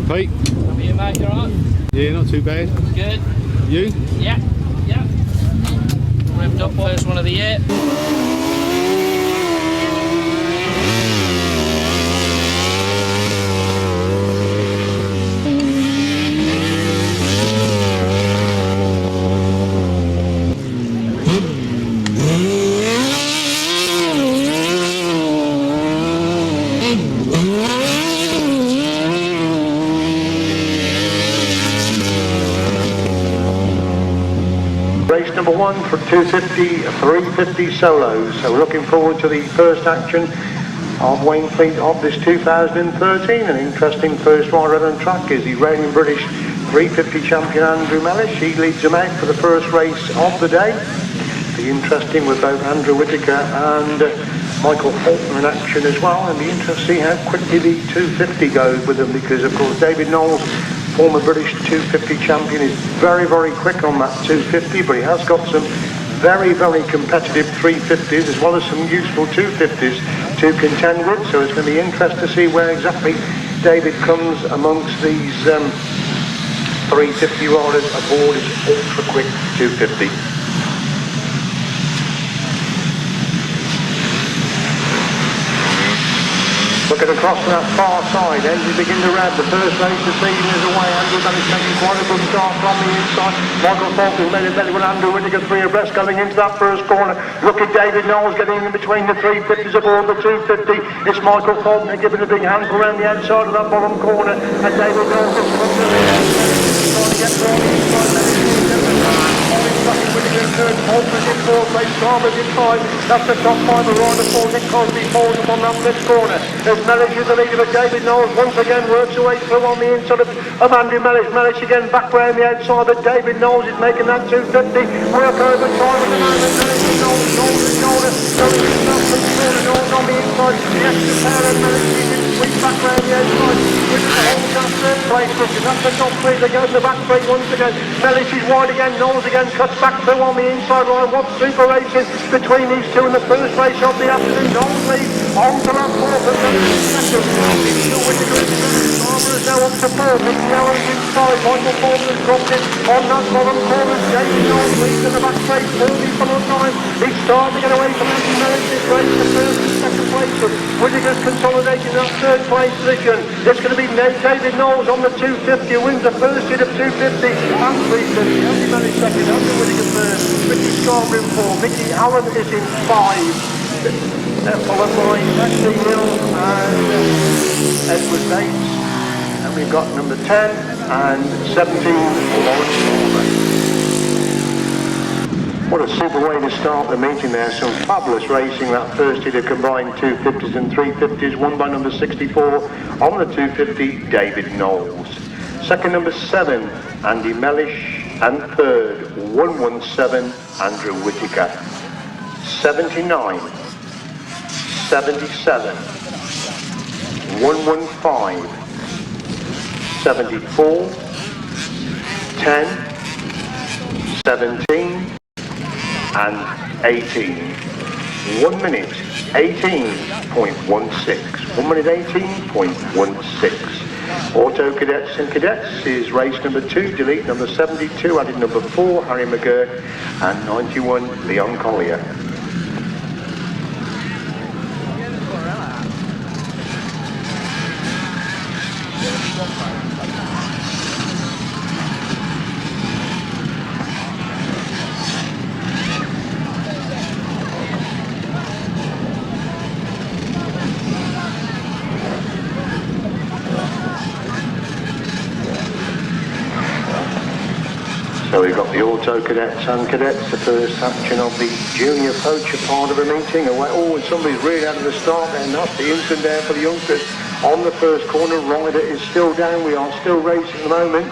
Pete. How are you, mate? You alright? Yeah, not too bad. Good. You? Yeah, yeah. Revved up, first one of the year. Race number one for 250, 350 solos. So we're looking forward to the first action of Wainfleet of this 2013. An interesting first rider on track is the reigning British 350 champion Andrew Mellish. He leads them out for the first race of the day. Be interesting with both Andrew Whittaker and Michael Faulkner in action as well, and be interesting to see how quickly the 250 goes with them, because of course David Knowles, former British 250 champion, is very, very quick on that 250, but he has got some very, very competitive 350s as well as some useful 250s to contend with. So it's going to be interesting to see where exactly David comes amongst these 350 riders aboard his ultra quick 250. Looking across to that far side, engine begin to rev. The first race of the season is away. Andrew Mellish taking quite a good start from the inside. Michael Faulkner made it better with Andrew Whittaker three abreast going into that first corner. Look at David Knowles getting in between the 350s aboard the 250. It's Michael Faulkner giving a big handful around the outside of that bottom corner. And David Knowles is trying to get through on the inside. Third, Faulkner's in fourth, race Starmer's in five. That's the top five. A rider falls in Cosby, falls up on that left corner. There's Mellish in the leader, but David Knowles once again works away through on the inside of Andrew Mellish. Mellish again back round the outside, but David Knowles is making that 250. Work over time at the moment. Mellish and Knowles, Knowles and Knowles, going into that first corner. Knowles on the inside. The extra pair and Mellish is in sweep back round the outside. With the whole that third place, looking. That's the top three. They go in the back straight once again. Mellish is wide again. Knowles again cuts back through on the inside line. What super racing between these two in the first race of the afternoon. Knowles leads on to that fourth and then second. Still Whittaker is third. Farmer is now up to fourth. Mickey Allen's inside. Michael Faulkner's dropped in on that bottom corner. David Knowles leads in the back straight. 40 from the time. He's starting to get away from Andrew Mellish. This race the first and second place. Whittaker's consolidating that third place position. It's going to be David Knowles on the 250 who wins the first hit of 250 and 350. Andy Mellish second. Andrew Whittaker third. Mickey Scarborough in four. Mickey Allen is in five. Followed by Ashley Hill and Edward Bates. And we've got number 10 and 17, Lawrence Norman. What a super way to start the meeting there. Some fabulous racing. That first hit of combined 250s and 350s, won by number 64 on the 250, David Knowles. Second, number 7, Andy Mellish. And third, 117, Andrew Whittaker. 79. 77, 115, 74, 10, 17 and 18. 1 minute 18.16. 1 minute 18.16. Auto Cadets and Cadets is race number 2, delete number 72, added number 4, Harry McGurk, and 91, Leon Collier. So we've got the Auto Cadets and Cadets, the first action of the Junior Poacher part of the meeting. Oh, and somebody's really out of the start there, not the instant there for the youngsters. On the first corner, rider is still down. We are still racing at the moment.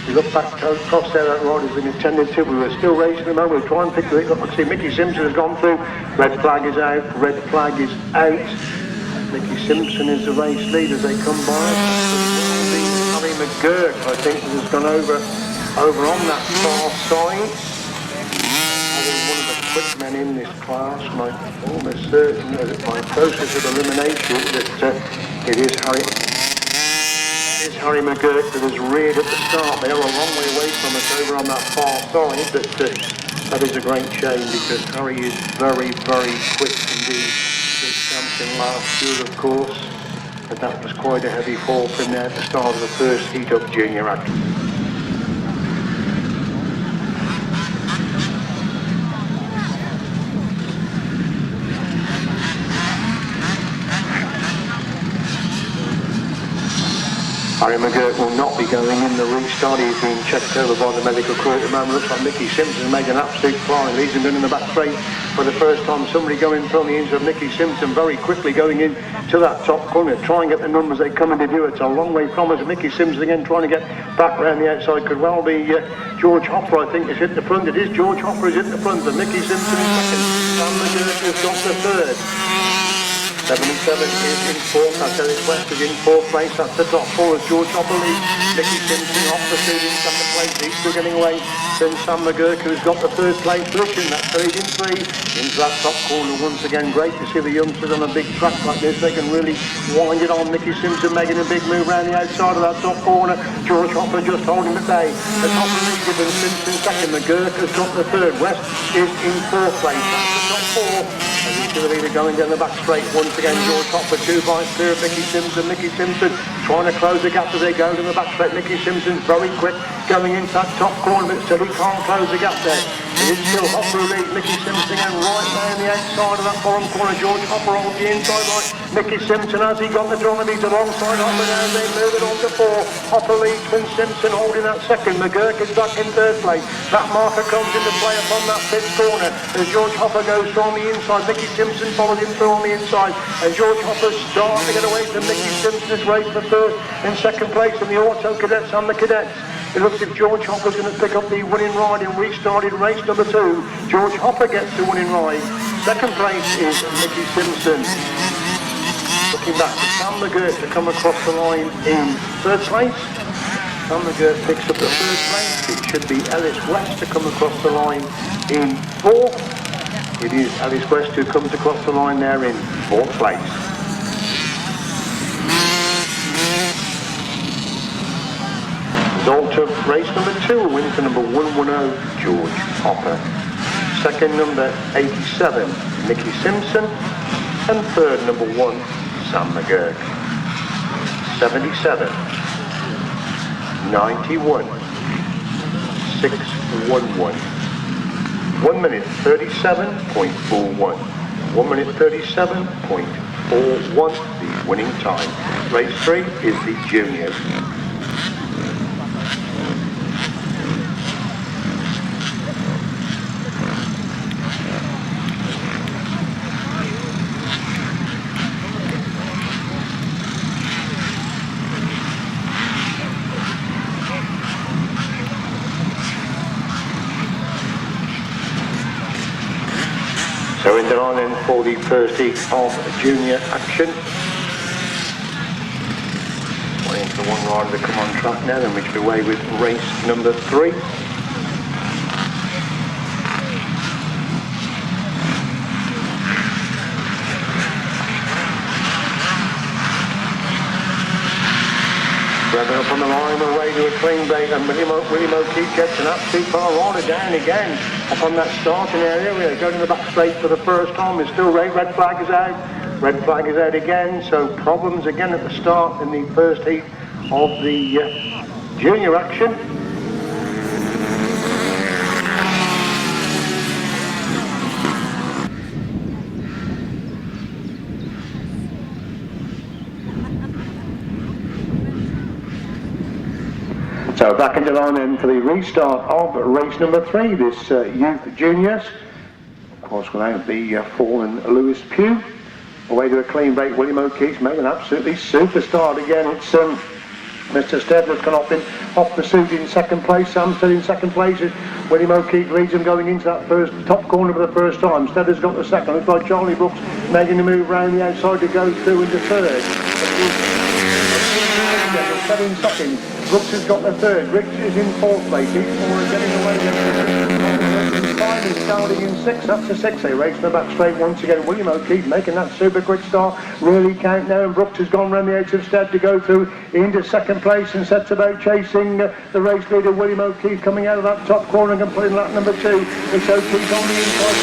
We look back across there, that rider's been intended to. We were still racing at the moment. We'll try and pick the... Look, see, Mickey Simpson has gone through. Red flag is out. Red flag is out. Mickey Simpson is the race lead as they come by. Harry McGurk, I think, has gone over on that far side. One of the quick men in this class, I'm almost certain that by process of elimination that it is Harry McGurk that has reared at the start. They are a long way away from us over on that far side, but that is a great shame because Harry is very, very quick indeed. He's champion last year, of course, but that was quite a heavy fall from there at the start of the first heat of junior action. Harry McGurk will not be going in the restart. He's being checked over by the medical crew at the moment. Looks like Mickey Simpson made an absolute flying lead and in the back straight for the first time. Somebody going from the inside of Mickey Simpson very quickly going in to that top corner. Try and get the numbers they come in to do. It's a long way from us. Mickey Simpson again trying to get back round the outside. Could well be George Hopper, I think, is hit the front. It is George Hopper is hit the front. And Mickey Simpson in second. And McGurk has got the third. 77 is in fourth, that's RH West is in fourth place, that's the top four as George Hopper leads. Mickey Simpson off the field in second place, he's still getting away. Then Sam McGurk who's got the third place position, that's third in three. Into that top corner once again, great to see the youngsters on a big track like this, they can really wind it on. Mickey Simpson making a big move around the outside of that top corner. George Hopper just holding the day. As Hopper leads it and Simpson second, McGurk has got the third. West is in fourth place, that's the top four. And each of the leader going down the back straight once again. George Hopper 2 bites clear of Mickey Simpson. Mickey Simpson trying to close the gap as they go to the back straight. Mickey Simpson's very quick going into that top corner, but still he can't close the gap there. It is still Hopper who leads Mickey Simpson and right down the outside of that bottom corner. George Hopper on the inside right. Mickey Simpson has he got the drum and he's alongside Hopper now as they move it on to four. Hopper leads from Simpson holding that second. McGurk is back in third place. That marker comes into play upon that fifth corner as George Hopper goes through on the inside. Mickey Simpson follows him through on the inside and George Hopper's starting to get away from Mickey Simpson's race for first and second place in the auto cadets and the cadets. It looks as if George Hopper's going to pick up the winning ride in restarted race number 2. George Hopper gets the winning ride. Second place is Mickey Simpson. Looking back to Sam McGurk to come across the line in third place. Sam McGurk picks up the third place. It should be Ellis West to come across the line in fourth. It is Ellis West who comes across the line there in fourth place. Result of race number 2, winning for number 110, George Hopper. Second, number 87, Mickey Simpson. And third, number 1, Sam McGurk. 77, 91, 611. 1 minute 37.41. 1 minute 37.41, the winning time. Race 3 is the juniors. So in the line then for the first heat of junior action. Waiting for one rider to come on track now, then we should be away with race number 3. Grabbing up on the line, away to a clean break, and William O'Keefe gets an absolute far rider down again up on that starting area. We're going to the back straight for the first time. It's still red flag is out. Red flag is out again, so problems again at the start in the first heat of the junior action. So back into line then for the restart of race number 3, this youth juniors. Of course we'll have the fallen Lewis Pugh. Away to a clean break, William O'Keefe made an absolutely super start again. It's Mr. Steadler's gone off the suit in second place. Sam still in second place. William O'Keefe leads him going into that first top corner for the first time. Steadler's got the second. Looks like Charlie Brooks making the move round the outside to go through into third. Stead in second. Brooks has got the third. Riggs is in fourth place. These four are getting away. Simon starting in sixth. That's the six. They race in the back straight once again. William O'Keefe making that super quick start. Really count now. And Brooks has gone round the edge of Stead to go through into second place and sets about chasing the race leader William O'Keefe coming out of that top corner and completing lap number 2. It's O'Keefe on the inside.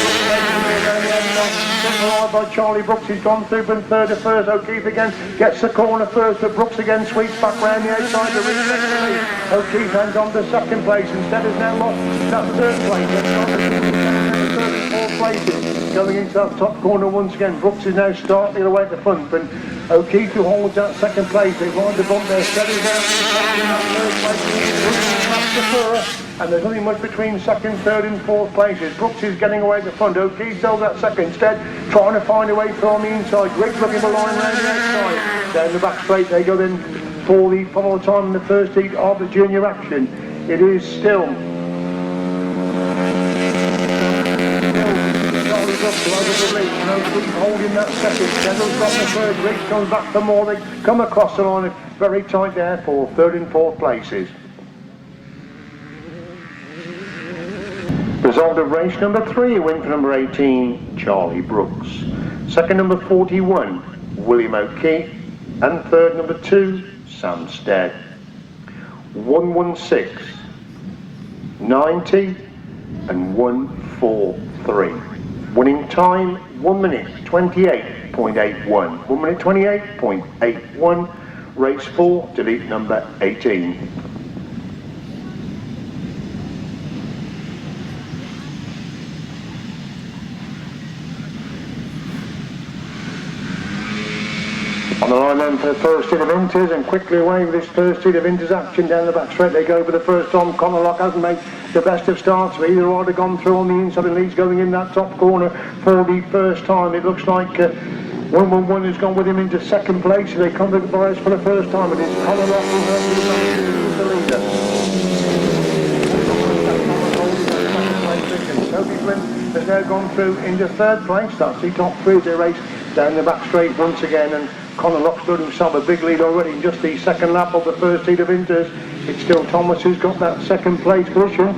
By Charlie Brooks, he's gone through from third to first. O'Keefe again gets the corner first, but Brooks again sweeps back round the outside to reach next to lead. O'Keefe hangs on to second place. Instead has now lost that third place. Third and fourth places. Going into that top corner once again. Brooks is now starting away at the front, but O'Keefe who holds that second place. They've lined the bump there. Steaders down in that third place. And there's nothing much between second, third and fourth places. Brooks is getting away at the front. O'Keefe held that second. Instead, trying to find a way through on the inside. Riggs looking for line round the outside. Down the back straight they go then for the final time in the first heat of the junior action. It is still Charlie Brooks over the lead. O'Keefe holding that second. Steadler's got the third. Riggs comes back for more. They come across the line very tight there for third and fourth places. Result of race number 3, a win for number 18, Charlie Brooks. Second, number 41, William O'Keefe. And third, number 2, Sam Stead. 1:16, 90 and 1:43. Winning time 1 minute 28.81. 1 minute 28.81. Race 4, delete number 18. On the line then for the first heat of Inters, and quickly away with this first heat of Inters action down the back straight. They go for the first time. Conor Lock hasn't made the best of starts, but either rider gone through on the inside and leads going in that top corner for the first time. It looks like 111 has gone with him into second place. They come to the bias for the first time. It is Conor Lock who has the leader. Toby Flynn has now gone through into third place. That's the top 3 as they race down the back straight once again, and Conor Lock stood himself a big lead already in just the second lap of the first heat of Inters. It's still Thomas who's got that second place position,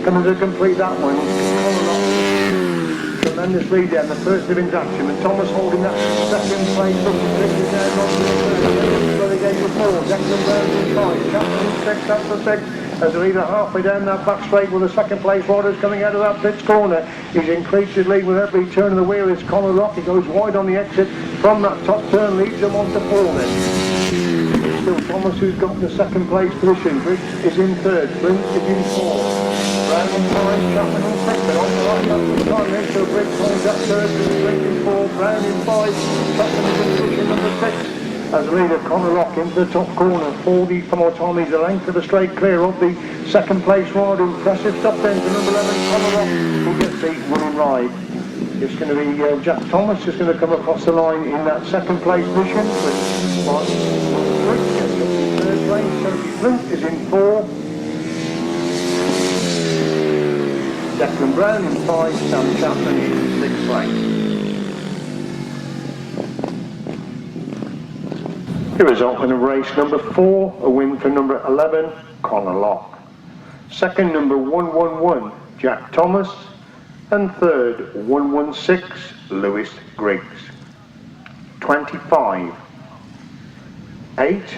coming to complete that one. Conor Lock, tremendous lead there in the first heat of Inters action, and Thomas holding that second place up to 50 down on the third. Relegated 4, Declan Brown in 5, Captain 6, that's the 6. As the leader halfway down that back straight with the second place riders coming out of that pits corner. He's increased his lead with every turn of the wheel. It's Conor Lock. He goes wide on the exit from that top turn, leads him on to 4 then. It's still Thomas who's got the second place position. Briggs is in third. Flint is in 4. Brown in 5, Chapman in 6. But on the right that's the time then. So Briggs holds that third. Flint in 4, Brown in 5. Chapman is in position number 6. As the leader Conor Lock into the top corner for the final time. He's a length of a straight clear of the second place rider. Impressive stop then to number 11 Conor Lock, who gets the winning ride. It's going to be Jack Thomas just going to come across the line in that second place position. With third place, Sophie Flint is in 4. Declan Brown in 5, Sam Chapman in 6th place. The result in race number 4, a win for number 11, Conor Lock. Second, number 111, Jack Thomas. And third, 116, Lewis Griggs. 25, 8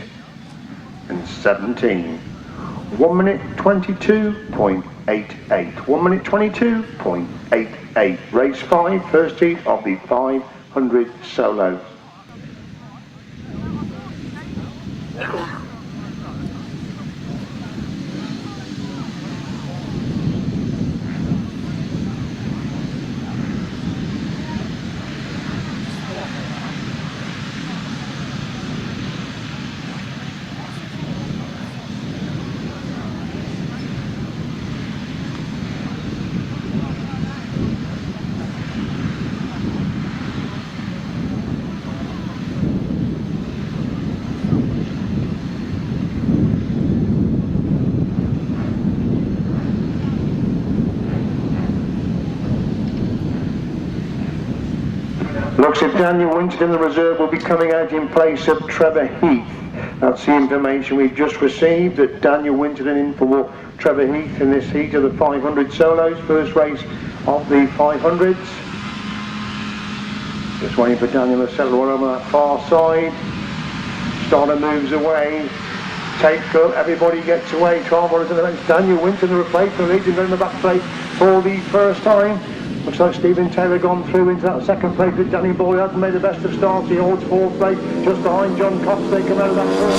and 17. 1 minute 22.88. 1 minute 22.88. Race 5, first heat of the 500 solo. Looks as if Daniel Winterburn, the reserve, will be coming out in place of Trevor Heath. That's the information we've just received, that Daniel Winterburn in for Trevor Heath in this heat of the 500 solos, first race of the 500s. Just waiting for Daniel to settle on that far side. Starter moves away. Take up, everybody gets away. 12 orders in the bench. Daniel Winterburn, the replacement, leading in the back straight for the first time. Looks like Stephen Taylor gone through into that second place with Danny Boy. Hasn't made the best of starts. He holds fourth place just behind John Cox. They come out of that corner.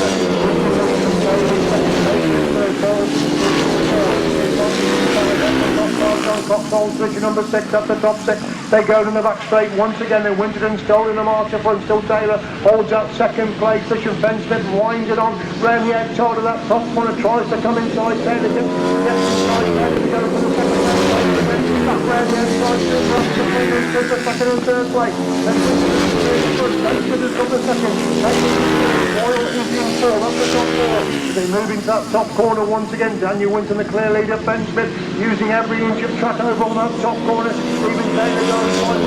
John Cox holds position number 6 up the top 6. They go in the back straight once again. Then Winterburn still in the march up front. Still Taylor holds that second place. Bishop Fensmith winds it on round the outside of that top corner. Tries to come inside Taylor. Gets inside Taylor to go for the second place. Back round the outside. The second and third place. Then Winterburn from the second. Oil is in four. That's the top four. They move into that top corner once again. Daniel Winterburn, the clear leader. Fensmith using every inch of track over on that top corner. Stephen Taylor goes by the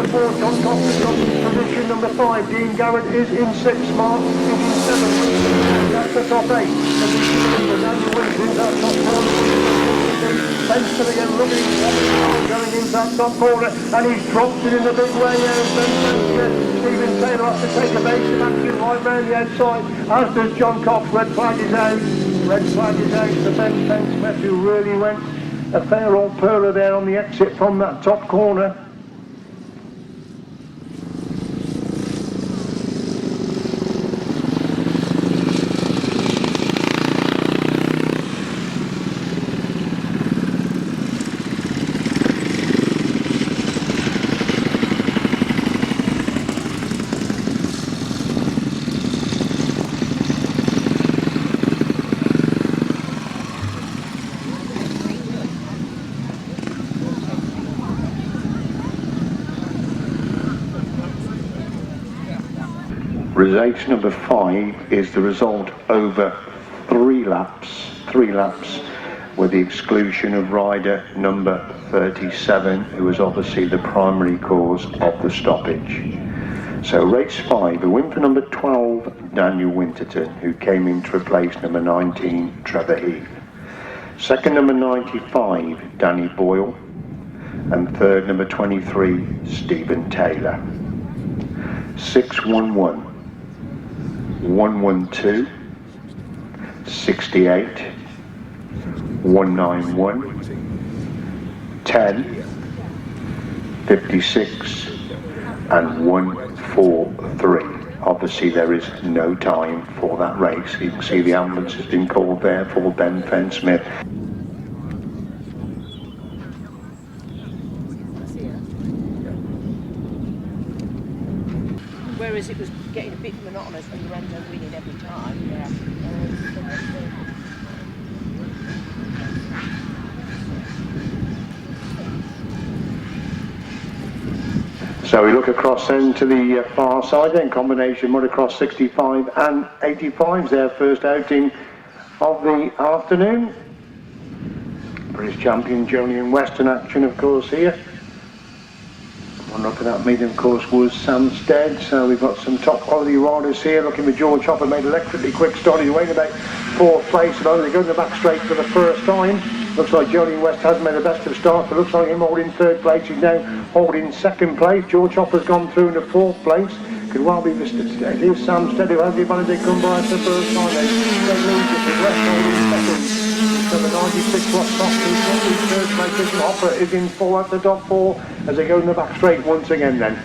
fourth. John Cox is on position number 5. Dean Garrett is in 6. Mark is in 7. That's the top 8. Daniel Winterburn in that top corner. Benson again looking going into that top corner, and he's dropped it in the big way here. Stephen Taylor has to take a basic action right round the outside, as does John Cox. Red flag is out. Red flag is out to Ben Fensmith, who really went a fair old perler there on the exit from that top corner. Race number 5 is the result over 3 laps, with the exclusion of rider number 37, who was obviously the primary cause of the stoppage. So race 5, a win for number 12, Daniel Winterburn, who came in to replace number 19, Trevor Heath. Second, number 95, Danny Boyle, and third, number 23, Stephen Taylor. 611. 112, 68, 191, 10, 56, and 143. Obviously there is no time for that race. You can see the ambulance has been called there for Ben Fensmith. Whereas it was getting a bit monotonous when Lorenzo winning every time. Yeah. So we look across then to the far side then, combination motocross 65 and 85's their first outing of the afternoon. British champion Jolyon West in action of course here. One up at that meeting of course was Sam Stead, so we've got some top quality riders here. Looking for George Hopper, made electrically quick start. He's waiting about 4th place, but only going the back straight for the first time. Looks like Jolyon West hasn't made the best of start, but looks like him holding 3rd place. He's now holding 2nd place. George Hopper's gone through into 4th place. Could well be Mr. Stead. Here's Sam Stead, who has the advantage come by for the first time. They lose it with West holding 2nd. So the 96 was stopped in 3rd place. Hopper is in 4 at the top 4 as they go in the back straight once again then.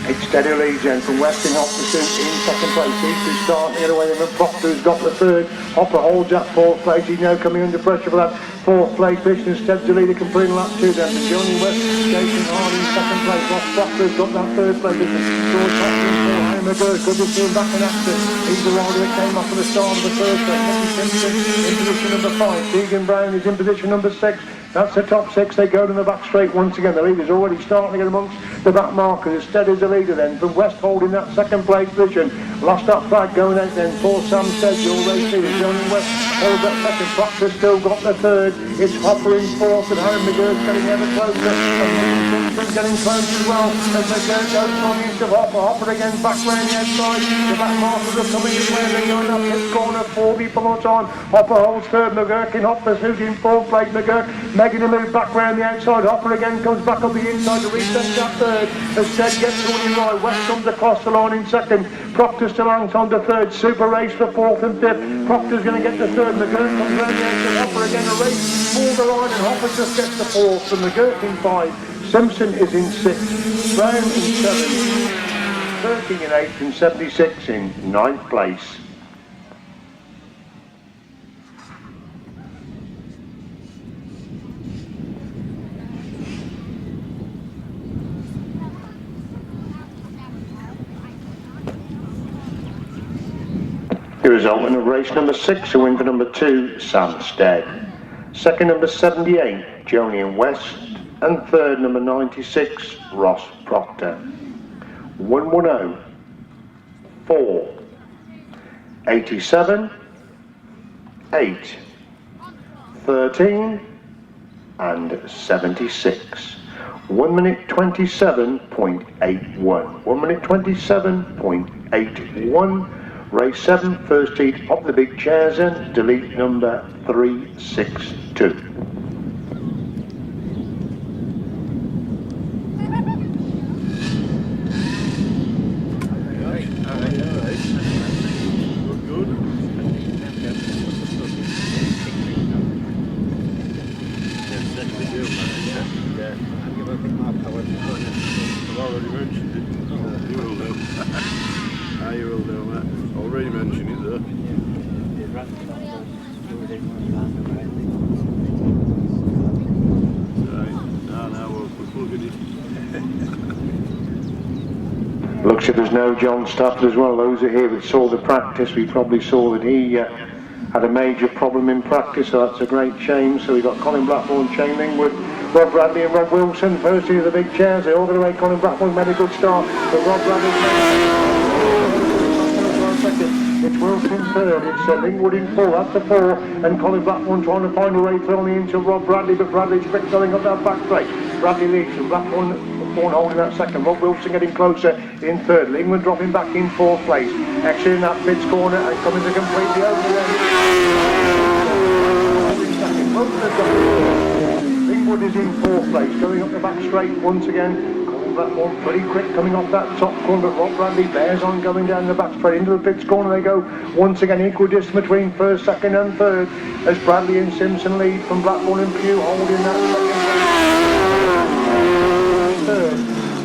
It's Steady leads then from Weston Hopper in 2nd place. He's starting to get away from Proctor's got the 3rd. Hopper holds that 4th place. He's now coming under pressure for that 4th place position. Stead's the leader, completing lap 2 then. But Jolyon West, Jason Hardy in 2nd place. Ross Proctor's got that 3rd place position. George Hopper in 4th. Hammer Good, good to see him back in action. He's the rider that came off at the start of the 1st place. Nicky Simpson in position number 5. Keegan Brown is in position number 6. That's the top 6. They go to the back straight once again. The leader's already starting to get amongst the back markers. Stead is the leader then. From West holding that 2nd place position. Lost that flag going out then for Sam Stead. Your race leader, Jolyon West. hold that second. Proctor's still got the third. It's Hopper in fourth, and Harry McGurk's getting ever closer. And Simpson's getting close as well. As McGurk goes on into Hopper. Hopper again back round the outside. The back markers are coming in where they're going up his corner. 4 people on time. Hopper holds third. McGurk in Hopper's who's in fourth place. McGurk making a move back round the outside. Hopper again comes back up the inside to reset that third. As Ted gets to winning right. West comes across the line in second. Proctor still hangs on to third. Super race for fourth and fifth. Proctor's going to get the third. McGurk comes round the outside. Hopper again a race for the line, and Hopper just gets the fourth. And McGurk in 5. Simpson is in 6. Brown in 7. 13 in 8 and 76 in 9th place. The result of race number 6, a win for number 2, Samstead. Second, number 78, Jonian West. And third, number 96, Ross Proctor. 110, 4, 87, 8, 13, and 76. 1 minute 27.81. 1 minute 27.81. Race 7, first heat of the big chairs in, delete number 362. Already mentioned it there. Now we're plugging it. Looks like there's no John Stafford as well. Those are here that saw the practice. We probably saw that he had a major problem in practice, so that's a great shame. So we've got Colin Blackbourn, Shane Lingwood, Rob Bradley and Rod Wilson. First heat of the big chairs. They all got away. Colin Blackbourn made a good start, but Rob Bradley. It's Wilson third, it's Lingwood in 4, that's the 4, and Colin Blackbourn trying to find a way through into Rob Bradley, but Bradley's quick going up that back straight. Bradley leads, and Blackbourn holding that second. Rob Wilson getting closer in third. Lingwood dropping back in 4th place. Exiting that Fitz corner and coming to completely over then. Lingwood is in 4th place, going up the back straight once again. Blackbourn pretty quick coming off that top corner, but Rob Bradley bears on going down the back straight into the Fitz corner. They go once again, equal distance between first, second and third, as Bradley and Simpson lead from Blackbourn and Pugh holding that second place. Third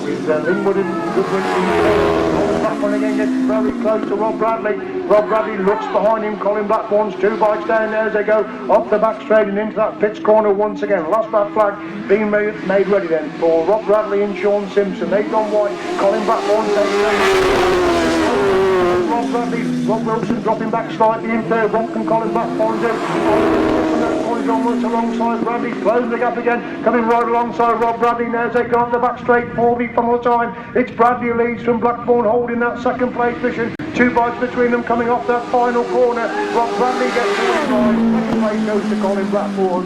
with Lingwood and Goodwin in third. Blackbourn again gets very close to Rob Bradley. Rob Bradley looks behind him. Colin Blackbourn's 2 bikes down there as they go off the back straight and into that Fitz corner once again. Last that flag being made ready then for Rob Bradley and Shaun Simpson. They've gone wide. Colin Blackbourn Rob Bradley, Rob Wilson dropping back slightly in third. What can Colin Blackbourn do? Onwards alongside Bradley, closing the gap again, coming right alongside Rob Bradley now as they go up the back straight, 4 feet from the time. It's Bradley who leads from Blackbourn holding that second place position. 2 bikes between them coming off that final corner. Rob Bradley gets to one side, second place goes to Colin Blackbourn.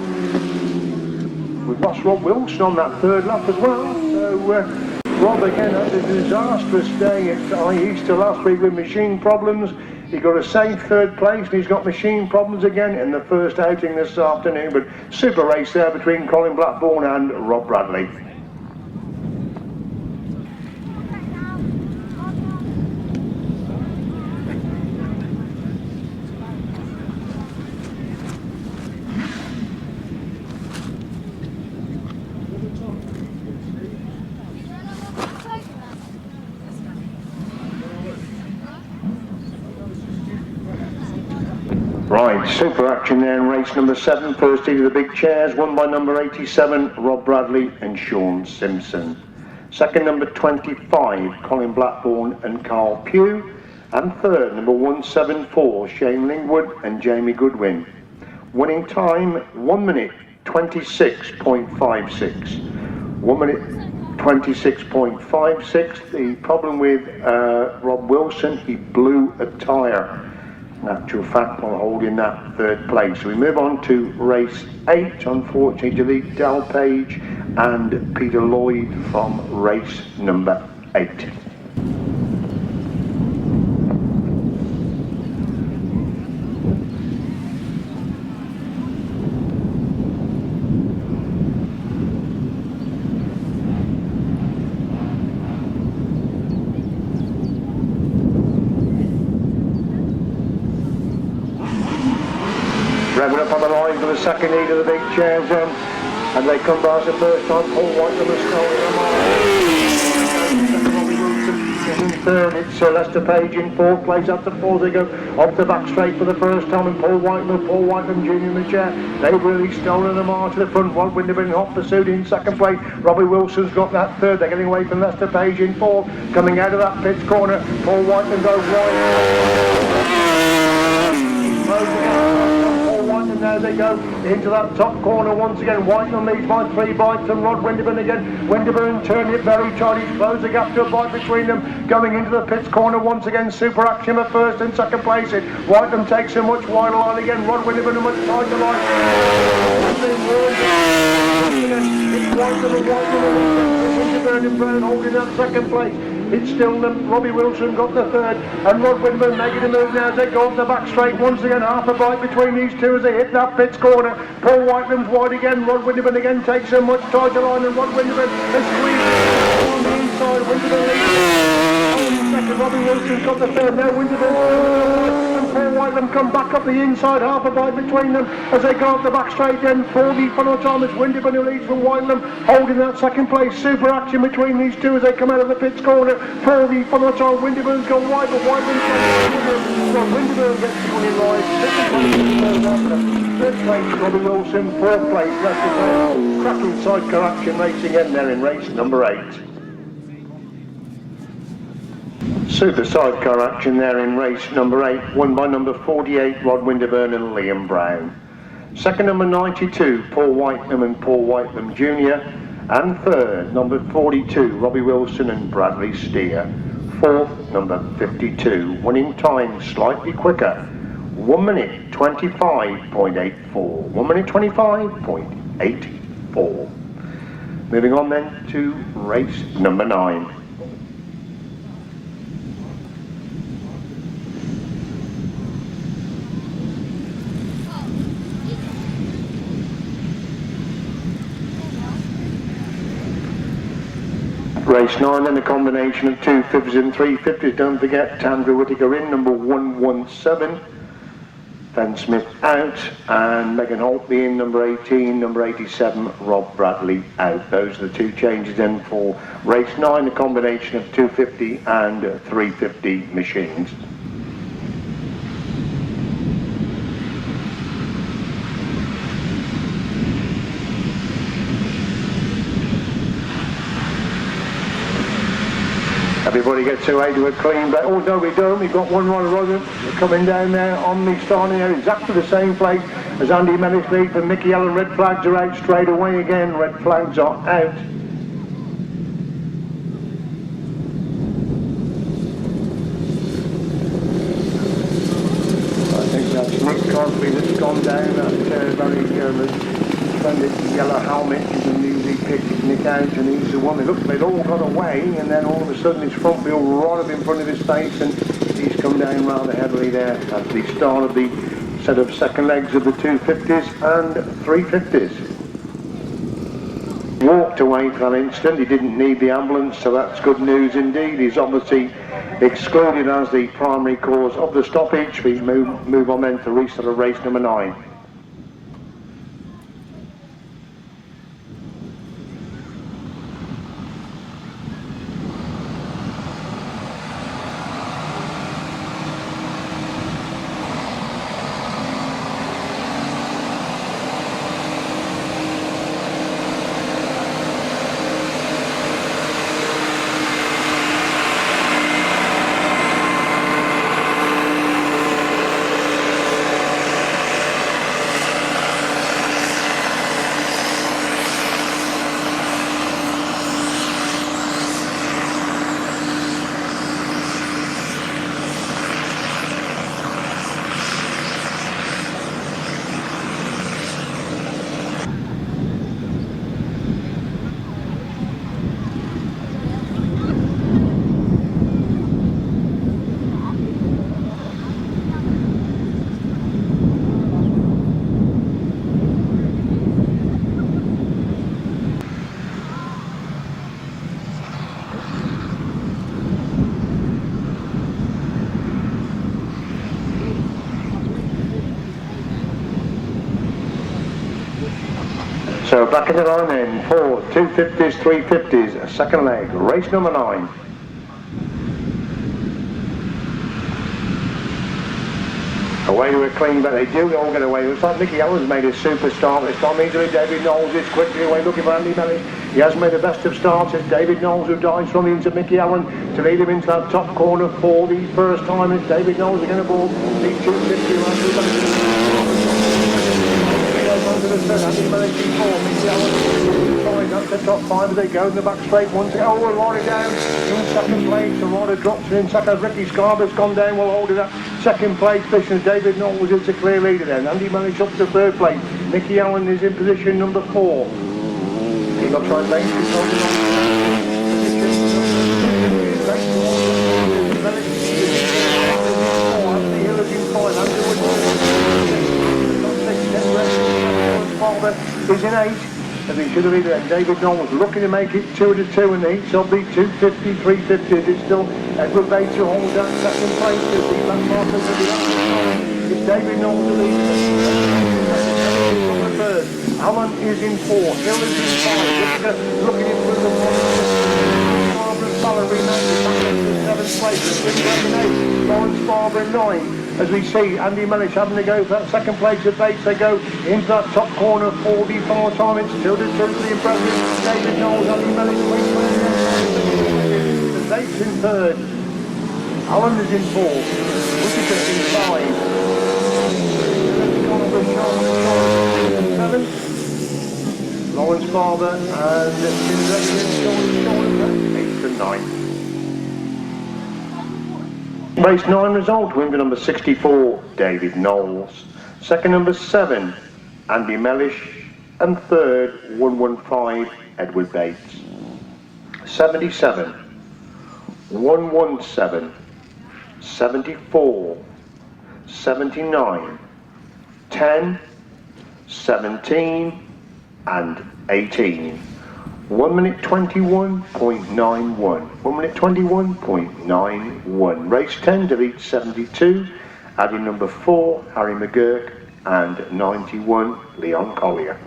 We've lost Rob Wilson on that third lap as well, so Rob again had a disastrous day at Easter last week with machine problems. He got a safe 3rd place and he's got machine problems again in the first outing this afternoon, but super race there between Colin Blackbourn and Rob Bradley. Right, super action there in race number 7, first heat of the big chairs, won by number 87, Rob Bradley and Shaun Simpson. Second, number 25, Colin Blackbourn and Carl Pugh. And third, number 174, Shane Lingwood and Jamie Goodwin. Winning time, 1 minute 26.56. 1 minute 26.56. The problem with Rob Wilson, he blew a tyre. In actual fact, while holding that third place. So we move on to race 8, unfortunately, to lead Del Page and Peter Lloyd from race number 8. Revving up on the line for the second heat of the big chairs then. And they come by the first time. Paul Whitelam is scoring them on. In third, it's Lester Page in fourth place. After four, they go off the back straight for the first time. And Paul Whitelam Jr. in the chair. They've really stolen them on to the front. Rod Winterburn in hot pursuit in second place. Robbie Wilson's got that third. They're getting away from Lester Page in fourth. Coming out of that pitch corner, Paul Whitelam goes wide. And there they go into that top corner once again. Whitelam leads by 3 bites and Rod Winterburn again. Winterburn turning it very tight. He's closed the gap to a bite between them. Going into the pits corner once again. Super Action at first and second place. Whitelam takes a much wider line again. Rod Winterburn a much tighter line. Winterburn and Brown holding that second place. It's still them. Robbie Wilson got the third, and Rod Winterburn making a move now as they go up the back straight. Once again, half a bite between these two as they hit that pits corner. Paul Whitelam's wide again. Rod Winterburn again takes a much tighter line, and Rod Winterburn is squeezed on the inside. Winterburn leads. Second, Robbie Wilson's got the third. Now Winterburn and Paul Whitelam come back up the inside, half a bite between them as they go up the back straight. Then for the final time, it's Winterburn who leads from Whitelam, holding that second place. Super Action between these two as they come out of the pits corner. For the final time, Winterburn's gone wide, but Whitelam's gone. Winterburn gets the winning ride. Third place, Robbie Wilson. Fourth place, Lester Page. Cracking sidecar action racing in there in race number 8. Super sidecar action there in race number 8, won by number 48, Rod Winterburn and Liam Brown. Second, number 92, Paul Whitelam and Paul Whitelam Jr. And third, number 42, Robbie Wilson and Bradley Steer. Fourth, number 52, winning time slightly quicker, 1 minute 25.84. 1 minute 25.84. Moving on then to race number 9. Race 9 then a combination of 250s and 350s. Don't forget Tandra Whittaker in, number 117. Ben Smith out, and Megan Holtby in, number 18, number 87, Rob Bradley out. Those are the two changes then for race 9, a combination of 250 and 350 machines. Everybody gets away to a clean break. Oh no, we don't. We've got one rider coming down there on the starting area, exactly the same place as Andy Mellis leads, and Mickey Allen. Red flags are out straight away again. Red flags are out. I think that's Nick Crosby that's gone down. That very splendid yellow helmet is a newly picked Nick out, and he's the one that looked, they'd all got away, and then all of a sudden his front wheel right up in front of his face, and he's come down rather heavily there at the start of the set of second legs of the 250s and 350s. Walked away for that instant. He didn't need the ambulance, so that's good news indeed. He's obviously excluded as the primary cause of the stoppage. We move on then to restart of race number 9. So back in the line then, 4 250s, 350s, second leg, race number 9. Away to a clean, but they do all get away. It looks like Nicky Allen's made a super start this time. Easily David Knowles is quickly away looking for Andy Mellish. He has made the best of starts. It's David Knowles who dives from into Mickey Allen to lead him into that top corner for the first time. It's David Knowles again aboard the 250. Andy Mellish before Mickey Allen trying up the top 5 as they go in the back straight once again. Oh, Laurie down in second place. Laurie drops in second. Ricky Scarborough's gone down. We'll hold it up. Second place position. David Knowles is a clear leader then. Andy Mellish up to third place. Mickey Allen is in position number 4. He looks like Lane is holding on. Is in 8, and he should have either then. David Knowles looking to make it 2 to 2 in the heats of the 250, 350. It's still Edward Bates who holds that second place as the landmarkers of the outside. It's David Knowles who leads the third. Allen is in 4, Hill is in 5, looking in through the Valerie Mandy back into the 7th place, in 8, Lawrence Barber in 9. As we see Andy Mellish having to go for that second place at Bates. They go into that top corner for the final time. It's 2 to 2 for the impressive David Knowles. Andy Mellish the Bates in 3rd. Allen is in 4th. Whittaker in 5. 7th. Lawrence Barber and Shaun 8th and 9th. Race 9 result, winner number 64, David Knowles. Second number 7, Andy Mellish. And third, 115, Edward Bates. 77, 117, 74, 79, 10, 17, and 18. 1 minute 21.91. 1 minute 21.91. Race 10, delete 72. Adding number 4, Harry McGurk, and 91, Leon Collier.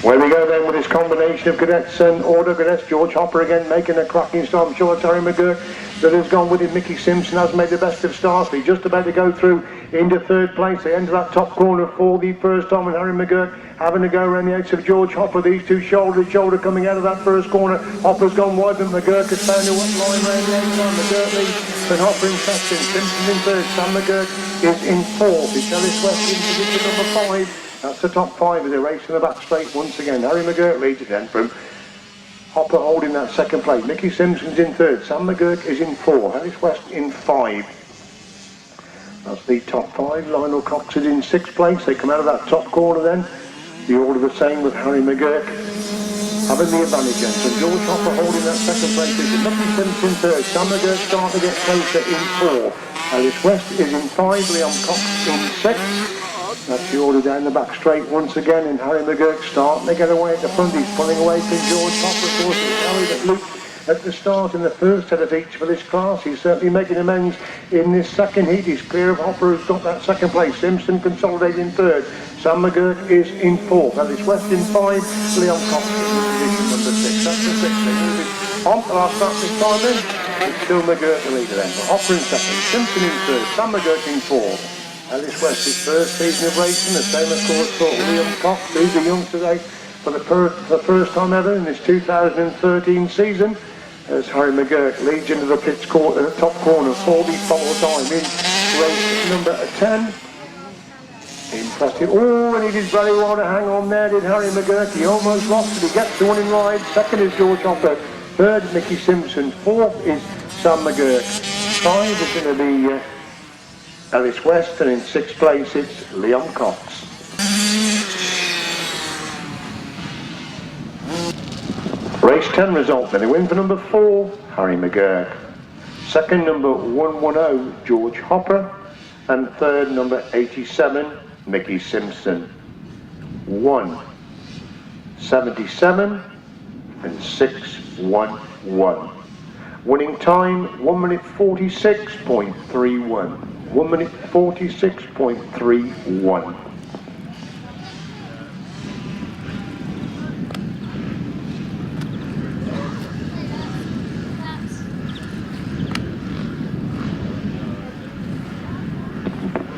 Where we go then with this combination of cadets and order cadets. George Hopper again making a cracking start. I'm sure Terry McGurk that has gone with him. Mickey Simpson has made the best of starts. He's just about to go through into third place. They enter that top corner for the first time, and Harry McGurk having to go around the outs of George Hopper. These two shoulder to shoulder coming out of that first corner. Hopper's gone wide, but McGurk has found a line round the outside. McGurk leads, but Hopper in second. Simpson in third. Sam McGurk is in 4th. It's Ellis West in position number 5. That's the top 5 as they race in the back straight once again. Harry McGurk leads it then from Hopper holding that second place. Mickey Simpson's in 3rd. Sam McGurk is in 4. Harris West in 5. That's the top 5. Lionel Cox is in 6th place. They come out of that top corner then. The order the same with Harry McGurk having the advantage then. So George Hopper holding that second place. Mickey Simpson 3rd. Sam McGurk starting to get closer in 4. Harris West is in 5. Leon Cox in 6th. That's the order down the back straight once again, and Harry McGurk starting to get away at the front. He's pulling away from George Hopper. Of course, it was Harry that looped at the start in the first set of heats for this class. He's certainly making amends in this second heat. He's clear of Hopper, who's got that second place. Simpson consolidating 3rd. Sam McGurk is in 4th. Alice West in 5. Leon Cox in position number 6. That's the 6th. They move it on for our start this time then. It's still McGurk the leader then. But Hopper in 2nd. Simpson in 3rd. Sam McGurk in 4th. Alice West, his first season of racing, the same of course for William Cox. He's a youngster today for the first time ever in this 2013 season. As Harry McGurk leads into the pits top corner for the final time in race number 10. Impressive. Oh, and he did very well to hang on there, did Harry McGurk. He almost lost it. He gets the winning ride. 2nd is George Hopper. 3rd, Mickey Simpson. 4th is Sam McGurk. 5 is going to be Alice West, and in 6th place it's Leon Cox. Race 10 result then. A win for number 4, Harry McGurk. 2nd, number 110, George Hopper. And 3rd, number 87, Mickey Simpson. 1, 77, and 6:11. Winning time 1 minute 46.31. 1 minute 46.31.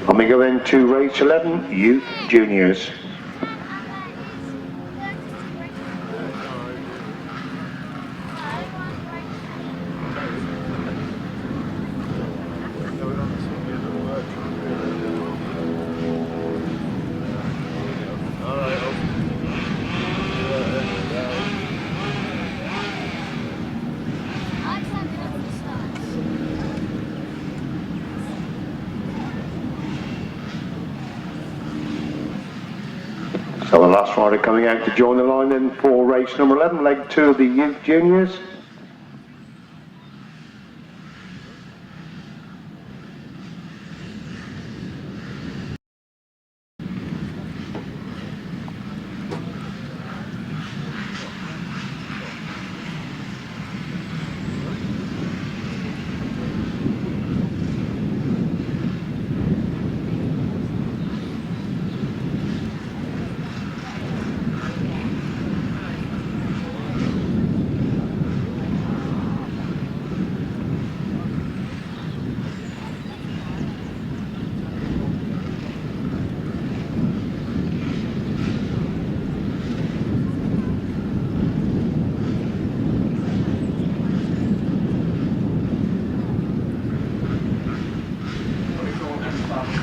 And we go into race 11, Youth Juniors. So the last rider coming out to join the line then for race number 11, leg 2 of the Youth Juniors.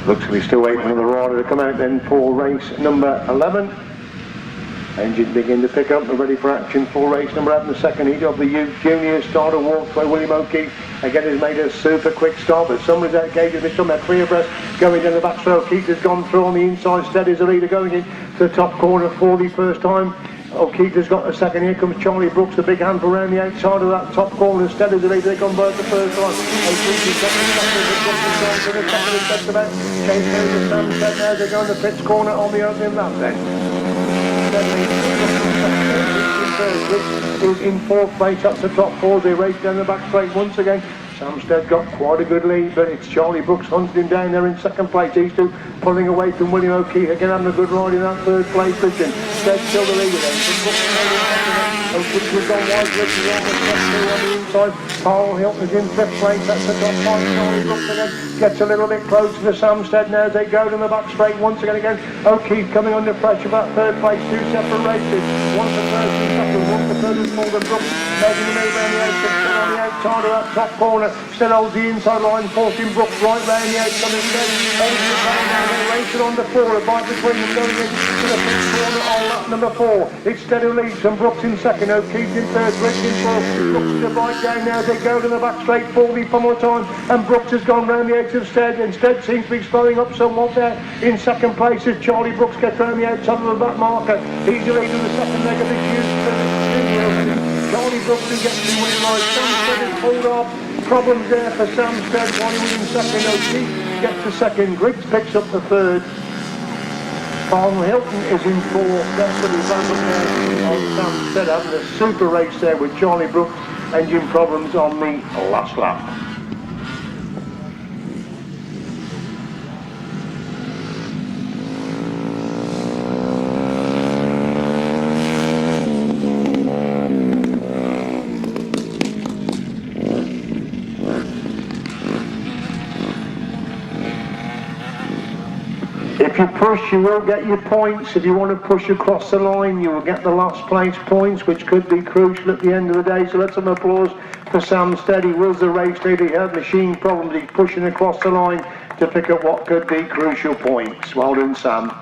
Looks to be still waiting for the rider to come out then for race number 11. Engine begin to pick up, we're ready for action for race number 11. The second heat of the Youth Juniors starter walks by William O'Keefe. Again, has made a super quick start, but somebody's out gauged. They've done that three abreast going down the back straight. O'Keefe has gone through on the inside. Steady as the leader going in to the top corner for the first time. O'Keefe has got a second. Here comes Charlie Brooks, the big handful around the outside of that top corner. Steady as the leader, they've gone by the first time. O'Keefe has got the second. Chase through the sunset now. They're going to the pitch corner on the opening lap then. Is in fourth place up to top four. They race down the back straight once again. Samstead got quite a good lead, but it's Charlie Brooks hunting him down there in second place. These two pulling away from William O'Keefe. Again having a good ride in that third place position. Stead still the leader then. O'Keefe was on wide, Richard on the top two on the inside. Carl Hilton's in fifth place. That's the top five. Charlie Brooks again gets a little bit close to the Samstead now as they go down the back straight once again. O'Keefe coming under pressure for that third place. Two separate races. One for first and second. One for third and fourth. And Brooks making the move around the outside. Still on the outside of that top corner. Still holds the inside line, forcing Brooks right round the outside instead. Over the back now, they're racing on the four, a bite between them going into the fifth corner on lap number 4. It's steady leads and Brooks in second, O'Keefe in third, Brooks in fourth. Brooks to bite down now as they go to the back straight for the final time, and Brooks has gone round the edge of Stead, and Stead seems to be slowing up somewhat there. In second place as Charlie Brooks gets round the outside of the back marker. He's the lead in the second leg of this youth. Charlie Brooks gets to win right. Samstead has pulled off. Problems there for Samstead, while he was in second. O'Keefe gets the second. Griggs picks up the third. Colin Hilton is in fourth. That's what he's done there on Samstead, having a super race there with Charlie Brooks. Engine problems on the last lap. If you push, you will get your points. If you want to push across the line, you will get the last place points, which could be crucial at the end of the day. So let's have an applause for Samstead. He was the race leader. He had machine problems. He's pushing across the line to pick up what could be crucial points. Well done, Sam.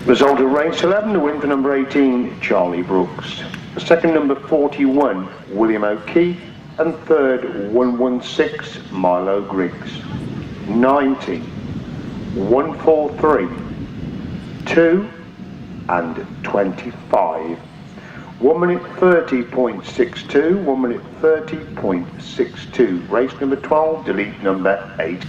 Result of race 11, the win for number 18, Charlie Brooks. The second, number 41, William O'Keefe, and third, 116, Milo Griggs. 90, 143, 2, and 25. 1 minute 30.62, 1 minute 30.62. Race number 12, delete number 8.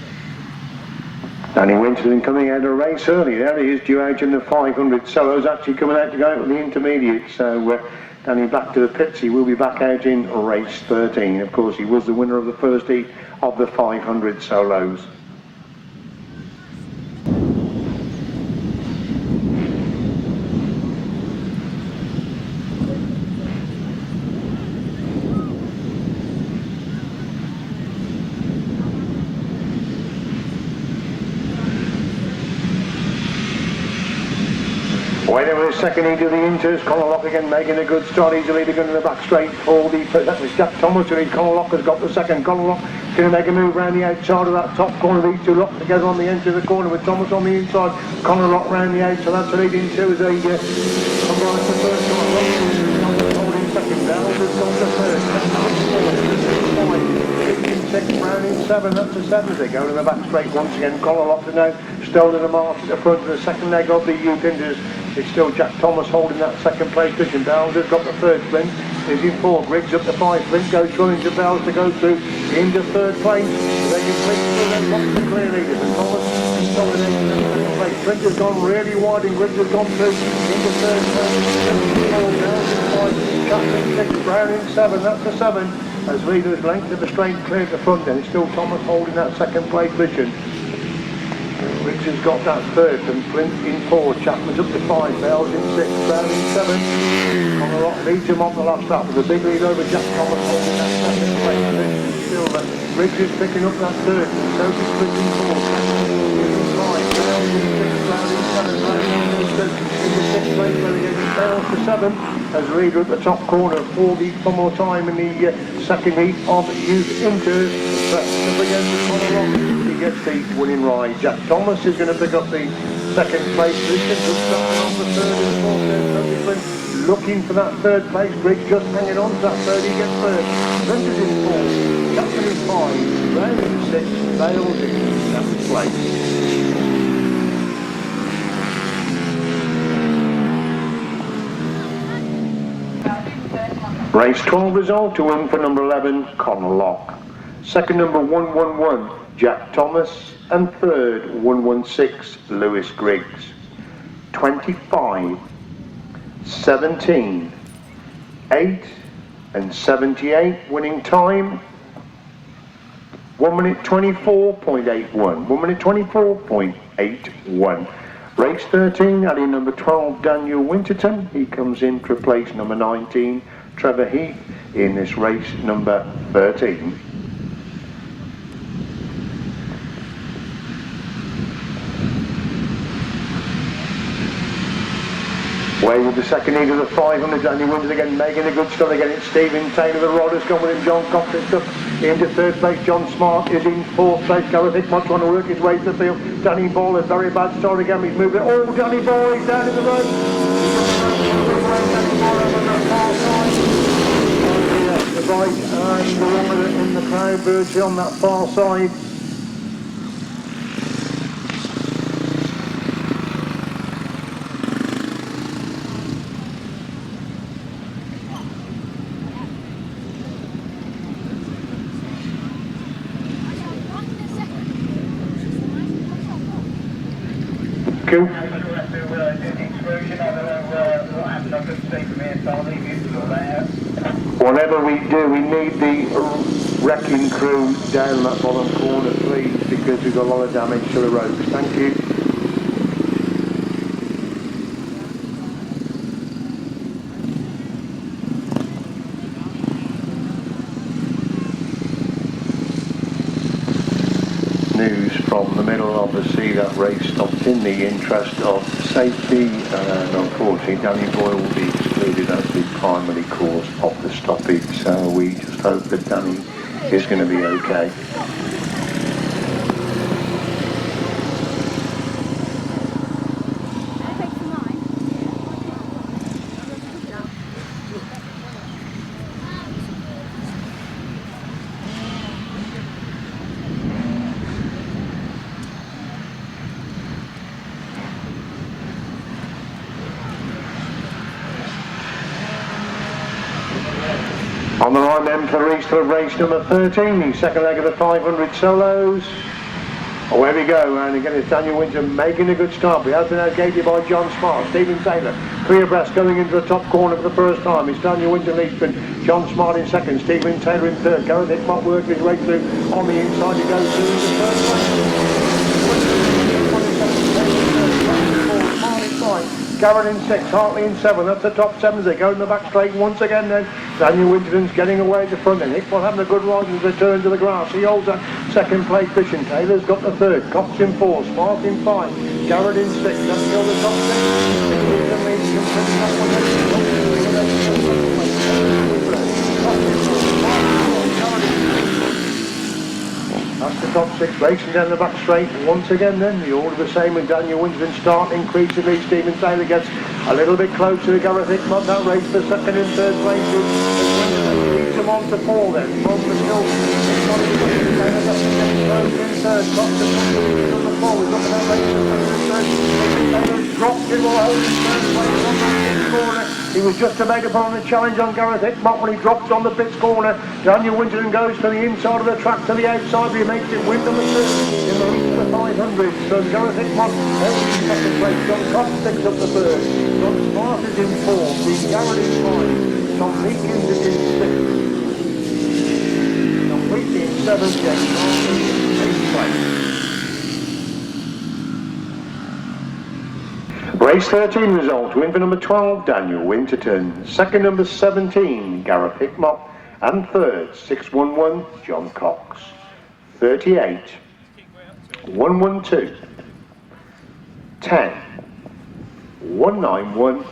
Danny Winterburn coming out of the race early. There he is, due out in the 500 solos, actually coming out to go out with the intermediate. So Danny back to the pits. He will be back out in race 13. Of course, he was the winner of the first heat of the 500 solos. Waiting with the second heat of the Inters, Colin Lock again making a good start, easily going to the back straight for the, that was Jack Thomas, who Colin Lock has got the second. Colin Lock going to make a move round the outside of that top corner, these two locked together on the edge of the corner with Thomas on the inside, Colin Lock round the outside, so that's the leading two as they come right the first time, holding second, Bell has gone to third, 6 round in 7, that's the 7 as they go to the back straight once again. Colin Lock is now stolen the mark at the front of the second leg of the youth Inters. It's still Jack Thomas holding that second place position. Bells has got the third sprint. Is in fourth. Griggs up the 5 sprint. Goes running to Bells to go through into third place. They can sprint through them lots of clear leaders. And Thomas is dominating the second place. Sprint has gone really wide and Griggs has gone through into third place. Bells in 5. Chapman 6. Brown in 7. That's the 7. As leaders length of the straight clear at the front then. It's still Thomas holding that second place position. Griggs has got that third and Flint in 4, Chapman's up to 5, Bells in 6, Brown in 7. Colin Lock leads him on the last lap with a big lead over Jack Thomas holding that second place. Still Griggs is picking up that third and so is Flint in 4. In 5, Bells in 6, Brown in 7, Brown in the 6th place relegated Bells to 7 as leader at the top corner for the one more time in the second heat of youth Inters. But to begin with Colin Lock, he gets the winning ride. Jack Thomas is going to pick up the second place position, just starting on the third and fourth. Looking for that third place. Griggs just hanging on to that third. He gets third. Flint is in 4. Chapman in 5. Brown in 6. Bales in 7th place. Race 12 result to win for number 11, Colin Lock. Second number 111, Jack Thomas, and third 116, Lewis Griggs. 25, 17, 8 and 78 winning time 1 minute 24.81. 1 minute 24.81. Race 13, adding number 12, Daniel Winterton. He comes in to replace number 19, Trevor Heath, in this race number 13. Away with the second heat of the 500, Danny wins again, making a good start again. It's Stephen Taylor, the rod has gone with him. John Cox is up into third place. John Smart is in fourth place. Gareth Hickmott trying to work his way to the field. Danny Ball, a very bad start again. He's moving. Oh, Danny Ball is down in the road. The right and the woman in the crowd, virtually on that far side. Cool. Whatever we do, we need the wrecking crew down that bottom corner, please, because we've got a lot of damage to the ropes. Thank you. News from the middle of the sea, that race stopped in the interest of safety, and unfortunately Danny Boyle will be excluded as the primary cause of the stoppage, so we just hope that Danny is going to be okay. On the line then for the race number 13, the second leg of the 500 solos. Away we go, and again it's Daniel Winter making a good start. We have been outgated by John Smart. Stephen Taylor, three abreast, going into the top corner for the first time. It's Daniel Winter leads, but John Smart in second, Stephen Taylor in third. Gareth Hickmott working his way through on the inside. He goes through the third place. Garrett in 6, Hartley in 7, that's the top 7 as they go in the back straight once again then. Daniel Winterton's getting away at the front and Hickmott having a good ride as they turn to the grass. He holds that second place position. Taylor's got the third, Cox in 4, Smart in 5, Garrett in 6, that's still the top 6. That's the top 6 racing down the back straight once again then. The order the same with Daniel Winterton start increasingly. Stephen Taylor gets a little bit closer to Gareth Hickmott. That race for second and third places. Leads them on to 4 then. From the hill. Third. Cox the on the 4. We've got that race for second and third. Dropped him all over the third place on the pit corner. He was just about to put on the challenge on Gareth Hickmott when he drops on the pits corner. Daniel Winterton goes to the inside of the track to the outside, but he makes it win number 2 in the race for the 500. So Gareth Hickmott holds in second place. John Cox picks up the third. John Smart is in 4th. Dean Garrett in 5. Tom Leakins is in 6th. Tom Leakins in 7th. James Martin in 8th place. Race 13 result, win for number 12, Daniel Winterton. Second, number 17, Gareth Hickmott. And third, 611, John Cox. 38, 112, 10, 191,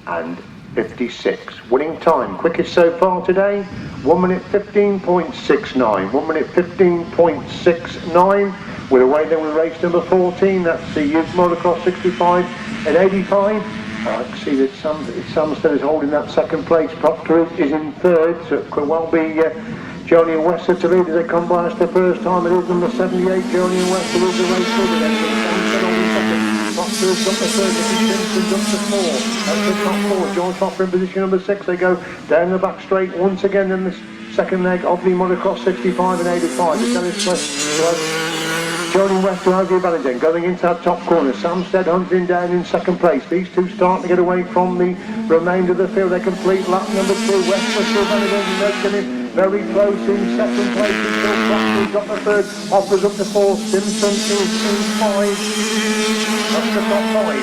and 56. Winning time, quickest so far today, 1 minute 15.69. 1 minute 15.69. We're away then with race number 14, that's the Youth Motocross 65 and 85. I can see that Samstead is holding that second place. Proctor is in third, so it could well be Johnny and Wester to lead as they come by us the first time. It is number 78, Johnny and Wester lead the race further then. Samstead holding second. Proctor's got the third, Simpson's up to 4. That's the top 4. George Hopper in position number 6. They go down the back straight once again in the second leg of the Motocross 65 and 85. It's Dennis Johnny Wester has the advantage then, going into that top corner. Samstead hunting down in second place. These two starting to get away from the remainder of the field. They complete lap number 2. Wester still making it very close in second place. Until Proctor's got the third. Offers up to 4. Simpson is in 5. That's the top 5.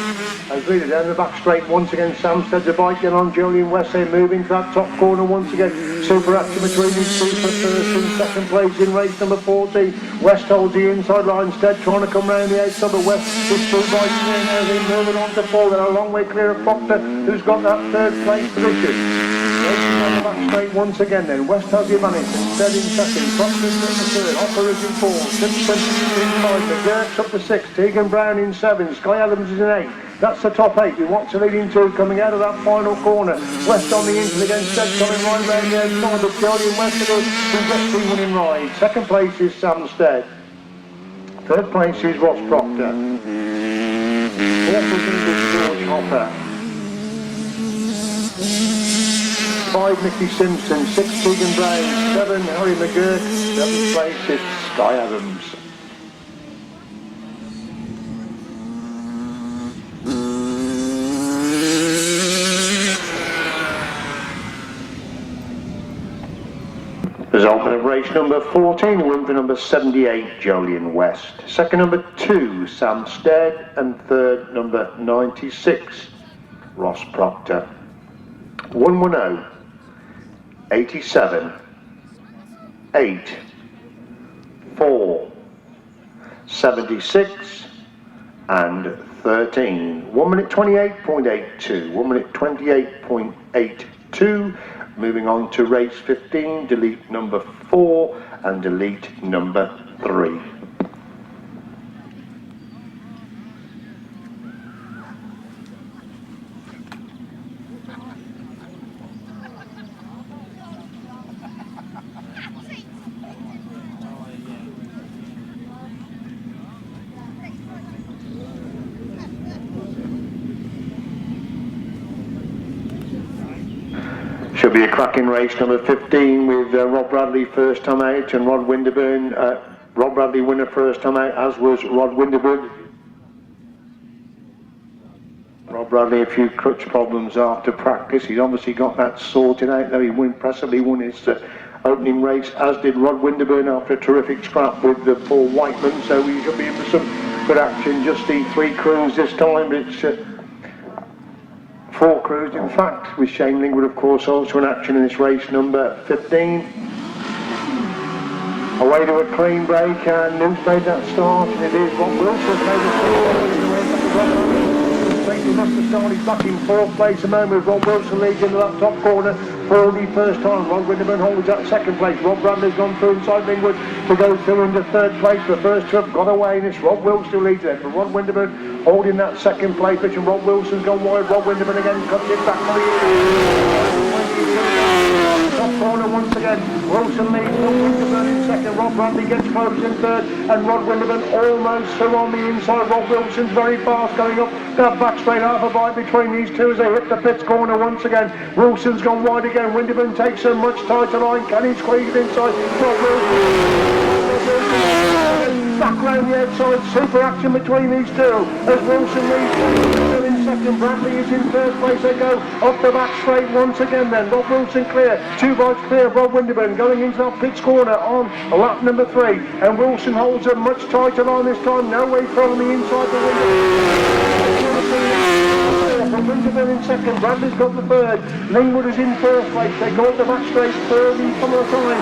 As leader down the back straight once again. Samstead's a bike then on Julian Wester, moving to that top corner once again. Super action between these two for first and second place in race number 14. West holds the inside line instead, trying to come round the outside, but West is still biting in as they moving on to 4. They're a long way clear of Proctor, who's got that third place position. Racing on the back straight once again then. West has the advantage, instead in second. Proctor's in the third, Hopper is in 4. Simpson in 5, the Dirk's up to 6. Tegan Brown in 7, Sky Adams is in 8. That's the top 8. We want to lead into coming out of that final corner. West on the inside again, instead coming right round the outside, but Julian West who gets the winning ride. Second place is Samstead. Third place is Ross Proctor. Fourth is George Hopper. 5, Mickey Simpson. 6, Tegan Brown. 7, Harry McGurk. 7th place is Sky Adams. Result of race number 14, win for number 78, Jolyon West. Second, number 2, Samstead, and third, number 96, Ross Proctor. 110, 87, 8, 4, 76, and 13. 1 minute 28.82. 1 minute 28.82. Moving on to race 15, delete number 4 and delete number 3. Should be a cracking race, number 15, with Rob Bradley first time out and Rod Winterburn Rob Bradley winner first time out, as was Rod Winterburn. Rob Bradley, a few crutch problems after practice. He's obviously got that sorted out, though. He impressively won his opening race, as did Rod Winterburn after a terrific scrap with Paul Whitelam. So we should be in for some good action. Just the 3 crews this time. It's 4 crews, in fact, with Shane Lingwood, of course, also in action in this race number 15. Away to a clean break, and News made that start, and it is Rob Wilson. He must have started back in 4th place a moment as Rod Wilson leads into that top corner for the first time. Rod Winterburn holds that 2nd place. Rob Bradley's gone through inside Lingwood to go through into 3rd place. The first 2 have got away, and it's Rod Wilson who leads them. But Rod Winterburn holding that 2nd place, which Rod Wilson's gone wide. Rod Winterburn again cuts it back for the top corner once again. Wilson leads, Rod Winterburn in 2nd. Rob Bradley gets close in 3rd, and Rod Winterburn almost through on the inside. Rob Wilson's very fast going up that back straight, half a bite between these two as they hit the pits corner once again. Wilson's gone wide again. Winterburn takes a much tighter line. Can he squeeze it inside? Rob Wilson back round the outside. Super action between these two as Wilson leads in 2nd. Bradley is in 3rd place. They go up the back straight once again then. Rob Wilson clear. 2 bites clear of Rod Winterburn going into that pits corner on lap number 3. And Wilson holds a much tighter line this time. No way from the inside the window. Winterburn in 2nd, Bradley's got the 3rd, Lingwood is in 4th place. They go up the back straight, 3rd in some of the time.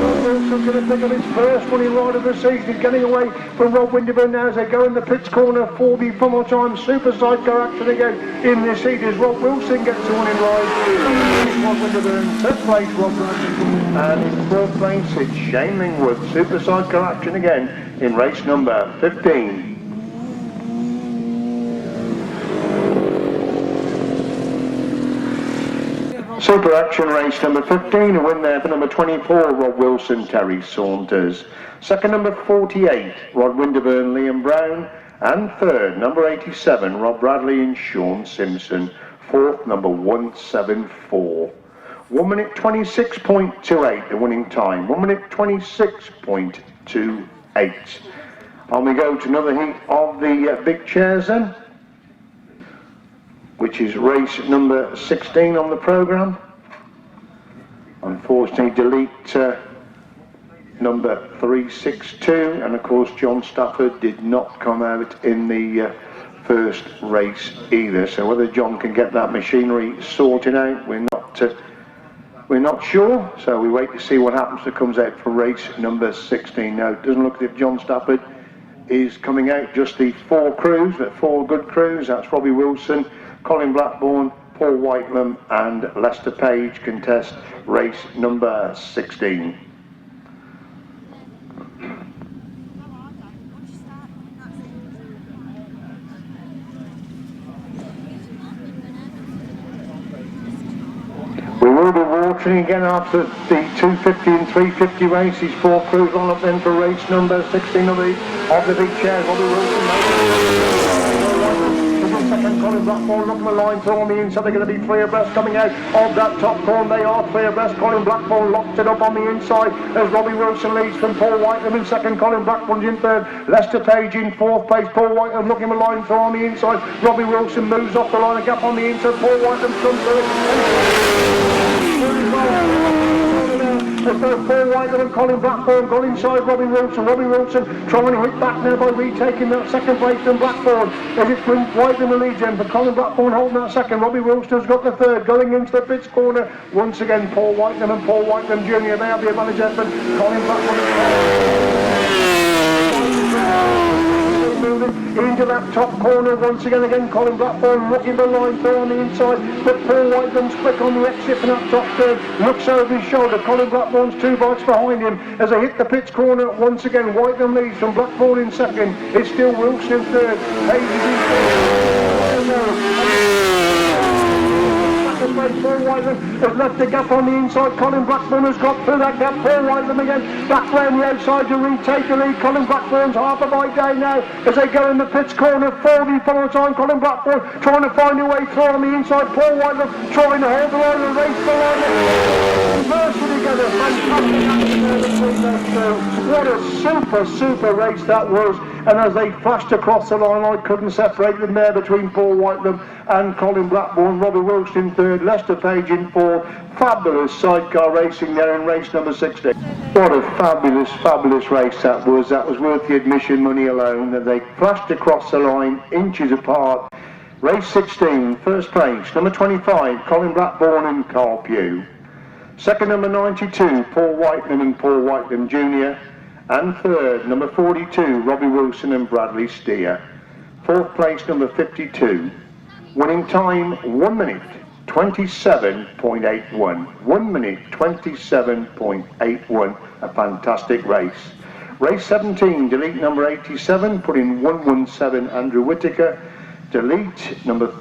Rod Wilson's going to pick up his first winning ride of the season. He's getting away from Rod Winterburn now as they go in the pits corner for the final time. Super sidecar action again in this heat as Rod Wilson gets a winning ride. Rod Winterburn, 3rd place, Rob Bradley, and in 4th place it's Shane Lingwood. Super sidecar action again in race number 15. Super action race number 15, a win there for number 24, Rod Wilson, Terry Saunders. 2nd, number 48, Rod Winterburn, Liam Brown. And 3rd, number 87, Rob Bradley and Shaun Simpson. 4th, number 174. 1 minute 26.28, the winning time. 1 minute 26.28. On we go to another heat of the big chairs then, which is race number 16 on the programme. Unfortunately, delete number 362, and of course John Stafford did not come out in the first race either. So whether John can get that machinery sorted out, we're not sure. So we wait to see what happens that comes out for race number 16. Now, it doesn't look as if John Stafford is coming out. Just the 4 crews, but 4 good crews. That's Robbie Wilson, Colin Blackbourn, Paul Whitelam and Lester Page contest race number 16. We will be watering again after the 250 and 350 race. These 4 crews on up then for race number 16 of the big chairs. Robbie Wilson, second, Colin Blackbourn looking the line through on the inside. They're going to be 3 abreast coming out of that top corner. They are 3 abreast. Colin Blackbourn locked it up on the inside as Robbie Wilson leads from Paul Whitelam in 2nd. Colin Blackbourn in 3rd. Lester Page in 4th place. Paul Whitelam looking the line through on the inside. Robbie Wilson moves off the line, a gap on the inside. Paul Whitelam comes through. As though Paul Whitelam and Colin Blackbourn got inside Robbie Wilson. Robbie Wilson trying to hit back now by retaking that 2nd place from Blackbourn. As it's Whitelam the lead then, but Colin Blackbourn holding that 2nd. Robbie Wilson's got the 3rd. Going into the pits corner once again, Paul Whitelam and Paul Whitelam Jr. They have the advantage there, but Colin Blackbourn moving into that top corner once again. Colin Blackbourn looking the line through on the inside, but Paul Whitelam's quick on the exit from that top third, looks over his shoulder. Colin Blackbourn's 2 bites behind him as they hit the pits corner once again. Whitelam leads from Blackbourn in 2nd. It's still Wilson in 3rd. Hayes is in 4th. Paul Whitelam has left the gap on the inside. Colin Blackbourn has got through that gap. Paul Whitelam again back round the outside to retake the lead. Colin Blackbourn's half a bite down now as they go in the pits corner for the final time. Colin Blackbourn trying to find a way through on the inside. Paul Whitelam trying to hold the line and race the line. Mercy together. Fantastic action there between those two. What a super race that was, and as they flashed across the line, I couldn't separate them there between Paul Whitelam and Colin Blackbourn. Robbie Wilson in third, Lester Page in fourth. Fabulous sidecar racing there in race number 16. What a fabulous race that was. That was worth the admission money alone, that they flashed across the line inches apart. Race 16, first place, number 25, Colin Blackbourn and Carl Pugh. Second, number 92, Paul Whitelam and Paul Whitelam Jr. And third, number 42, Robbie Wilson and Bradley Steer. Fourth place, number 52. Winning time, 1 minute 27.81. 1 minute 27.81. A fantastic race. Race 17, delete number 87, put in 117 Andrew Whittaker. Delete number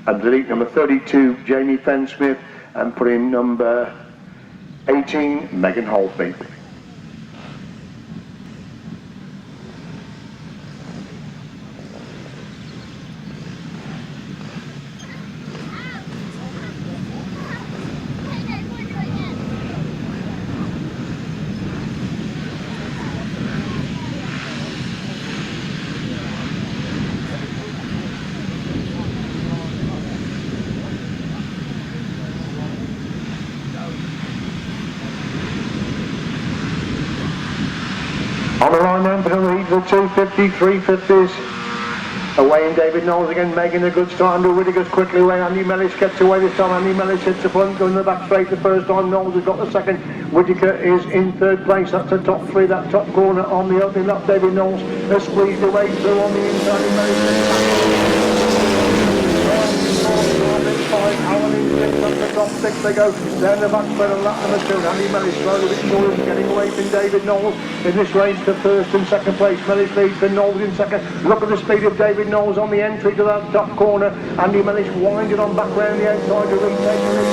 32, Jamie Fennsmith, and put in number 18, Megan Holtby. On the line then for the lead for 250, 350s. Away in David Knowles again, making a good start. Andrew Whittaker's quickly away. Andy Mellish gets away this time. Andy Mellish hits the front, going the back straight the first time. Knowles has got the second. Whittaker is in third place. That's the top three, that top corner on the opening lap. David Knowles has squeezed away through on the inside. Alan in sixth, up the top six they go. Down the back spread on lap number 2. Andy Mellish slowly a bit forward, getting away from David Knowles in this race to first and second place. Mellish leads to Knowles in second. Look at the speed of David Knowles on the entry to that top corner. Andy Mellish winding on back round the outside to retake the lead.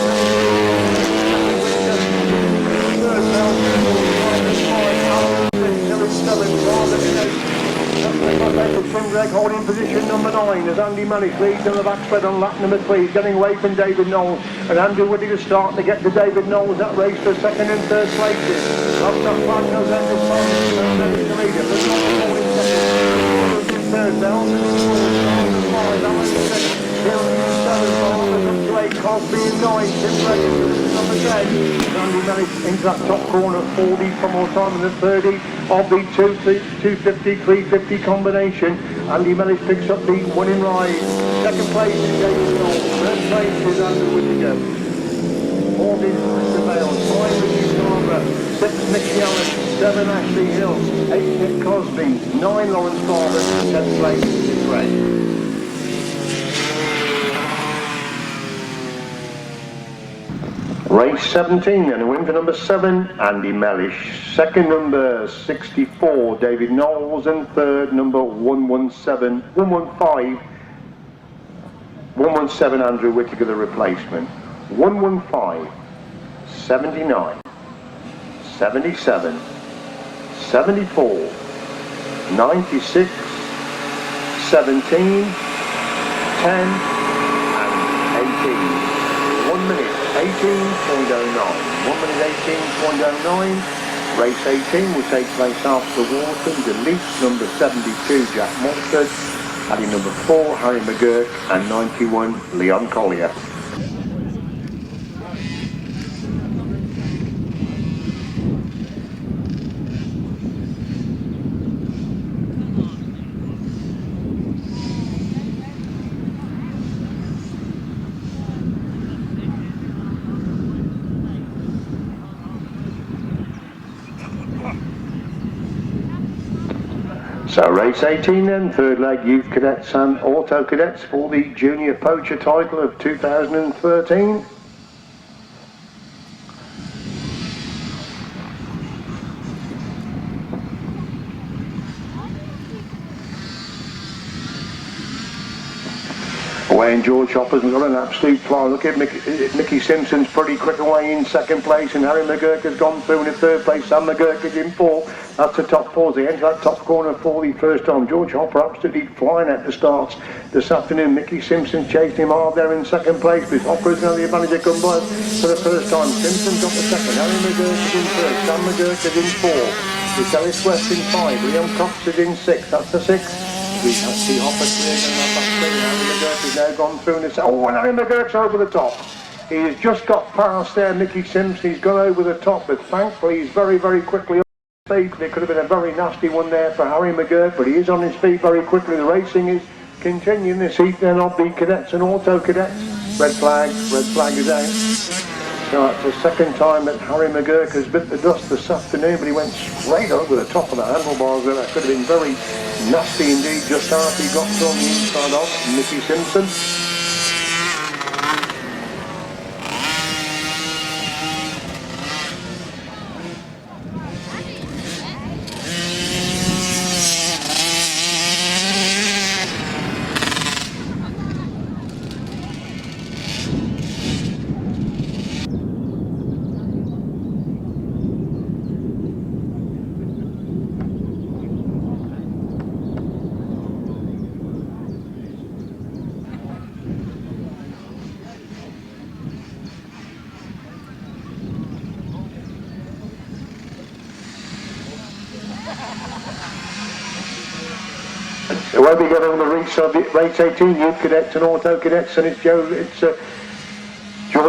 Trimgreg holding position number 9 as Andy Mellish leads on the back spread on lap number 3, getting away from David Knowles, and Andrew Whittaker starting to get to David Knowles. That race for second and third places. Up the front goes Andrew Simpson and Mellish the leader, but not holding second. Third, Bells and 5, Alan 6, Hill 7, Farmers up to 8, Cosby in 9, Trimgreg number 10. Andy Mellish into that top corner, 40 for more time in the 30 of the 250, 350 combination. Andy Mellish picks up the winning ride. Second place is David Knowles. Third place is Andrew Whittaker. Fourth is Mr. Bales. 5 Richard Scarborough. 6 Nicky Allen. 7 Ashley Hill. 8 Nick Cosby. 9 Lawrence Farmer. 10th place is Red. Race 17 and a win for number 7, Andy Mellish. Second, number 64, David Knowles, and third, number 117, Andrew Whittaker, the replacement. 115, 79, 77, 74, 96, 17, 10, and 18. 1 minute 18.09. 1 minute 18.09. Race 18 will take place after Wharton. Delete number 72, Jack Monford. Adding number 4, Harry McGurk, and 91, Leon Collier. So race 18 then, third leg youth cadets and auto cadets for the junior poacher title of 2013. Away in George Hopper's got an absolute fly. Look at Mickey Simpson's pretty quick away in second place, and Harry McGurk has gone through in third place. Sam McGurk is in fourth. That's the top four. They enter that top corner for the first time. George Hopper absolutely flying at the starts this afternoon. Mickey Simpson chasing him hard there in second place, but Hopper is now the advantage of Gumball for the first time. Simpson got the second. Harry McGurk is in third. Sam McGurk is in fourth. It's Ellis West in five. Liam Cox is in six. That's the sixth. We can see Hopper cleared and that back straight. Harry McGurk has now gone through and it's and Harry McGurk's over the top. He has just got past there, Mickey Simpson. He's gone over the top, but thankfully he's very, very quickly on his feet. It could have been a very nasty one there for Harry McGurk, but he is on his feet very quickly. The racing is continuing this heat. They're not the cadets and auto cadets. Red flag is out. So it's the second time that Harry McGurk has bit the dust this afternoon, but he went straight over the top of the handlebars there. That could have been very nasty indeed just after he got on the inside of Mickey Simpson. So when we get on the race of race 18, youth cadets and auto cadets, and it's George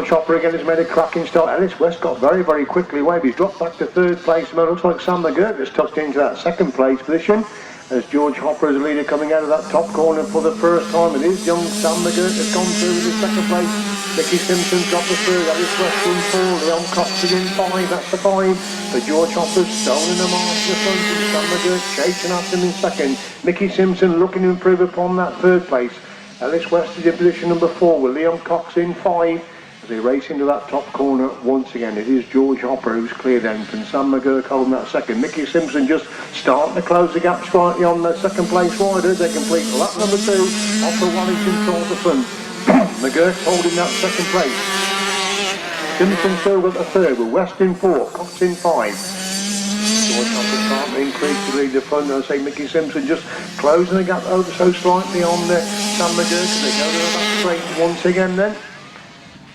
Hopper again has made a cracking start. Ellis West got very, very quickly away. He's dropped back to third place. It looks like Sam McGurk has tucked into that second place position as George Hopper is the leader coming out of that top corner for the first time. It is young Sam McGurk has gone through with his second place. Mickey Simpson's got the third. Ellis West in four. Leon Cox is in five. That's the five. But George Hopper's stolen them off the front and Sam McGurk chasing after him in second. Mickey Simpson looking to improve upon that third place. Ellis West is in position number 4 with Leon Cox in 5. As they race into that top corner once again, it is George Hopper who's cleared out and Sam McGurk holding that second. Mickey Simpson just starting to close the gap slightly on the second place riders. They complete lap number 2. Hopper Wellington towards the front. McGurk holding that second place. Simpson still at the third with West in 4, Cox in 5. George Hopper can't increase to lead the front. I say Mickey Simpson just closing the gap over so slightly on Sam McGurk as they go to the back straight once again then.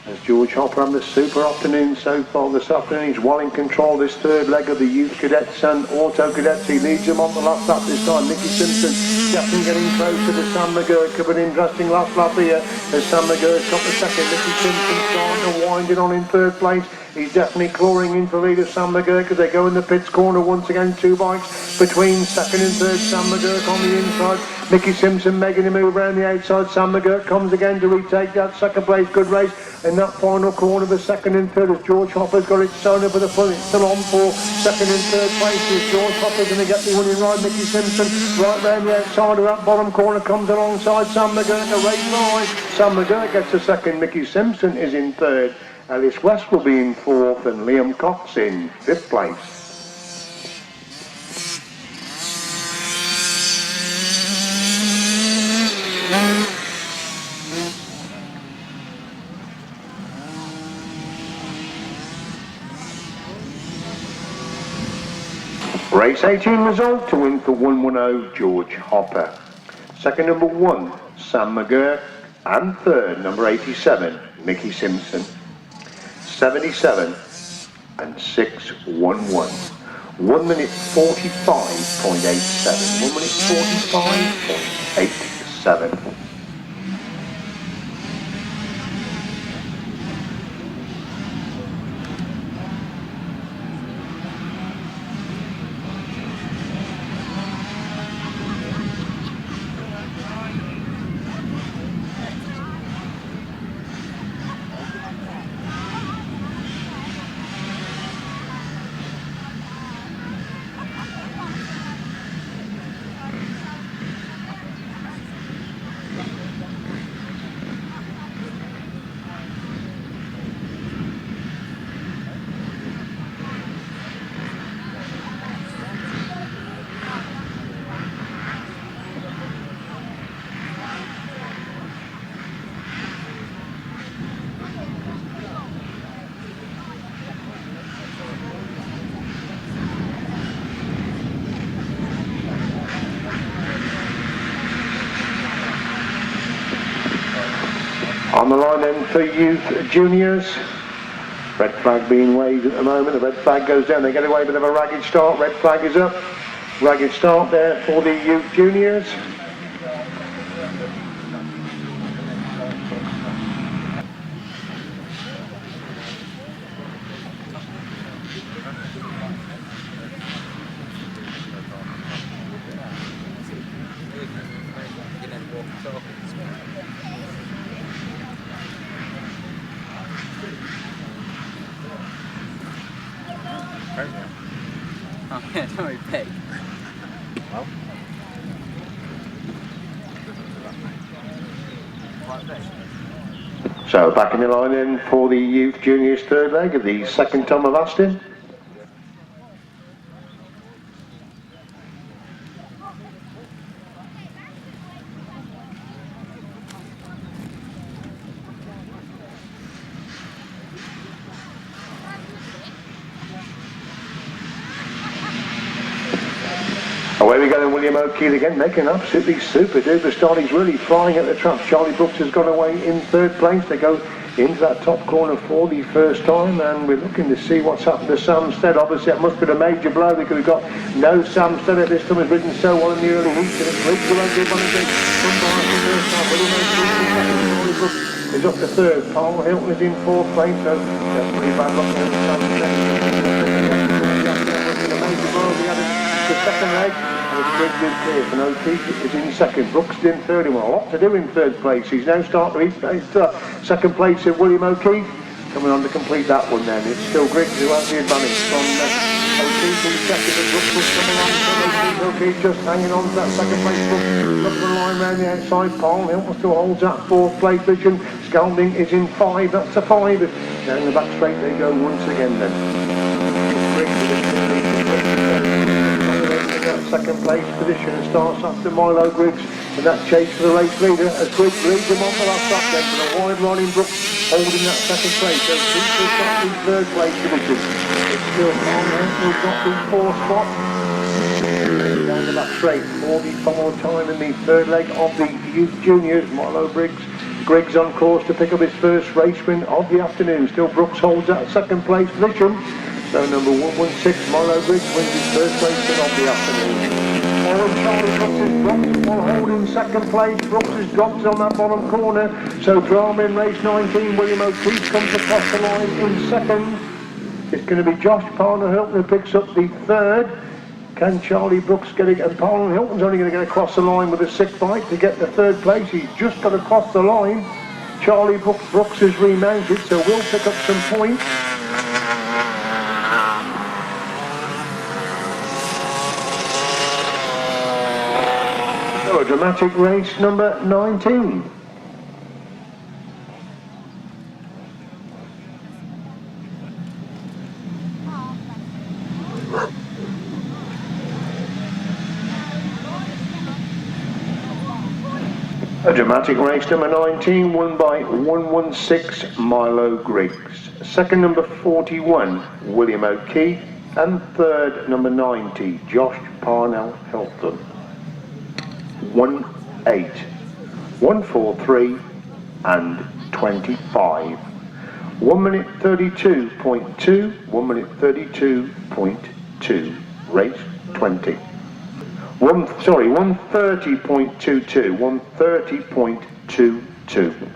As George Hopper having a super afternoon so far this afternoon. He's well in control this third leg of the youth cadets and auto cadets. He leads them on the last lap this time. Mickey Simpson definitely getting closer to Sam McGurk of an interesting last lap here as Sam McGurk got the second. Mickey Simpson starting to wind it on in third place. He's definitely clawing into the lead of Sam McGurk as they go in the pits corner once again. 2 bikes between second and third. Sam McGurk on the inside. Mickey Simpson making a move around the outside. Sam McGurk comes again to retake that second place. Good race in that final corner of the second and third as George Hopper's got it sewn over the front. It's still on for second and third places. George Hopper's going to get the winning ride. Mickey Simpson right round the outside of that bottom corner comes alongside Sam McGurk. A race line. Sam McGurk gets the second. Mickey Simpson is in third. Ellis West will be in 4th and Liam Cox in 5th place. Race 18 result to win for 110 George Hopper. Second number 1 Sam McGurk and third number 87 Mickey Simpson. 77 and 611. 1 minute 45.87. 1 minute 45.87. line then for youth juniors. Red flag being waved at the moment. The red flag goes down. They get away with a ragged start. Red flag is up. Ragged start there for the youth juniors. Oh, yeah, sorry, pig. Well. So back in the line in for the youth juniors third leg of the second Tom of Aston. Away we go then, William O'Keefe again, making an absolutely super duper start. He's really flying at the trap. Charlie Brooks has gone away in third place. They go into that top corner for the first time, and we're looking to see what's happened to Sam Stead. Obviously, it must have been a major blow because we've got no Sam Stead at this time. Has ridden so well in the early heats, and it's reached the one again. William O'Keefe is up to third. Paul Hilton is in fourth place, so that's pretty bad luck there for Sam Stead. The second leg, and it's good clear for O'Keefe is in second. Brooks is in third, and a lot to do in third place. He's now starting to reach second place of William O'Keefe. Coming on to complete that one then. It's still Griggs who has the advantage from O'Keefe in second, and Brooks is coming on. O'Keefe just hanging on to that second place. Brooks up the line round the outside. Paul Hilton still holds that fourth place position. Scalding is in five, that's a five. Down the back straight they go once again then. Second place position and starts after Milo Griggs, and that chase for the race leader as Griggs leads him on the last lap then with a wide line in Brooks holding that second place. So Simpson's got the third place position. It's still Colin who's got the fourth spot. Down the back straight for the final time in the third leg of the youth juniors. Milo Griggs on course to pick up his first race win of the afternoon. Still Brooks holds that second place position. So number 116, Milo Griggs wins his first race win of the afternoon. Charlie Brooks is dropped while holding second place. Brooks is dropped on that bottom corner. So drama in race 19. William O'Keefe comes across the line in second. It's going to be Josh Parner-Hilton who picks up the third. Can Charlie Brooks get it? And Parner-Hilton's only going to get across the line with a 6 bite to get the third place. He's just got across the line. Charlie Brooks has remounted, so we'll pick up some points. A dramatic race number 19. A dramatic race number 19 won by 116 Milo Griggs. Second number 41 William O'Keefe, and third number 90 Josh Parner-Hilton. 1-8, 1-4-3 and 25. 1 minute 32.2, 1 minute 32.2, race 20. 130.22, 130.22.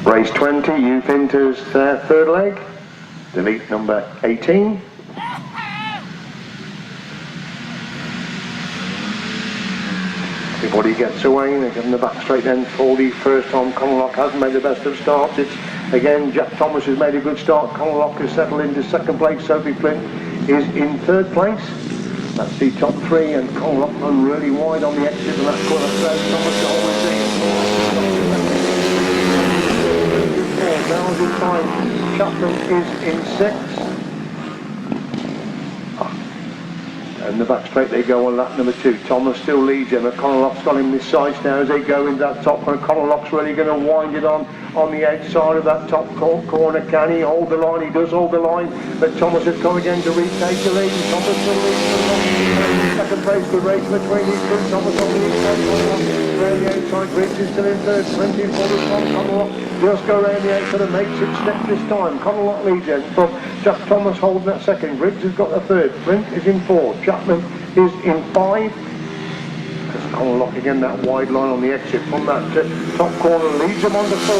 Race 20, youth enters their third leg. Delete number 18. Everybody gets away, they're giving the back straight then for the first time. Conlock hasn't made the best of starts. It's again Jack Thomas has made a good start. Conlock has settled into second place. Sophie Flint is in third place. That's the top three, and Conlock run really wide on the exit, and that's corner. So Thomas always in time. Chatham is in sixth. And the back straight they go on lap number 2. Thomas still leads him. Conalock's got him this side now as they go into that top corner. Conalock's really going to wind it on the outside of that top corner. Can he hold the line? He does hold the line. But Thomas has come again to retake the lead. Thomas still leads. Second place, good race between these two. Thomas on the inside. Around the outside. Griggs is still in third. 20 forward from Conalock. Just go around the outside and makes it step this time. Conalock leads in from Jack Thomas holding that second. Griggs has got the third. Brent is in 4. Chapman is in 5. Just Conalock again, that wide line on the exit from that top corner leads him on the 4.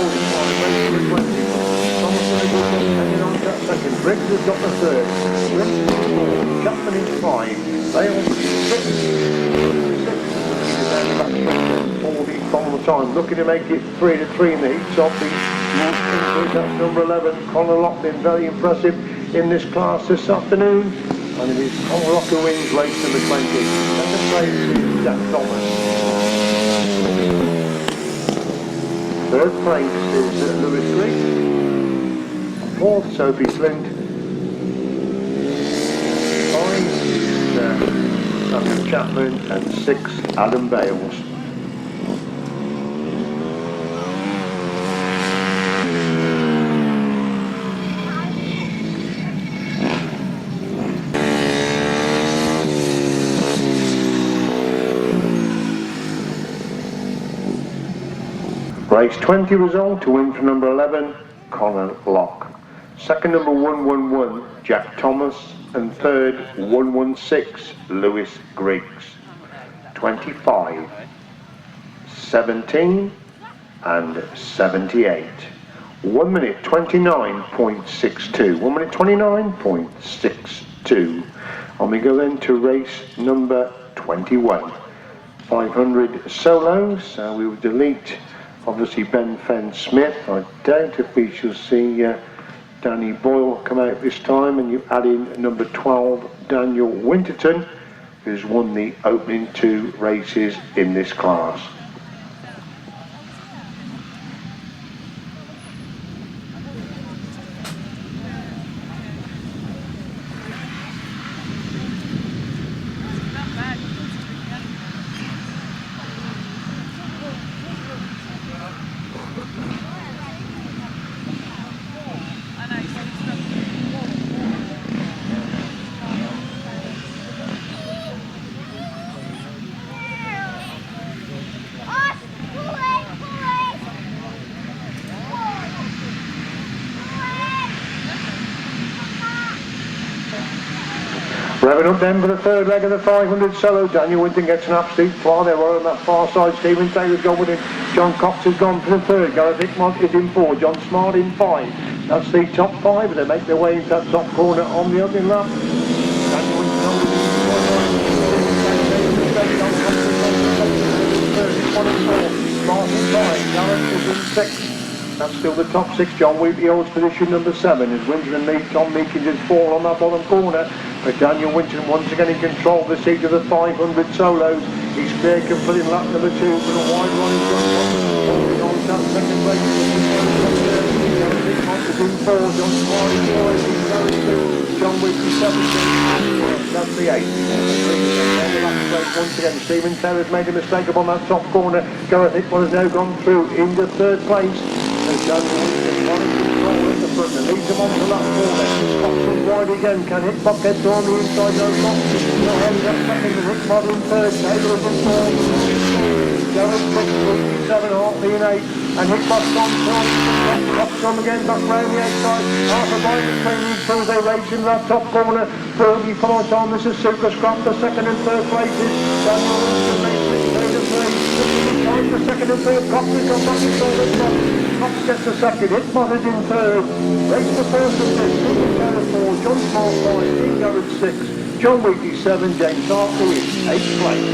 Thomas hanging on to that second. Briggs has got the third. Brent is 4. Chapman is 5. They are 6. From the time, looking to make it 3-3 in the heats of the that's number 11. Conalock been very impressive in this class this afternoon, and it is Conalock who wins race number 20. Second place is Jack Thomas. Third place is Lewis Griggs. Fourth, Sophie Slint. 5 is Matthew Chapman, and 6, Adam Bales. Race 20 result to win for number 11, Conalock. Second number 111, Jack Thomas, and third 116, Lewis Griggs. 25, 17 and 78. 1 minute 29.62. 1 minute 29.62. And we go then to race number 21. 500 solos. We will delete obviously Ben Fenn-Smith. I doubt if we shall see Danny Boyle come out this time, and you add in number 12, Daniel Winterton, who's won the opening 2 races in this class. Revving up then for the third leg of the 500 solo. Daniel Winton gets an absolute fly. They're right on that far side. Stephen Taylor's gone with him. John Cox has gone for the third. Gareth Hickmont is in 4. John Smart in 5. That's the top 5. And they make their way into that top corner on the opening lap. Daniel Winton on the Smart in 5. Gareth is in 6. That's still the top 6. John Wheatley holds position number 7 as Winton leads. Tom Meekins is 4 on that bottom corner. But Daniel Winton once again in control of the seat of the 500 solos. He's clear completing lap number 2 for the wide line. Holding on to that second place. Is in 4. John Smart in 5. John Wheatley 17. That's the 8. Once again, Stephen Taylor's made a mistake upon that top corner. Gareth Hickmont has now gone through into third place. And Daniel Winton running control at the front and leads him on to that corner. Cox is wide again. Can Hickmont get on the inside? No, Cox is still heading up second. Hickmont in third. Taylor is in 4. Gareth 6, 7, Hartley in 8. And Hickmot's on front. Cox on again, back round the outside. Half a mile between these two as they race in that top corner. Fergie follows on. This is Super Scrap. The second and third places. Daniel Winton makes it 3-3. The second and third. Cox has gone back in third. Cox gets the second. Hickmott is in third. Race the first and 5th. Stephen Taylor 4. John Smart 5. Dean Garrett 6. John Wheatley 7. James Hartley in 8th place.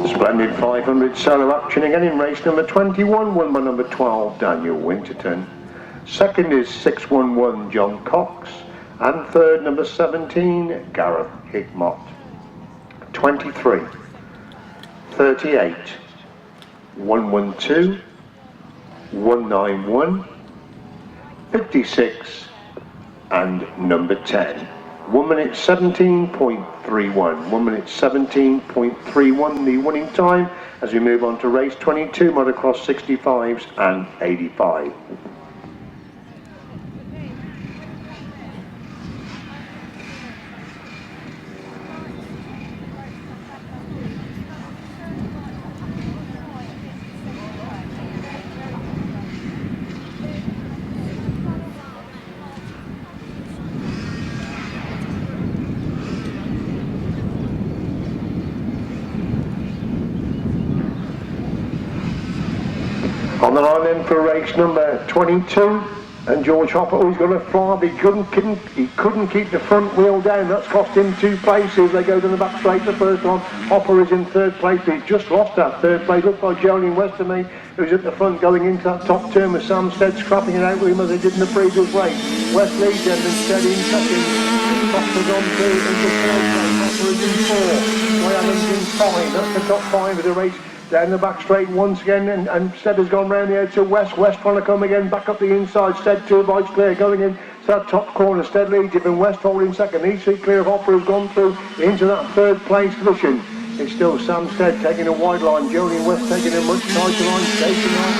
Splendid 500 solo action again in race number 21, won by number 12, Daniel Winterton. Second is 611, John Cox. And third, number 17, Gareth Hickmott. 23, 38, 112, 191, 56 and number 10. 1 minute 17.31. 1 minute 17.31 the winning time as we move on to race 22, motocross 65s and 85. On the line then for race number 22, and George Hopper, who's got a fly, he couldn't keep the front wheel down. That's cost him 2 places. They go to the back straight the first one. Hopper is in 3rd place, but he's just lost that 3rd place. Looks like Jolyon West to me, who's at the front going into that top turn with Sam Stead scrapping it out with him as they did in the previous race. West leads them and Stead in 2nd. Hopper's on 2 into 3rd place. Hopper is in 4. Whitelam's in 5. That's the top 5 of the race. Down the back straight once again, and Stead has gone round the outside. West trying to come again, back up the inside. Stead 2 bites clear, going in to that top corner. Stead leads it, and West holding 2nd. Each seat clear of Hopper has gone through into that 3rd place position. It's still Sam Stead taking a wide line, Jolyon West taking a much tighter line, station line.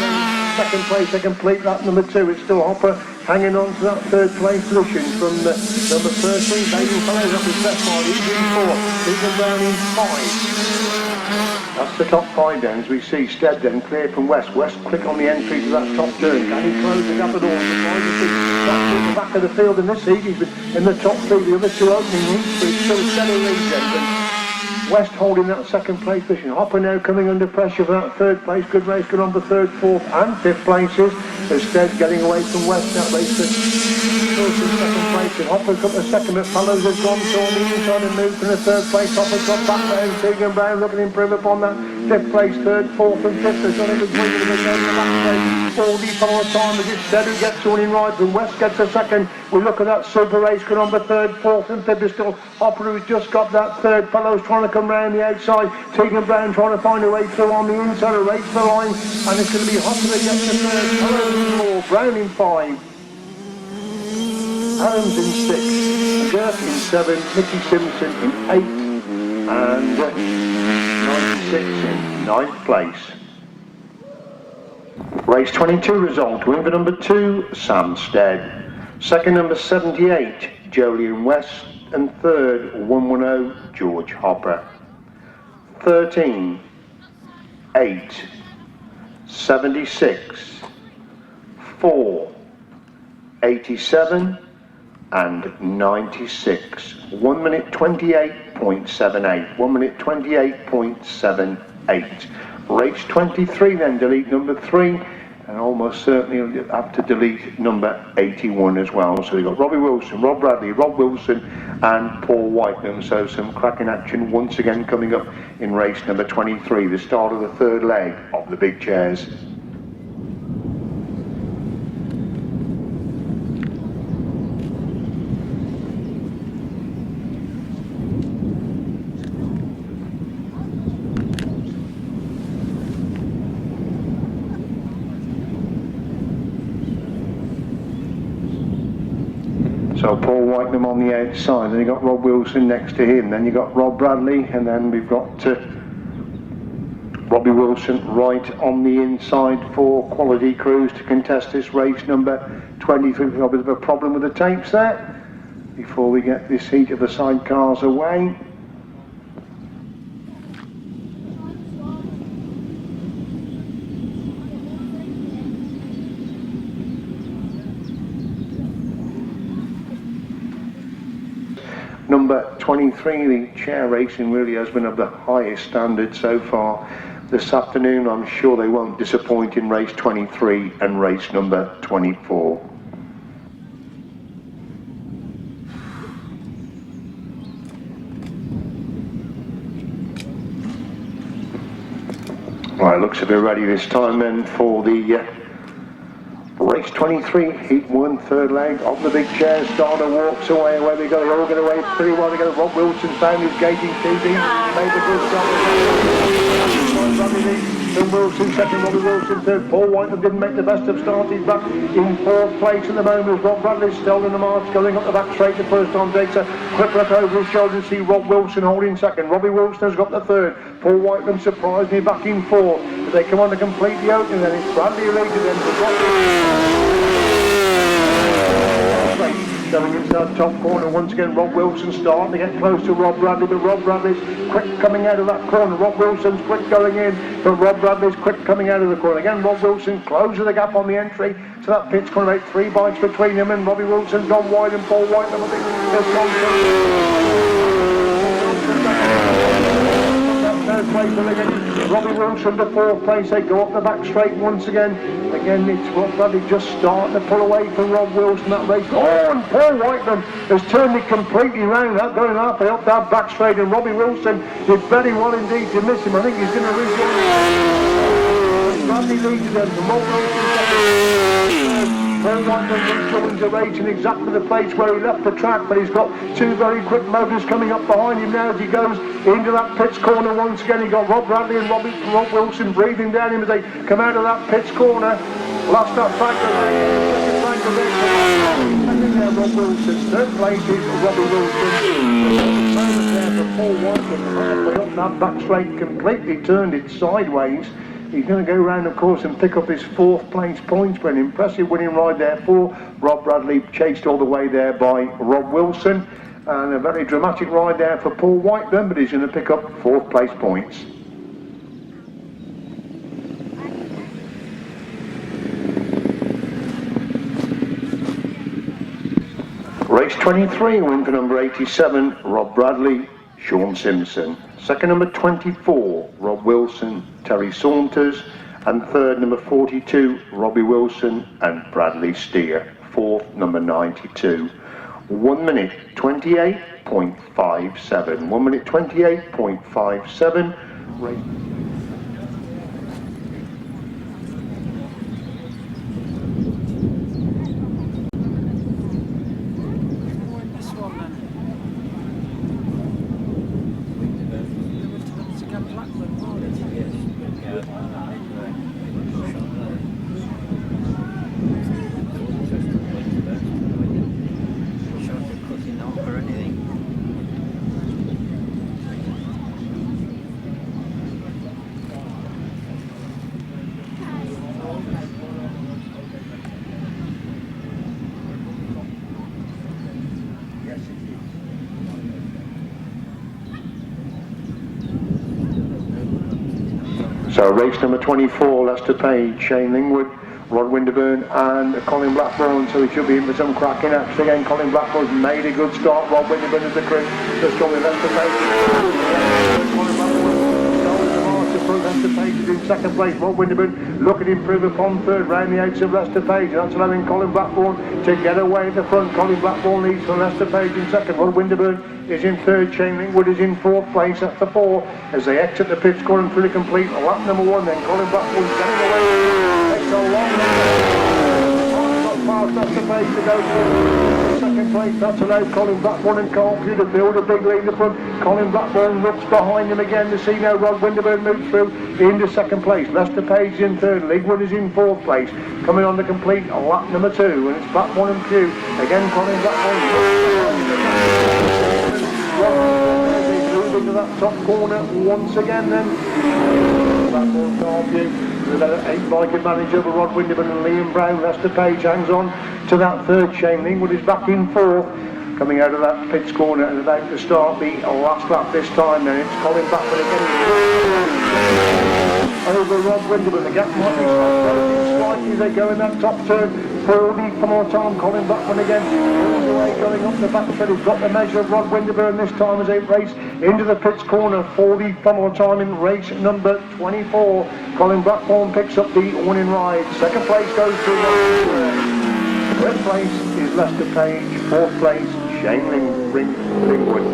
2nd place, they complete that number 2. It's still Hopper hanging on to that 3rd place position from the number 13. Baden Fellows up his best line. He's in 4. Stephen Brown in 5. That's the top 5 down as we see Stead then clear from West. West quick on the entry to that top turn. Can he close the gap at all? That's at the back of the field in this heat. He's been in the top 3, the other 2 opening heats, but it's still Stead who leads them. West holding that 2nd place position. Hopper now coming under pressure for that 3rd place. Good race going on for 3rd, 4th and 5th places. So Stead getting away from West that race. In 2nd place. And Hopper's got the 2nd, but Fellows has gone to on the inside and moved from the 3rd place. Hopper's got back round. Tegan Brown looking to improve upon that. 5th place, 3rd, 4th and 5th. There's only the winner of the game in the back straight. All the final time as it's Stead who gets one in right, and West gets a 2nd. We look at that super race going on for 3rd, 4th and 5th. There's still Hopper who's just got that 3rd. Fellows trying to come round the outside. Tegan Brown trying to find a way through on the inside, a race the line, and it's going to be Hopper that gets the 3rd. Fellows in 4, Brown in 5. Adams in 6, Gurk in 7, Mickey Simpson in 8, and 96 in 9th place. Race 22 result, win for number 2, Sam Stead. 2nd number 78, Jolyon West, and 3rd 110, George Hopper. 13, 8, 76, 4, 87, and 96. 1 minute 28.78. 1 minute 28.78. Race 23 then, delete number 3, and almost certainly you'll have to delete number 81 as well. So we've got Robbie Wilson, Rob Bradley, Rob Wilson and Paul Whitelam. So some cracking action once again coming up in race number 23, the start of the 3rd leg of the big chairs. So Paul Whitelam on the outside, then you got Rob Wilson next to him, then you got Rob Bradley, and then we've got Robbie Wilson right on the inside for Quality Crews to contest this race number 23. We've got a bit of a problem with the tapes there before we get this heat of the sidecars away. Number 23, the chair racing really has been of the highest standard so far this afternoon. I'm sure they won't disappoint in race 23 and race number 24. Right, looks like we're ready this time then for the race 23, heat 1, 3rd leg of the big chair. Starter walks away, away we go. They're all going away pretty well together. Rob Wilson found his gating TV, made the good start. Whitelam, Wilson second, Robbie Wilson third. Paul Whitelam didn't make the best of starts. He's back in fourth place at the moment. Rob Bradley's still in the march, going up the back straight the first time. Takes a quick look over his shoulder to see Rob Wilson holding second. Robbie Wilson has got the third. Paul Whitelam surprised me back in fourth. As they come on to complete the opening, then it's Bradley who leads them to going into that top corner once again. Rob Wilson starting to get close to Rob Bradley, but Rob Bradley's quick coming out of that corner. Rob Wilson's quick going in, but Rob Bradley's quick coming out of the corner. Again, Rob Wilson closes the gap on the entry to that pit's corner. 3 bikes between him and Robbie Wilson's gone wide, and Paul Whitelam I think has gone third place. Robbie Wilson to fourth place. They go up the back straight once again. Again, it's Rob Bradley just starting to pull away from Rob Wilson that race. Oh, and Paul Whitelam has turned it completely round, that going halfway up that back straight, and Robbie Wilson did very well indeed to miss him. I think he's going to rejoin. Bradley leads them from Rob Wilson. Paul Whitelam joins the race in exactly the place where he left the track, but he's got 2 very quick motors coming up behind him now as he goes into that pit's corner once again. He got Rob Bradley and Rob Wilson breathing down him as they come out of that pit's corner. Last up Frank Rob Wilson. Third place is Robbie Wilson. Paul Whitelam halfway up that back straight, completely turned it sideways. He's going to go round, of course, and pick up his 4th place points. But an impressive winning ride there for Rob Bradley, chased all the way there by Rob Wilson. And a very dramatic ride there for Paul Whitelam, but he's going to pick up 4th place points. Race 23, win for number 87, Rob Bradley, Shaun Simpson. Second, number 24, Rob Wilson, Terry Saunders. And third, number 42, Robbie Wilson and Bradley Steer. Fourth, number 92. 1 minute 28.57. 1 minute 28.57. So race number 24, Lester Page, Shane Lingwood, Rod Winterburn and Colin Blackbourn, so he should be in for some cracking action again. Colin Blackbourn's made a good start. Rod Winterburn is the crew, just gone with Lester Page. Colin Blackbourn, Lester Page is in second place. Rod Winterburn looking to improve upon third, round the outs of Lester Page. That's allowing Colin Blackbourn to get away at the front. Colin Blackbourn leads from Lester Page in second. Rod Winterburn is in third. Shane Lingwood is in 4th place at the 4 as they exit the pit scoring through the complete lap number 1. Then Colin Blackbourn getting away. Takes a long past Lester Page to go to second place. That's allowed Colin Blackbourn and Carl Pugh to build a big lead in the front. Colin Blackbourn looks behind him again to see now Rod Winterburn moves through into second place. Lester Page is in third. Lingwood is in 4th place. Coming on to complete lap number 2, and it's Blackbourn and Pugh. Again, Colin Blackbourn into that top corner once again then. Blackbourn, Carl Pugh with an 8-bike advantage over Rod Winterburn and Liam Brown. Lester Page hangs on to that third. Shane Lingwood is back in 4th. Coming out of that pits corner and about to start the last lap this time then. It's Colin Blackbourn again. Over Rod Winterburn. The gap might be slightly as they go in that top turn. 40 for more time. Colin Blackbourn again. All the way going up the back straight. He's got the measure of Rod Winterburn this time as they race into the pits corner. 40 for more time in race number 24. Colin Blackbourn picks up the winning ride. Second place goes to Rod Winterburn. Third place is Lester Page. 4th place, Shane Lingwood.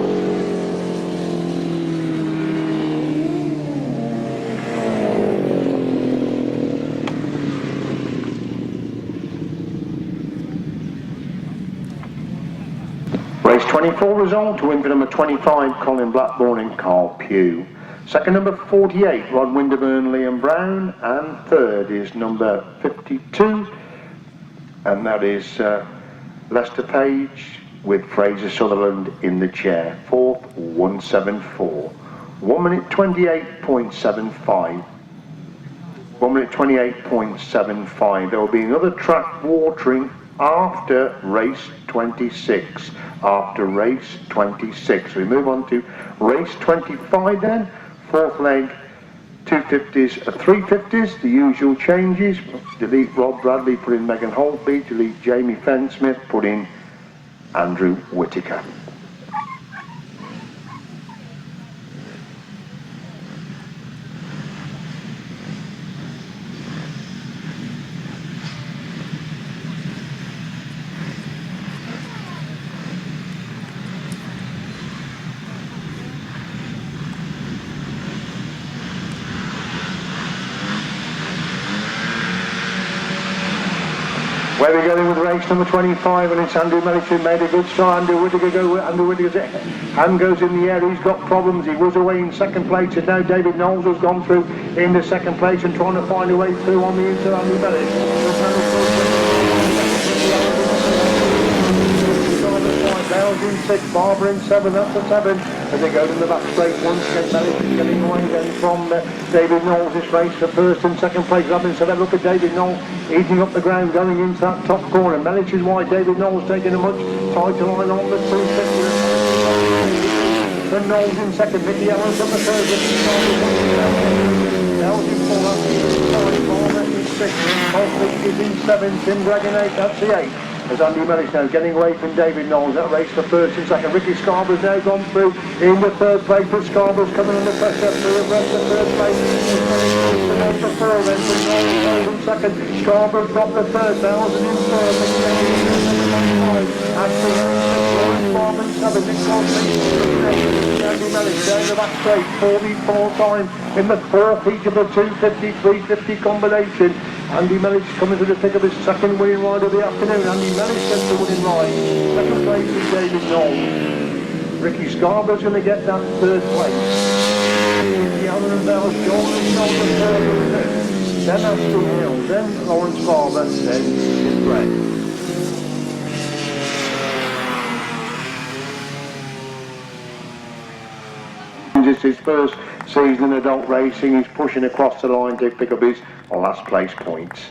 Race 24 result to win for number 25, Colin Blackbourn and Carl Pugh. Second, number 48, Rod Winterburn, Liam Brown. And third is number 52, and that is Lester Page with Fraser Sutherland in the chair. Fourth, 174. 1 minute 28.75. 1 minute 28.75. There will be another track watering after race 26. After race 26. We move on to race 25 then. Fourth leg, 250s, 350s, the usual changes. Delete Rob Bradley, put in Megan Holtby. Delete Jamie Fennsmith, put in Andrew Whittaker. Where we're going with race number 25, and it's Andrew Mellish who made a good start. Andrew Whittaker's hand goes in the air. He's got problems. He was away in second place, and now David Knowles has gone through in the second place and trying to find a way through on the inside. Andrew Mellish. In 6, Barber in 7, that's a 7 as they go to the back straight once again. Mellish is getting away again from David Knowles. This race for first and second place. Robin, so look at David Knowles eating up the ground going into that top corner. Mellish is wide. David Knowles taking a much tighter line on the 250. Then Knowles in second. Mickey Evans on the third. Knowles in 4, that's Barber in 6. Holtby is in 7. Tim Gregg in 8, that's the 8. As Andy Mellish now getting away from David Knowles. That race for first and second. Ricky Scarborough's now gone through in the third place, but Scarborough's coming under pressure through the rest of third place. The 4 then from Knowles in second. Scarborough dropped the third. Bowles in third. Ashley in 6. Barber in 7. Nick Crosby. Andy Mellish down the back straight. 44 time in the fourth heat of the 250-350 combination. Andy Mellish coming to the pick of his second winning ride of the afternoon. Andy Mellish gets the winning ride. Second place is David Knowles. Ricky Scarborough's going to get that third place. The other and Bell, Shaun Simpson the third. Then Ashley Hill, then Lawrence Barber, then Tim Gregg. It's his first season in adult racing. He's pushing across the line to pick up his last place points.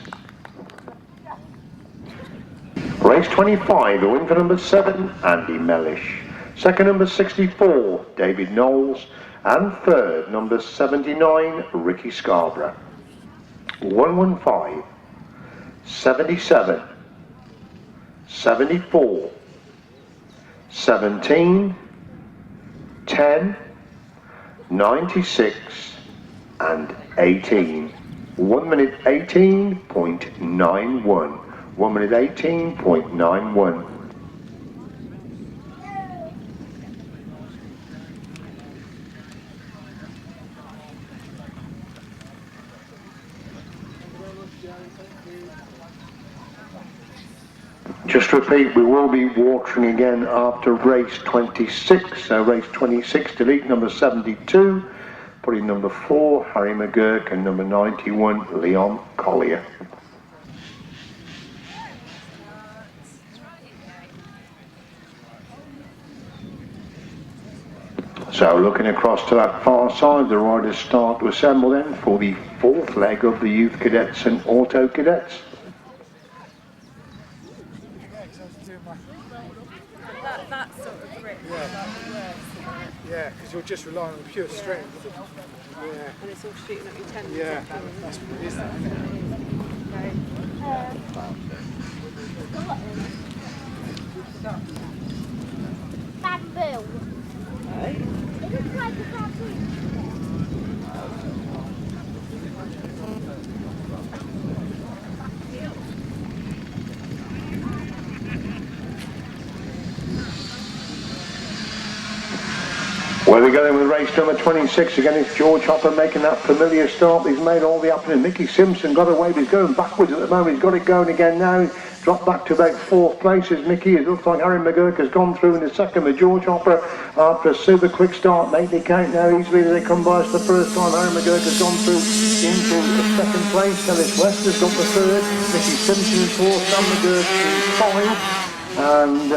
Race 25, the win for number 7, Andy Mellish. Second, number 64, David Knowles. And third, number 79, Ricky Scarborough. 115, 77, 74, 17, 10, 96 and 18. 1 minute 18.91. 1 minute 18.91. Just to repeat, we will be watering again after race 26. So race 26, delete number 72, put in number 4, Harry McGurk, and number 91, Leon Collier. So looking across to that far side, the riders start to assemble then for the fourth leg of the Youth Cadets and Auto Cadets. That sort of grip. Yeah, because you're just relying on pure strength. Yeah. And it's all shooting at your tendons. Yeah, that's what it is, isn't it? Bamboo. It looks like a bamboo. Well, we go in with race number 26. Again, it's George Hopper making that familiar start. He's made all the happening. Mickey Simpson got away, but he's going backwards at the moment. He's got it going again now. He's dropped back to about 4th place as Mickey. It looks like Harry McGurk has gone through in the second with George Hopper after a super quick start. Make the count now easily as they come by us the first time. Harry McGurk has gone through into the 2nd place. Ellis West has got the 3rd. Mickey Simpson in 4th. Sam McGurk in 5. And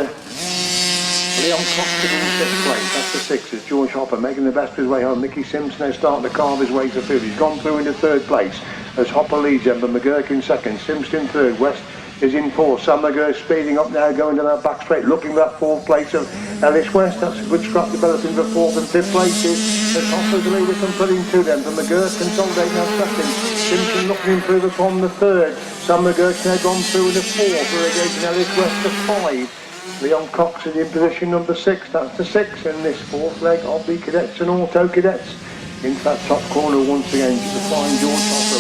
Leon Coxon in 5th place, that's the 6th, is George Hopper making the best of his way home. Mickey Simpson is starting to carve his way to field. He's gone through into 3rd place as Hopper leads him, but McGurk in 2nd, Simpson 3rd, West is in 4th. Sam McGurk speeding up now, going to that back straight, looking for that 4th place of Ellis West. That's a good scrap developing for 4th and 5th places. As Hopper's the leader can put into them, but McGurk consolidating that 2nd. Simpson looking to improve upon the 3rd. Sam McGurk now gone through in the 4th, relegating Ellis West to 5. Leon Cox is in position number 6, that's the 6 in this 4th leg of the cadets and auto cadets. Into that top corner once again to find George Hopper.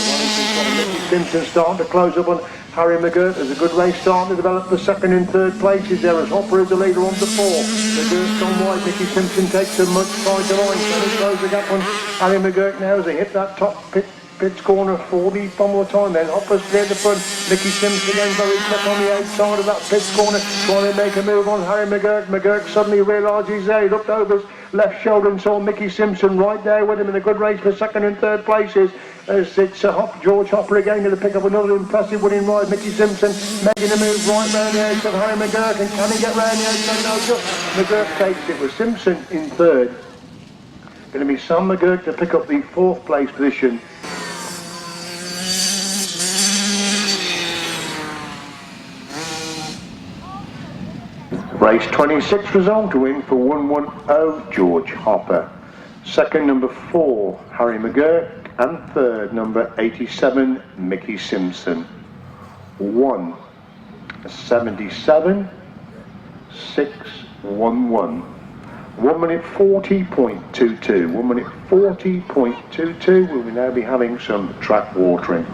Mickey Simpson starting to close up on Harry McGurk. There's a good race starting to develop the 2nd and 3rd places there as Hopper is the leader on the 4th. McGurk's gone wide, Mickey Simpson takes a much side to line, so he close the gap on Harry McGurk now as they hit that top pit's corner for the one more time then. Hopper's clear the front. Mickey Simpson again very quick on the outside of that pit's corner, trying to make a move on Harry McGurk. McGurk suddenly realised he's there. He looked over his left shoulder and saw Mickey Simpson right there with him in a good race for 2nd and 3rd places. As it's George Hopper again going to pick up another impressive winning ride. Mickey Simpson making a move right round the outside of Harry McGurk, and can he get round the outside? No, just McGurk takes it with Simpson in 3rd. Going to be Sam McGurk to pick up the 4th place position. Race 26 result to win for 110 George Hopper. 2nd number 4 Harry McGurk and 3rd number 87 Mickey Simpson. 1:77.611. 1 minute 40.22. 1 minute 40.22. We will now be having some track watering.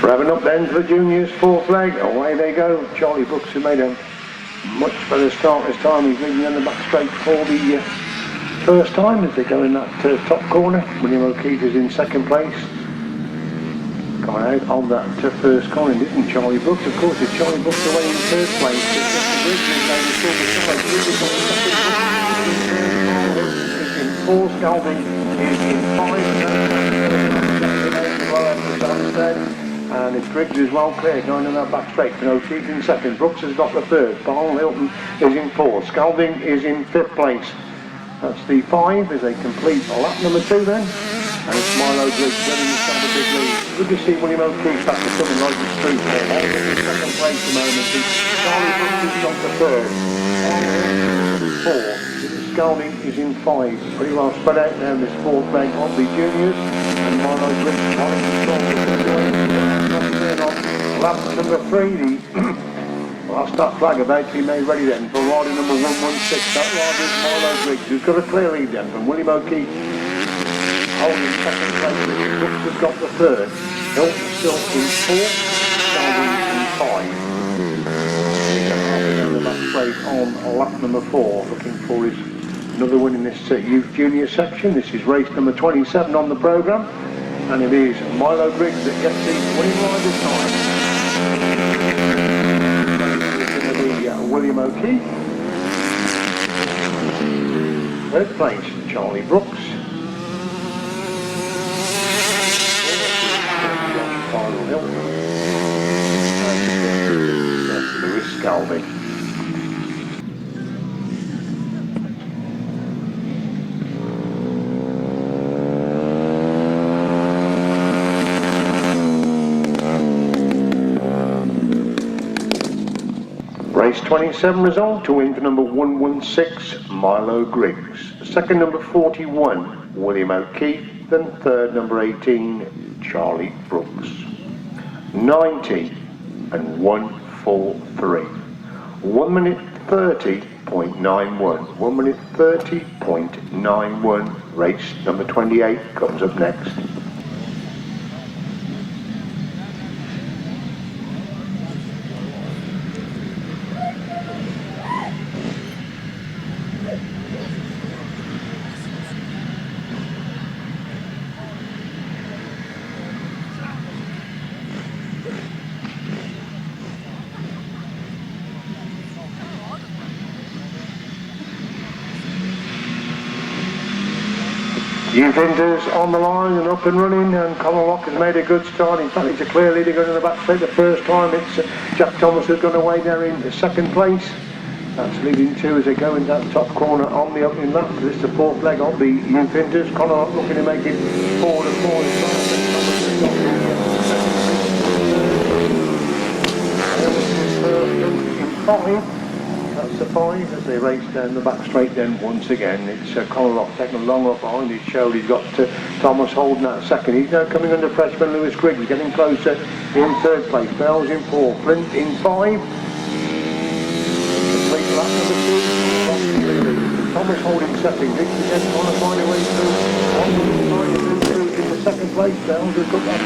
Revving up then to the juniors 4th leg. Away they go. Charlie Brooks, who made a much better start this time. He's leading on the back straight for the first time as they go in that top corner. William O'Keefe is in 2nd place. Coming out on that first corner, isn't Charlie Brooks? Of course, it's Charlie Brooks away in 3rd place. It's in 4th. Scalding is in 5. And it's Briggs is well clear, going on that back straight. O'Keefe in 2nd, Brooks has got the 3rd, Barl Hilton is in 4th, Scalding is in 5th place. That's the 5 as they complete lap number 2 then. And it's Milo Briggs running inside the big lead. Good to see William O'Keefe back to something like the street there. All in 2nd place at the moment. Charlie Brooks is on the 3rd, 4th. Scalding is in 5. Pretty well spread out now in this 4th leg of the juniors. And Milo Briggs trying to lap number 3, the last start flag about to be made ready then for rider number 116. That rider is Milo Briggs, who's got a clear lead then from William O'Keefe. Holding 2nd place, Brooks has got the 3rd. Hilton still in 4th, Scalding in 5. Back straight on lap number 4, looking for his another win in this youth junior section. This is race number 27 on the programme, and it is Milo Briggs that gets the winning ride this time. It's going to be William O'Keefe. 3rd place, Charlie Brooks. Final Hilton. And Lewis Scalding. Race 27 result to win for number 116 Milo Briggs. 2nd number 41 William O'Keefe, then 3rd number 18 Charlie Brooks. 90 and 143. 1 minute 30.91. 1 minute 30.91. Race number 28 comes up next. Juventus on the line and up and running, and Colin Lock has made a good start. In fact, it's a clear leader going in the back straight the first time. It's Jack Thomas who's gone away there in second place. That's leading to as they go into that top corner on the opening lap. This is the fourth leg of the Juventus. Colin Lock looking to make it 4-4. That's the 5 as they race down the back straight then once again. It's Colin Lock taking a long up behind his shoulder. He's got Thomas holding that second. He's now coming under pressure when Lewis Griggs getting closer in third place. Bells in 4, Flint in 5. Complete lap number 2. Thomas holding second. Griggs again trying to find a way through. In the second place. Bells has got that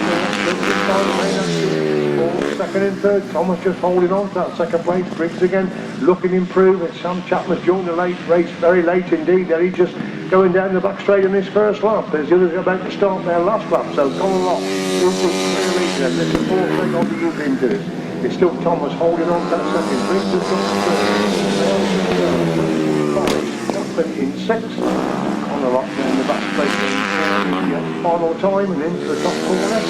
second and third. Thomas just holding on to that second place. Griggs again looking improved. And Sam Chapman's joined the late race very late indeed. There he's just going down the back straight in this first lap. As the others are about to start their last lap. So Colin Lock is the clear leader. This is the fourth leg of the Juventus. It's still Thomas holding on to that second. Griggs has got the third. In 6. Colin Lock down the back straight. Final time and into the top corner.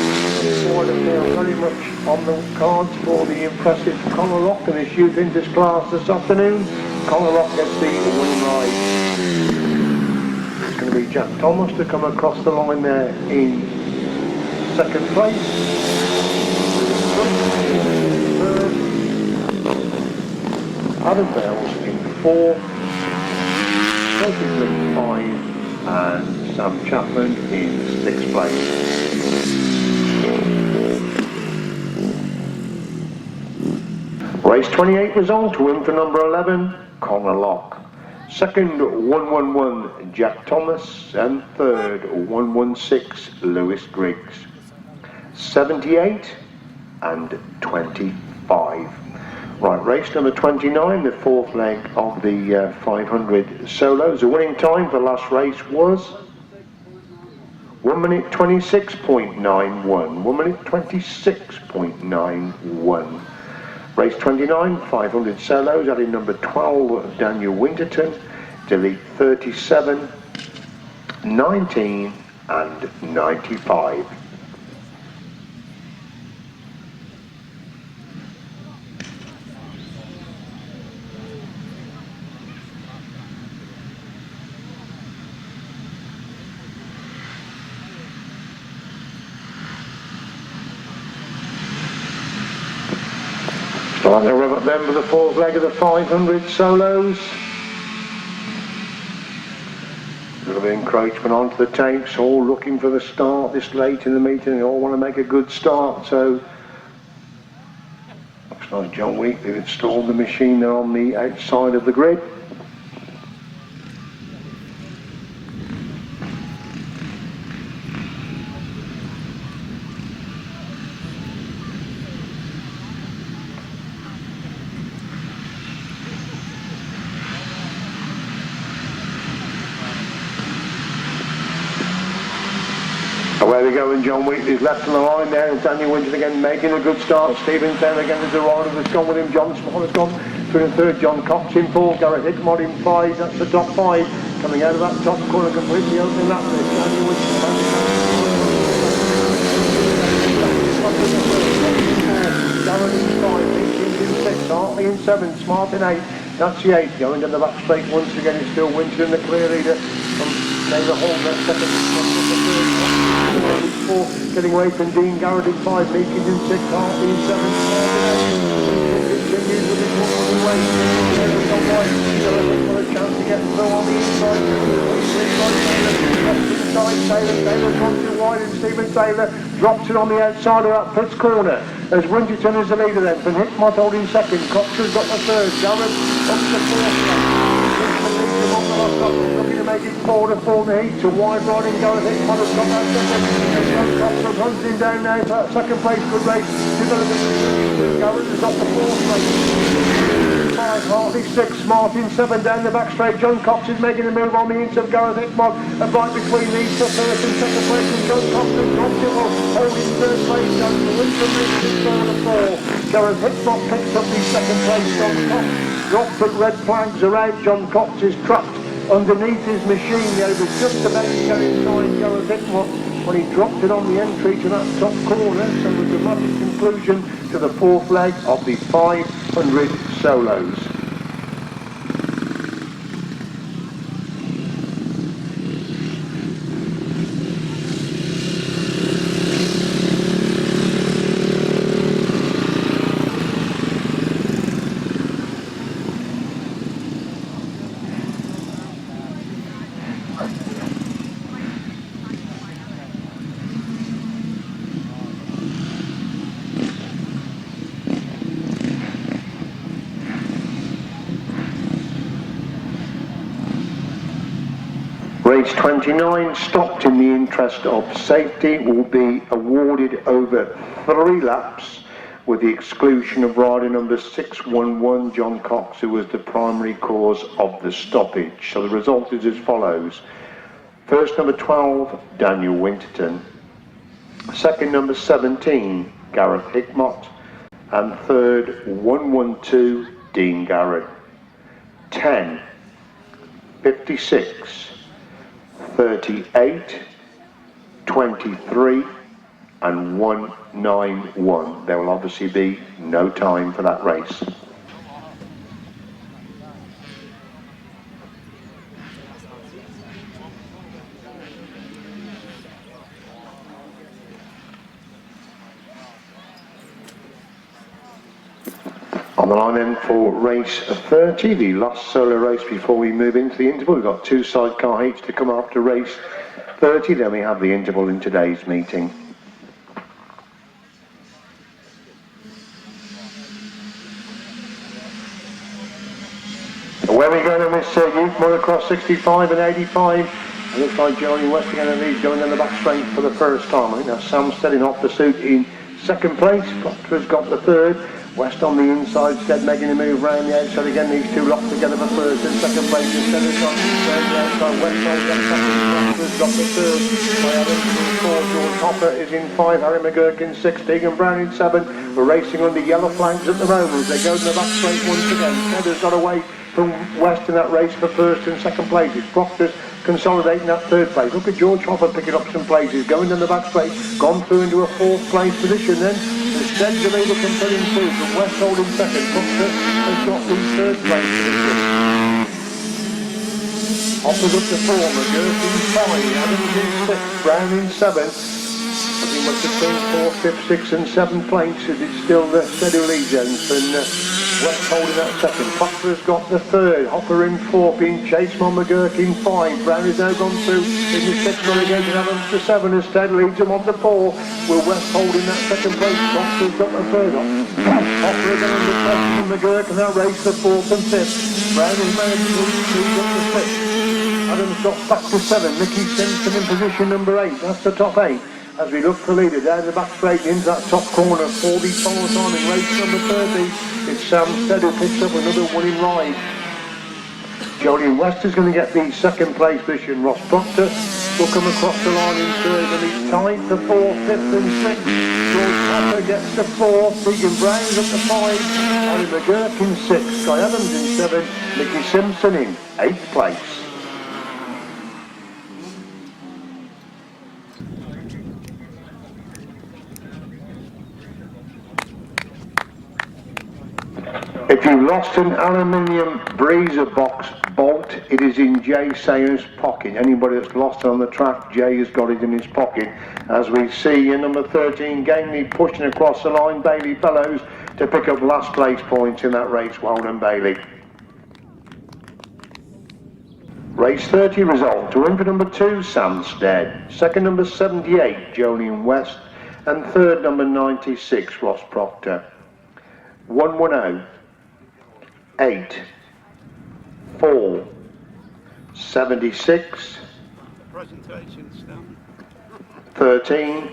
Very much on the cards for the impressive Colin Lock and his Juventus class this afternoon. Colin Lock gets the win ride. It's going to be Jack Thomas to come across the line there in second place. Third. Adam Bells in 4. Celtic in 5. And Sam Chapman in 6th place. Race 28 result, win for number 11, Colin Lock. Second, 111, Jack Thomas. And third, 116, Lewis Griggs. 78 and 25. Right, race number 29, the fourth leg of the 500 solos. The winning time for the last race was 1 minute 26.91. 1 minute 26.91. Race 29, 500 solos, adding number 12, Daniel Winterton, delete 37, 19 and 95. Starting to rev up then for the fourth leg of the 500 solos. A little bit of encroachment onto the tapes, all looking for the start this late in the meeting. They all want to make a good start, so looks like John Wheatley installed the machine there on the outside of the grid. Away we go, and John Wheatley's left on the line there, and Daniel Winterton again making a good start. Stephen Taylor again as the rider has gone with him. John Small has gone through the third. John Cox in 4. Gareth Hickmott in 5. That's the top 5. Coming out of that top corner, completely opening that for Daniel Winterton. Darren in 5. Higgins in 6. Hartley in 7. Smart in 8. That's the 8. Going down the back straight once again is still Winterton, the clear leader. Taylor Hall that second. 4, getting away from Dean Garrett in 5, Meekins in 6, Hartley in 7, continues with his one way. Got a chance to get through on the inside. Taylor's gone too wide, and Stephen Taylor drops it on the outside of that Fritz corner. As Winterton is the leader then, from Hickmott holding second, Cox's got the third, Garrett up to the fourth. Looking to make it 4-4 in the heat, to wide riding Gareth Hickmott has got that second. Coxon runs him down now for that second place, good race. Gareth has got the fourth place. 5, Hartley 6, Martin 7 down the back straight. John Cox is making a move on the inside of Gareth Hickmott, and right between these for first and second place, and John Cox and comfortable holding third place. Down to Winter makes it 4-4. Gareth Hickmott picks up the second place. John Cox dropped, but red flags are out. John Cox is trapped underneath his machine. He was just about to get inside and go a bit more when he dropped it on the entry to that top corner. So a dramatic conclusion to the fourth leg of the 500 solos. Race 29, stopped in the interest of safety, will be awarded over 3 laps with the exclusion of rider number 611, John Cox, who was the primary cause of the stoppage. So the result is as follows. First, number 12, Daniel Winterton. Second, number 17, Gareth Hickmott. And third, 112, Dean Garrett. 10, 56, 38, 23 and 191. There will obviously be no time for that race. On the line then for race 30, the last solo race before we move into the interval. We've got 2 sidecar heats to come after race 30, then we have the interval in today's meeting. Where we go then with youth motocross 65 and 85. It looks like Johnny West again, and he's going down the back straight for the first time. I think that's Sam setting off the suit in second place. Proctor's got the third. West on the inside, Stead making a move round the outside again. These two locked together for first and second place. Instead of got the outside, West side got second. Proctor's got the third. By Adams in 4, George Hopper is in 5, Harry McGurk in 6, Deegan Brown in 7. We're racing under yellow flags at the moment. They go to the back straight once again. Stead has got away from West in that race for first and second places. Proctor's consolidating that third place. Look at George Hopper picking up some places, going down the back straight, gone through into a 4th place position then. Stead's able to put in through, but West holding second. Proctor has got the 3rd place position. Hopper's up to 4, McGurk in 5, Adams in 6, Brown in 7. Pretty much between 4th, 5th, 6th and 7th places. It's still the steady lead ends, and West holding that second. Proctor's got the 3rd, Hopper in 4th, being chased by McGurk in 5. Brown has now gone through in the 6th relegation, Adams to 7, and Stead leads him on to 4. With West holding that second place. Proctor's got the 3rd off. Hopper again under pressure from McGurk, and that race the 4th and 5th. Brown has managed to lead up to 6th. Adams got back to 7. Mickey Simpson in position number 8. That's the top 8. As we look for leader down the back straight into that top corner, 40 follows on in race number 30. It's Sam Stead who picks up another winning ride. Jolyon West is going to get the 2nd place position. Ross Proctor will come across the line in 3rd, and he's tied for 4th, 5th and 6th. George Hopper gets to 4th, Deegan Brown's up to 5, Harry McGurk in 6, Guy Adams in 7, Mickey Simpson in 8th place. If you lost an aluminium breezer box bolt, it is in Jay Sayers' pocket. Anybody that's lost it on the track, Jay has got it in his pocket. As we see in number 13, Gangley pushing across the line, Bailey Fellows to pick up last place points in that race. Well done, Bailey. Race 30 result. To win for number 2, Sam Stead. Second, number 78, Jolyon West. And third, number 96, Ross Proctor. 110. 8, 4, 76, 13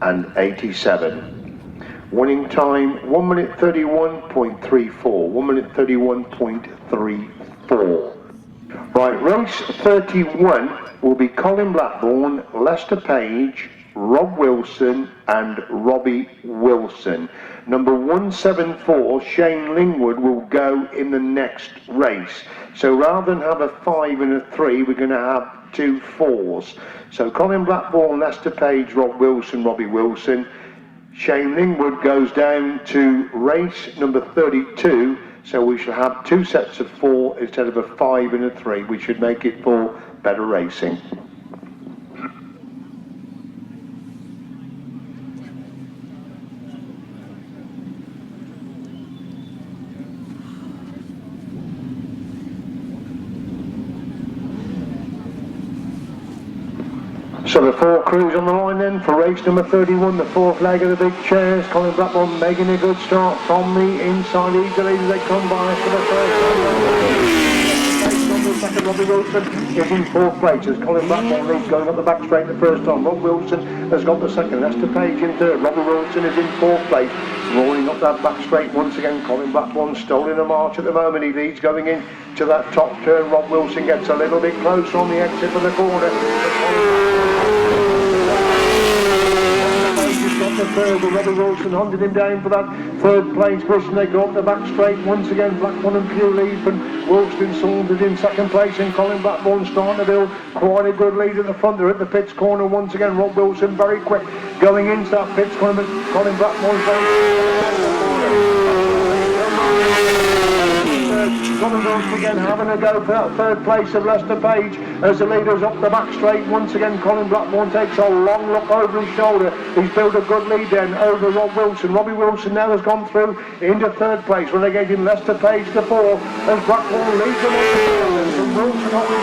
and 87. Winning time 1 minute 31.34. 1 minute 31.34. Right, race 31 will be Colin Blackbourn, Lester Page, Rob Wilson and Robbie Wilson. Number 174, Shane Lingwood, will go in the next race. So rather than have a 5 and a 3, we're going to have 2 4s. So Colin Blackbourn, Lester Page, Rob Wilson, Robbie Wilson. Shane Lingwood goes down to race number 32. So we shall have 2 sets of 4 instead of a 5 and a 3. We should make it for better racing. So the 4 crews on the line then for race number 31, the 4th leg of the big chairs. Colin Blackbourn making a good start from the inside easily as they come by for the first second. Robbie Wilson is in 4th place as Colin Blackbourn leads going up the back straight the first time. Rob Wilson has got the second. Lester Page in 3rd. Robbie Wilson is in 4th place. Rolling up that back straight once again. Colin Blackbourn stolen a march at the moment. He leads going in to that top turn. Rob Wilson gets a little bit closer on the exit for the corner. Got the 3rd, but Robbie Wilson hunted him down for that 3rd place position. They go up the back straight once again. Blackburn and Pugh lead, and Wilson Saunders in 2nd place, and Colin Blackbourn starting to build quite a good lead at the front. They're at the pits corner once again. Rob Wilson very quick going into that pits corner. Colin Blackbourn very Colin Wilson again having a go for that 3rd place of Lester Page as the leader's up the back straight once again. Colin Blackbourn takes a long look over his shoulder. He's built a good lead then over Rob Wilson. Robbie Wilson now has gone through into 3rd place, relegating Lester Page to 4th as Blackbourn leads them on the field and Wilson on the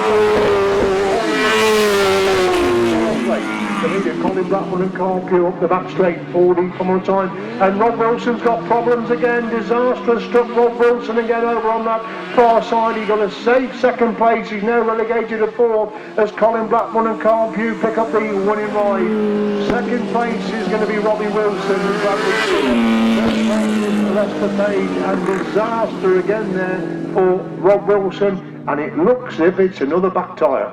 leader, Colin Blackbourn and Carl Pugh up the back straight, 40 come on time, and Rob Wilson's got problems again. Disaster struck Rob Wilson again over on that far side. He got a safe 2nd place. He's now relegated to 4th as Colin Blackbourn and Carl Pugh pick up the winning ride. 2nd place is going to be Robbie Wilson and Bradley Stewart. 3rd place is Lester Page, and disaster again there for Rob Wilson, and it looks as if it's another back tyre.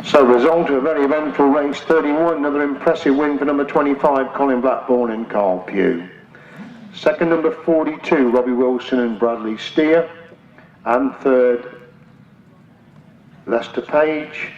So result of a very eventful race 31, another impressive win for number 25, Colin Blackbourn and Carl Pugh. 2nd, number 42, Robbie Wilson and Bradley Steer. And 3rd, Lester Page.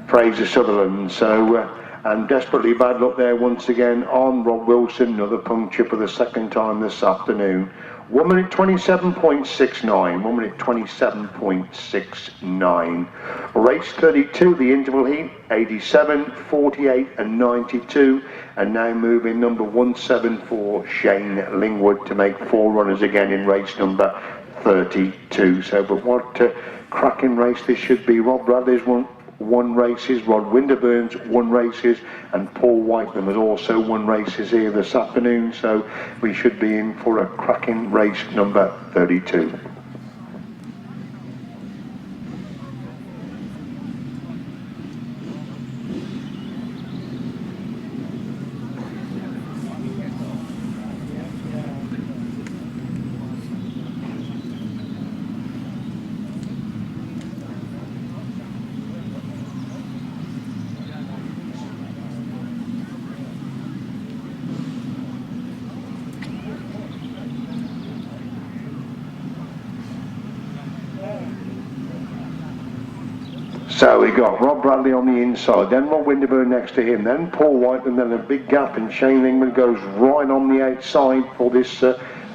Fraser Sutherland. So, and desperately bad luck there once again on Rob Wilson, another puncture for the 2nd time this afternoon. 1 minute 27.69, 1 minute 27.69. Race 32, the interval heat, 87, 48 and 92. And now moving number 174, Shane Lingwood, to make 4 runners again in race number 32. So, but what cracking race this should be. Rob Bradley's won races, Rod Winterburn's won races, and Paul Whitelam has also won races here this afternoon, so we should be in for a cracking race number 32. So we got Rob Bradley on the inside, then Rod Winterburn next to him, then Paul Whitelam, then a big gap, and Shane Lingwood goes right on the outside for this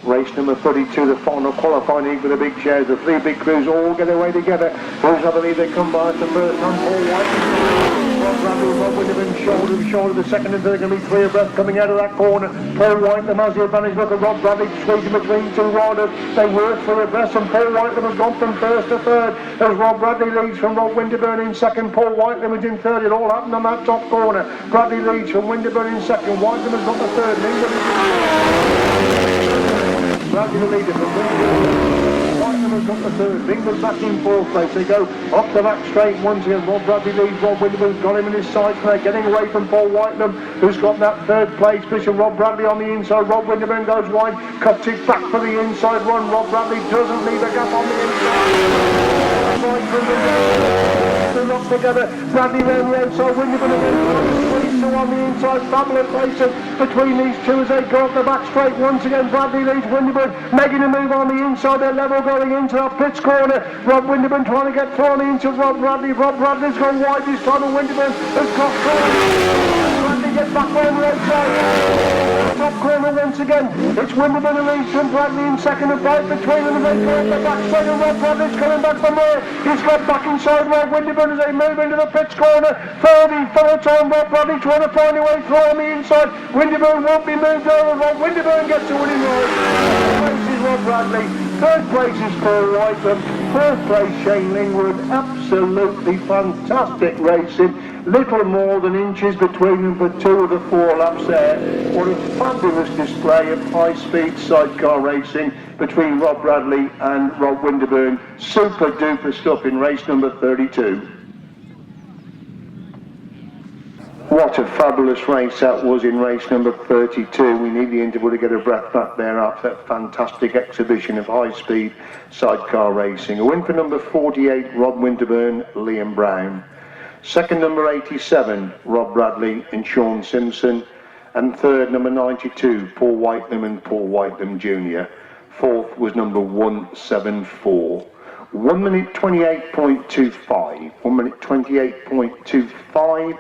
race number 32, the final qualifying heat with the big chairs. The 3 big crews all get away together. Who's I believe they come by the first time? Paul Whitelam, Rob Bradley, Rod Winterburn shoulder to shoulder. The 2nd and 3rd are going to be 3 abreast coming out of that corner. Paul Whitelam has the advantage. Look at Rob Bradley squeezing between 2 riders. They work 3 abreast, and Paul Whitelam has gone from 1st to 3rd as Rob Bradley leads from Rod Winterburn in 2nd. Paul Whitelam is in 3rd. It all happened on that top corner. Bradley leads from Winterburn in 2nd. Whitelam has got the 3rd. Bradley the leader from Whitelam has got the third. Bingham's back in fourth place. They go off the back straight once again. Rob Bradley leads. Rod Winterburn's got him in his sights. They're getting away from Paul Whitelam, who's got that third place position. Rob Bradley on the inside. Rod Winterburn goes wide. Cuts it back for the inside run. Rob Bradley doesn't leave a gap on the inside. They're not together. Bradley round the outside. Winterburn again. 22 on the inside. Fabulous racing between these two as they go off the back straight. Once again, Bradley leads. Winterburn making a move on the inside. They're level going into that pits corner. Rod Winterburn trying to get thrown into Rob Bradley. Rob Bradley's gone wide this time, and Winterburn has got thrown. Bradley gets back on the outside. Top corner once again. It's Winterburn who leads from Bradley in second and fight between them as they go off the back straight, and Rob Bradley's coming back from there. He's got back inside Rod Winterburn as they move into the pits corner. 30 full time. Rob Bradley trying to find a way through on the inside. Winterburn won't be moved over. Rod Winterburn gets a winning ride. This is Rob Bradley. Third place is Paul Whitelam. Fourth place Shane Lingwood. Absolutely fantastic racing. Little more than inches between them for two of the four laps there. What a fabulous display of high-speed sidecar racing between Rob Bradley and Rod Winterburn. Super duper stuff in race number 32. What a fabulous race that was in race number 32. We need the interval to get a breath back there after that fantastic exhibition of high-speed sidecar racing. A win for number 48, Rod Winterburn, Liam Brown. Second, number 87, Rob Bradley and Shaun Simpson. And third, number 92, Paul Whitelam and Paul Whitelam Jr. Fourth was number 174. 1 minute 28.25. 1 minute 28.25.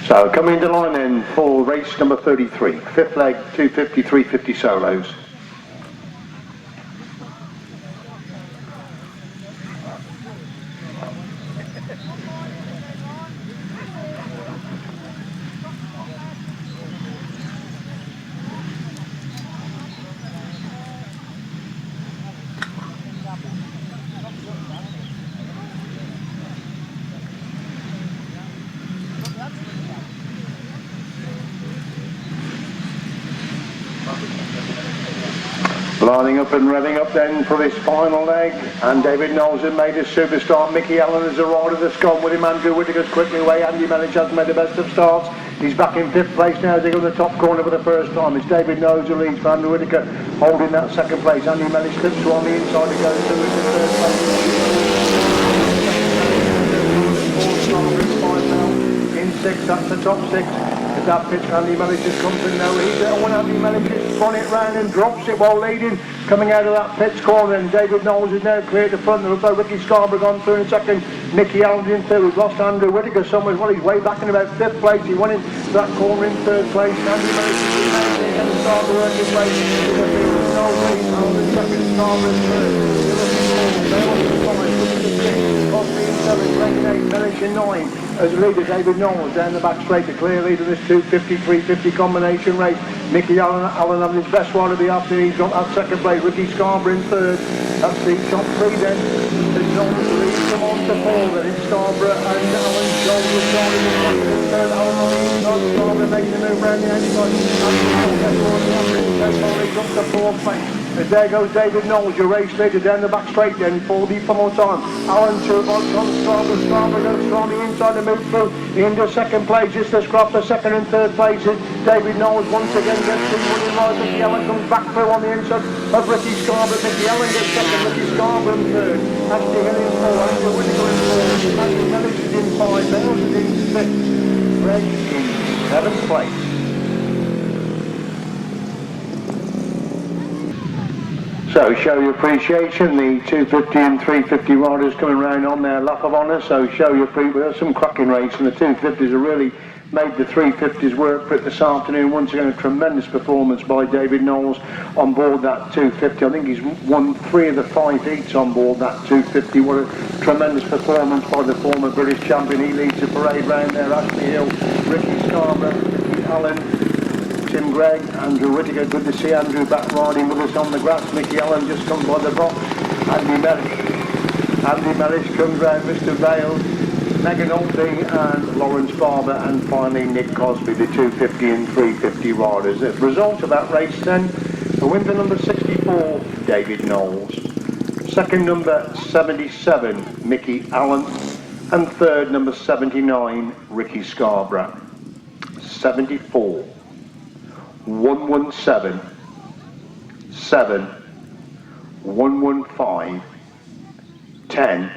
So coming into line then for race number 33, fifth leg, 250, 350 solos. Lining up and revving up then for this final leg, and David Knowles has made his superstar. Mickey Allen as a rider that's gone with him. Andrew Whittaker's quickly away. Andy Mellich has made the best of starts. He's back in fifth place now as they go to the top corner for the first time. It's David Knowles who leads for Andrew Whittaker, holding that second place. Andy Mellich slips through on the inside to go through into third place. In sixth, that's the top six. That pitch, Andy Mellich has come to know he's there when Andy Mellich has spun it round and drops it while leading, coming out of that pitch corner, and David Knowles is now clear at the front. Looks like Ricky Scarborough gone through in a second. Mickey Allen in third. We've lost Andrew Whittaker somewhere as well. He's way back in about fifth place. He went into that corner in third place. Andy Mellich is going to start to work his way. Knowles leads Allen in second, Scarborough in third. Crosby in seven, Clayton 8, Mellich in 9. As a leader, David Knowles down the back straight, the clear leader of this 250-350 combination race. Mickey Allen having his best one to be after. He's got that second place. Ricky Scarborough in third. That's the top three then. There's Knowles leads them on to four. Then it's Scarborough and Allen. Knowles starting in second and third. Allen on the inside. Scarborough making the move round the outside. He's up to fourth place. And there goes David Knowles, your race leader down the back straight then for the final time. Allen to on Scarborough. Scarborough goes from the inside to move through into second place. It's the scrap for second and third places. David Knowles once again gets the winning ride. Mickey Allen comes back through on the inside of Ricky Scarborough. Mickey Allen gets second, Ricky Scarborough in third. Ashley Hill in four, Andrew Whittaker in four. Andy Mellich is in five, Knowles is in sixth. Greg in seventh place. So show your appreciation, the 250 and 350 riders coming round on their lap of honour, so show your appreciation. There's some cracking racing. The 250s are really made the 350s work for it this afternoon. Once again, a tremendous performance by David Knowles on board that 250. I think he's won 3 of the 5 heats on board that 250. What a tremendous performance by the former British champion. He leads the parade round there. Ashley Hill, Ricky Scarborough, Ricky Allen, Tim Gregg, Andrew Whittaker. Good to see Andrew back riding with us on the grass. Mickey Allen just comes by the box. Andy Mellish comes round. Mr. Vale, Megan Olding and Lawrence Barber, and finally Nick Cosby, the 250 and 350 riders. As a result of that race then, the win for number 64, David Knowles. Second, number 77, Mickey Allen. And third, number 79, Ricky Scarborough. 74, 117, 7, 115, 10,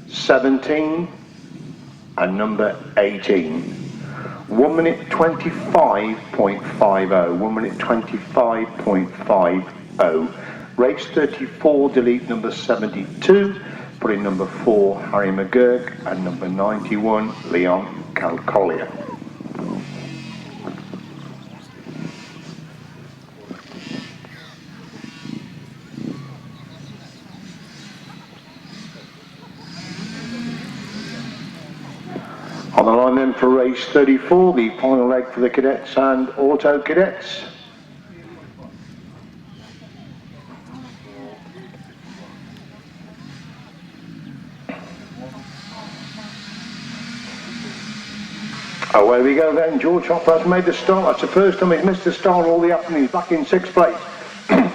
17 and number 18. 1 minute 25.50. 1 minute 25.50. Race 34, delete number 72, put in number 4, Harry McGurk, and number 91, Leon Calcollier. On the line then for race 34, the final leg for the cadets and auto cadets. Away we go then. George Hopper has made the start. That's the first time he's missed the start all the afternoon. He's back in 6th place.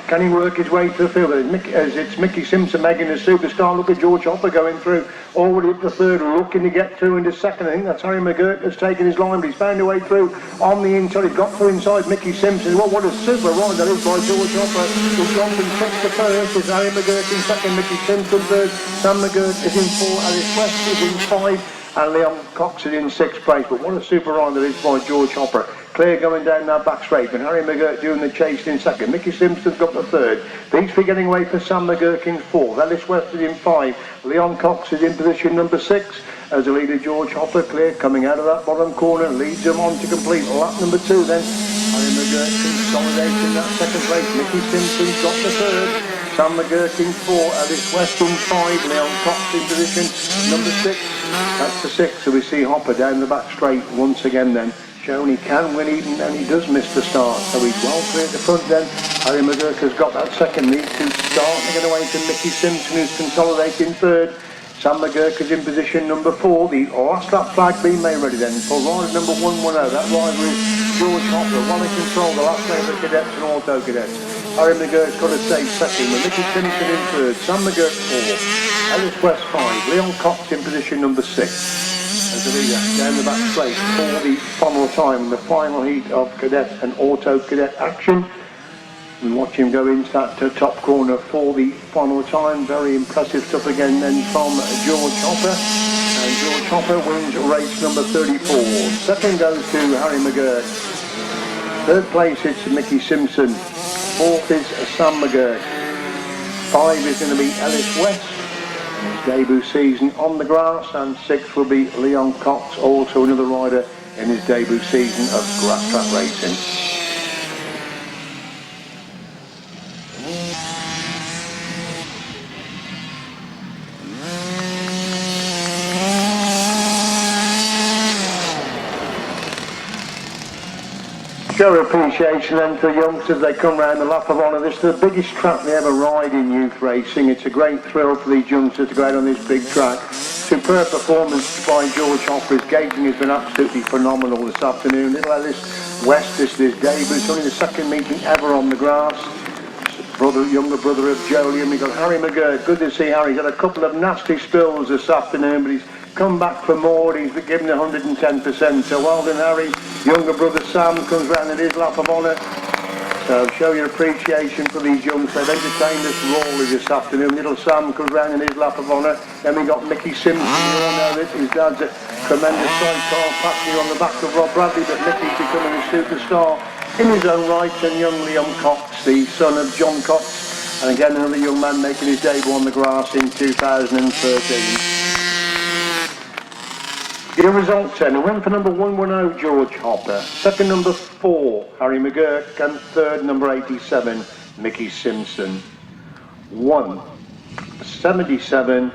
Can he work his way to the field? As it's Mickey Simpson making a superstar. Look at George Hopper going through. Already up to 3rd, looking to get through into 2nd. I think that's Harry McGurk that's taken his line, but he's found a way through on the inside. He's got through inside Mickey Simpson. Well, what a super ride that is by George Hopper. He's gone from 6th to 1st. It's Harry McGurk in 2nd, Mickey Simpson 3rd. Sam McGurk is in 4, Alice West is in 5. And Leon Cox is in 6th place. But what a super ride that is by George Hopper. Clear going down that back straight, and Harry McGurk doing the chase in 2nd. Mickey Simpson's got the 3rd. Beachfree getting away for Sam McGurk in 4th. Alice West is in 5. Leon Cox is in position number 6. As the leader George Hopper clear coming out of that bottom corner, leads them on to complete lap number 2 then. Harry McGurk consolidating that 2nd place. Mickey Simpson's got the 3rd. Sam McGurk in 4, Alice West in 5, Leon Cox in position number 6. That's the 6, so we see Hopper down the back straight once again then. Shown he can win even, and he does miss the start, so he's well clear at the front then. Harry McGurk has got that 2nd lead to start, making away to Mickey Simpson, who's consolidating 3rd. Sam McGurk is in position number 4. The last lap flag being made ready then for rider number 110. That rider is George Hopper, well in control the last name of the cadets and auto cadets. Harry McGurk's got to stay 2nd with Mickey Simpson in 3rd. Sam McGurk 4. Alice West 5. Leon Cox in position number 6. As the leader down the back straight for the final time in the final heat of cadet and auto cadet action. And watch him go into that top corner for the final time. Very impressive stuff again then from George Hopper. And George Hopper wins race number 34. 2nd goes to Harry McGurk. 3rd place it's Mickey Simpson. 4th is Sam McGurk. 5 is going to be Alice West. His debut season on the grass, and 6th will be Leon Cox, also another rider in his debut season of Grasstrack racing. Show appreciation then for the youngsters. They come round the lap of honour. This is the biggest track they ever ride in youth racing. It's a great thrill for these youngsters to go out on this big track. Superb performance by George Hopper. His gauging has been absolutely phenomenal this afternoon. Little Alice West, this is his debut. It's only the 2nd meeting ever on the grass. Younger brother of Jolie, and we've got Harry McGurk. Good to see Harry. He's had a couple of nasty spills this afternoon, but he's come back for more. He's been given 110%. So well done, Harry. Younger brother Sam comes round in his lap of honour. So show your appreciation for these youngsters. They've entertained us royally this afternoon. Little Sam comes round in his lap of honour. Then we got Mickey Simpson. You all know this. His dad's a tremendous sidecar passenger on the back of Rob Bradley, but Mickey's becoming a superstar in his own right. And young Leon Cox, the son of John Cox, and again another young man making his debut on the grass in 2013. Your results then, a win for number 110, George Hopper, second number 4, Harry McGurk, and third number 87, Mickey Simpson. 1:77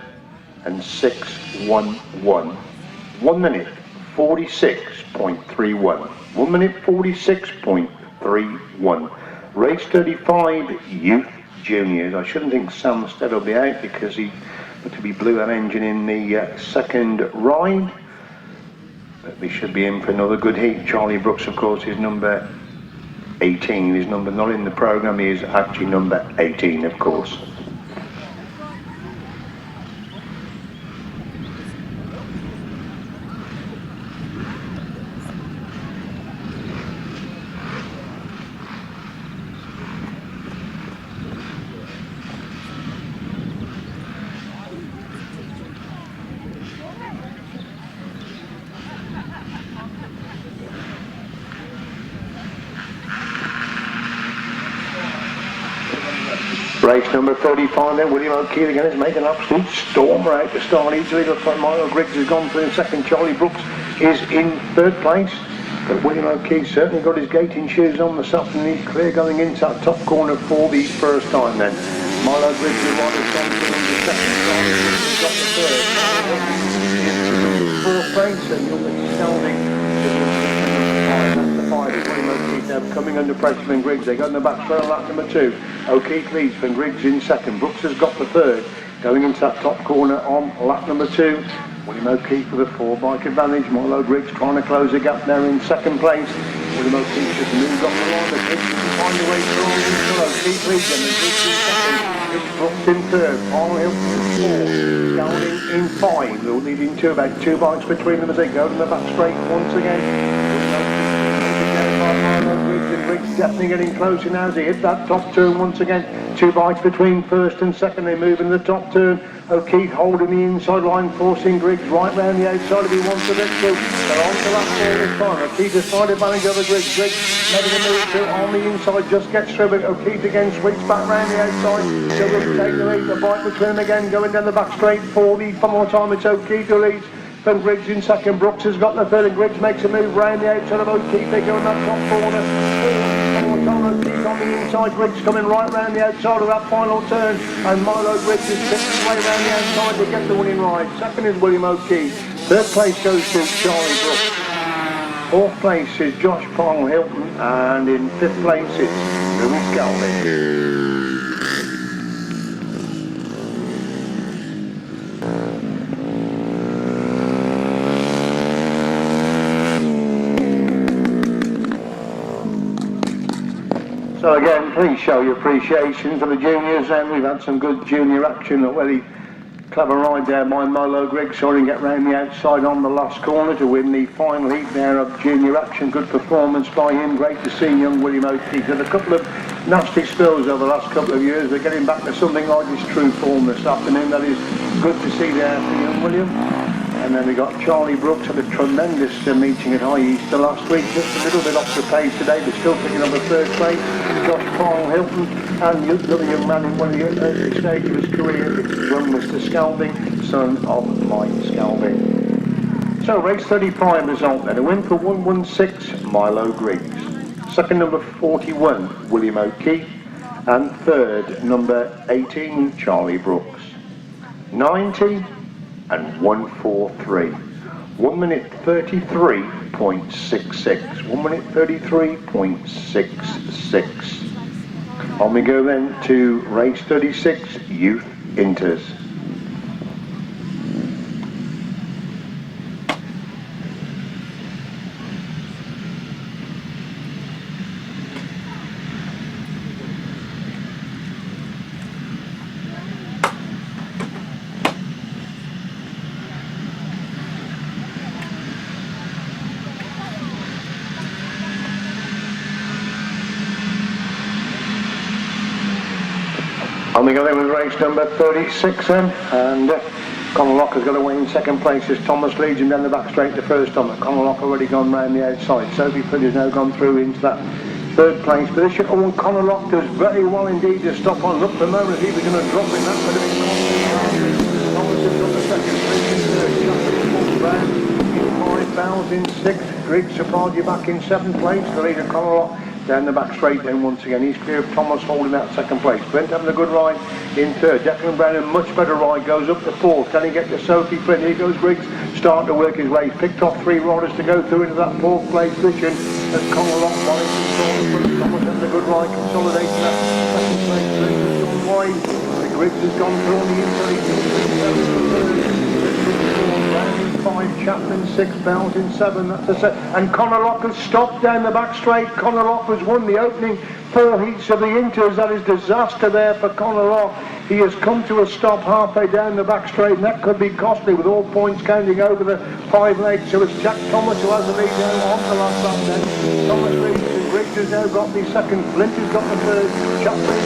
and 6:11. 1 minute 46.31. 1 minute 46.31. Race 35 Youth Juniors. I shouldn't think Sam Stead will be out because he looked to be blew that engine in the second ride. But we should be in for another good heat. Charlie Brooks, of course, is number 18. His number not in the programme, he is actually number 18, of course. Race number 35 then, William O'Keefe again is making an absolute stormer out to start easily. Looks like Milo Griggs has gone through in second. Charlie Brooks is in third place. But William O'Keefe certainly got his gating shoes on this afternoon. He's clear going into that top corner for the first time then. Milo Griggs is one has gone through in the second. Charlie Brooks has got the third. Fourth place and you'll be standing. Coming under pressure from Griggs. They got in the back straight on lap number 2. O'Keefe leads from Griggs in second. Brooks has got the third. Going into that top corner on lap number 2. William O'Keefe with a 4-bike advantage. Milo Griggs trying to close the gap there in second place. William O'Keefe just moved off the line. But Griggs can find a way through. O'Keefe leads them. And Griggs in second. It's Brooks in third. Paul Hill in 4. Downing in 5. They're leading to about 2 bikes between them as they go to the back straight once again. Griggs definitely getting closer now as he hit that top turn once again. 2 bikes between first and second. They move in the top turn. O'Keefe holding the inside line, forcing Griggs right round the outside if he wants to get through. They're on to lap 4 this time. O'Keefe has side advantage over Griggs. Griggs making a move through on the inside, just gets through, but O'Keefe again sweeps back round the outside. So we'll take the lead. The bike between them again, going down the back straight for the final time. It's O'Keefe who leads. From Griggs in second. Brooks has got the third and Griggs makes a move round the outside of O'Keefe. They go in that top corner. O'Keefe on the inside. Griggs coming right round the outside of that final turn. And Milo Griggs is picking his way round the outside to get the winning ride. Second is William O'Keefe. Third place goes to Charlie Brooks. Fourth place is Josh Paul Hilton. And in fifth place it's Lewis Galvin. So again, please show your appreciation for the juniors, and we've had some good junior action. A really clever ride there by Milo Griggs, trying to get round the outside on the last corner to win the final heat there of junior action. Good performance by him. Great to see young William O'Keefe. Had a couple of nasty spills over the last couple of years. They're getting back to something like his true form this afternoon. That is good to see there for young William. And then we got Charlie Brooks, had a tremendous meeting at High Easter last week, just a little bit off the pace today, but still picking up a third place. Josh Paul Hilton, and the other young man in one of the early stage of his career, it's young Mr. Scalving, son of Mike Scalving. So race 35 result then, a win for 116, Milo Griggs. Second number 41, William O'Keefe, and third number 18, Charlie Brooks. 90 and 143. 1 minute 33.66. 1 minute 33.66. On we go then to race 36, Youth Inters. On we go then with race number 36 then, and Colin Locker's got away in second place as Thomas leads him down the back straight the first time. Colin Locker already gone round the outside. Sophie Flynn has now gone through into that third place position. Oh, and Colin Locker does very well indeed to stop on. Look for a moment he was going to drop in that, but it's Thomas has got the second place in third. Fourth round. Bell's in 6th. Griggs Sapardi back in 7th place. The leader Colin down the back straight then once again. He's clear of Thomas holding that 2nd place. Brent having a good ride in 3rd. Declan Brown a much better ride, goes up to 4th. Can he get to Sophie Flynn? Here goes Griggs, starting to work his way. He's picked off 3 riders to go through into that 4th place position. As Colin Blackbourn, Thomas having a good ride, consolidating that 2nd place. Griggs has gone wide. Griggs has gone through on the inside. 5, Chapman 6, Bells in 7, that's a set. And Conor Lock has stopped down the back straight. Conor Lock has won the opening 4 heats of the Inters. That is disaster there for Conor Lock. He has come to a stop halfway down the back straight, and that could be costly with all points counting over the 5 legs. So it's Jack Thomas who has the lead now on the last lap then. Thomas leads, and Griggs has now got the 2nd. Flint has got the 3rd. Chapman in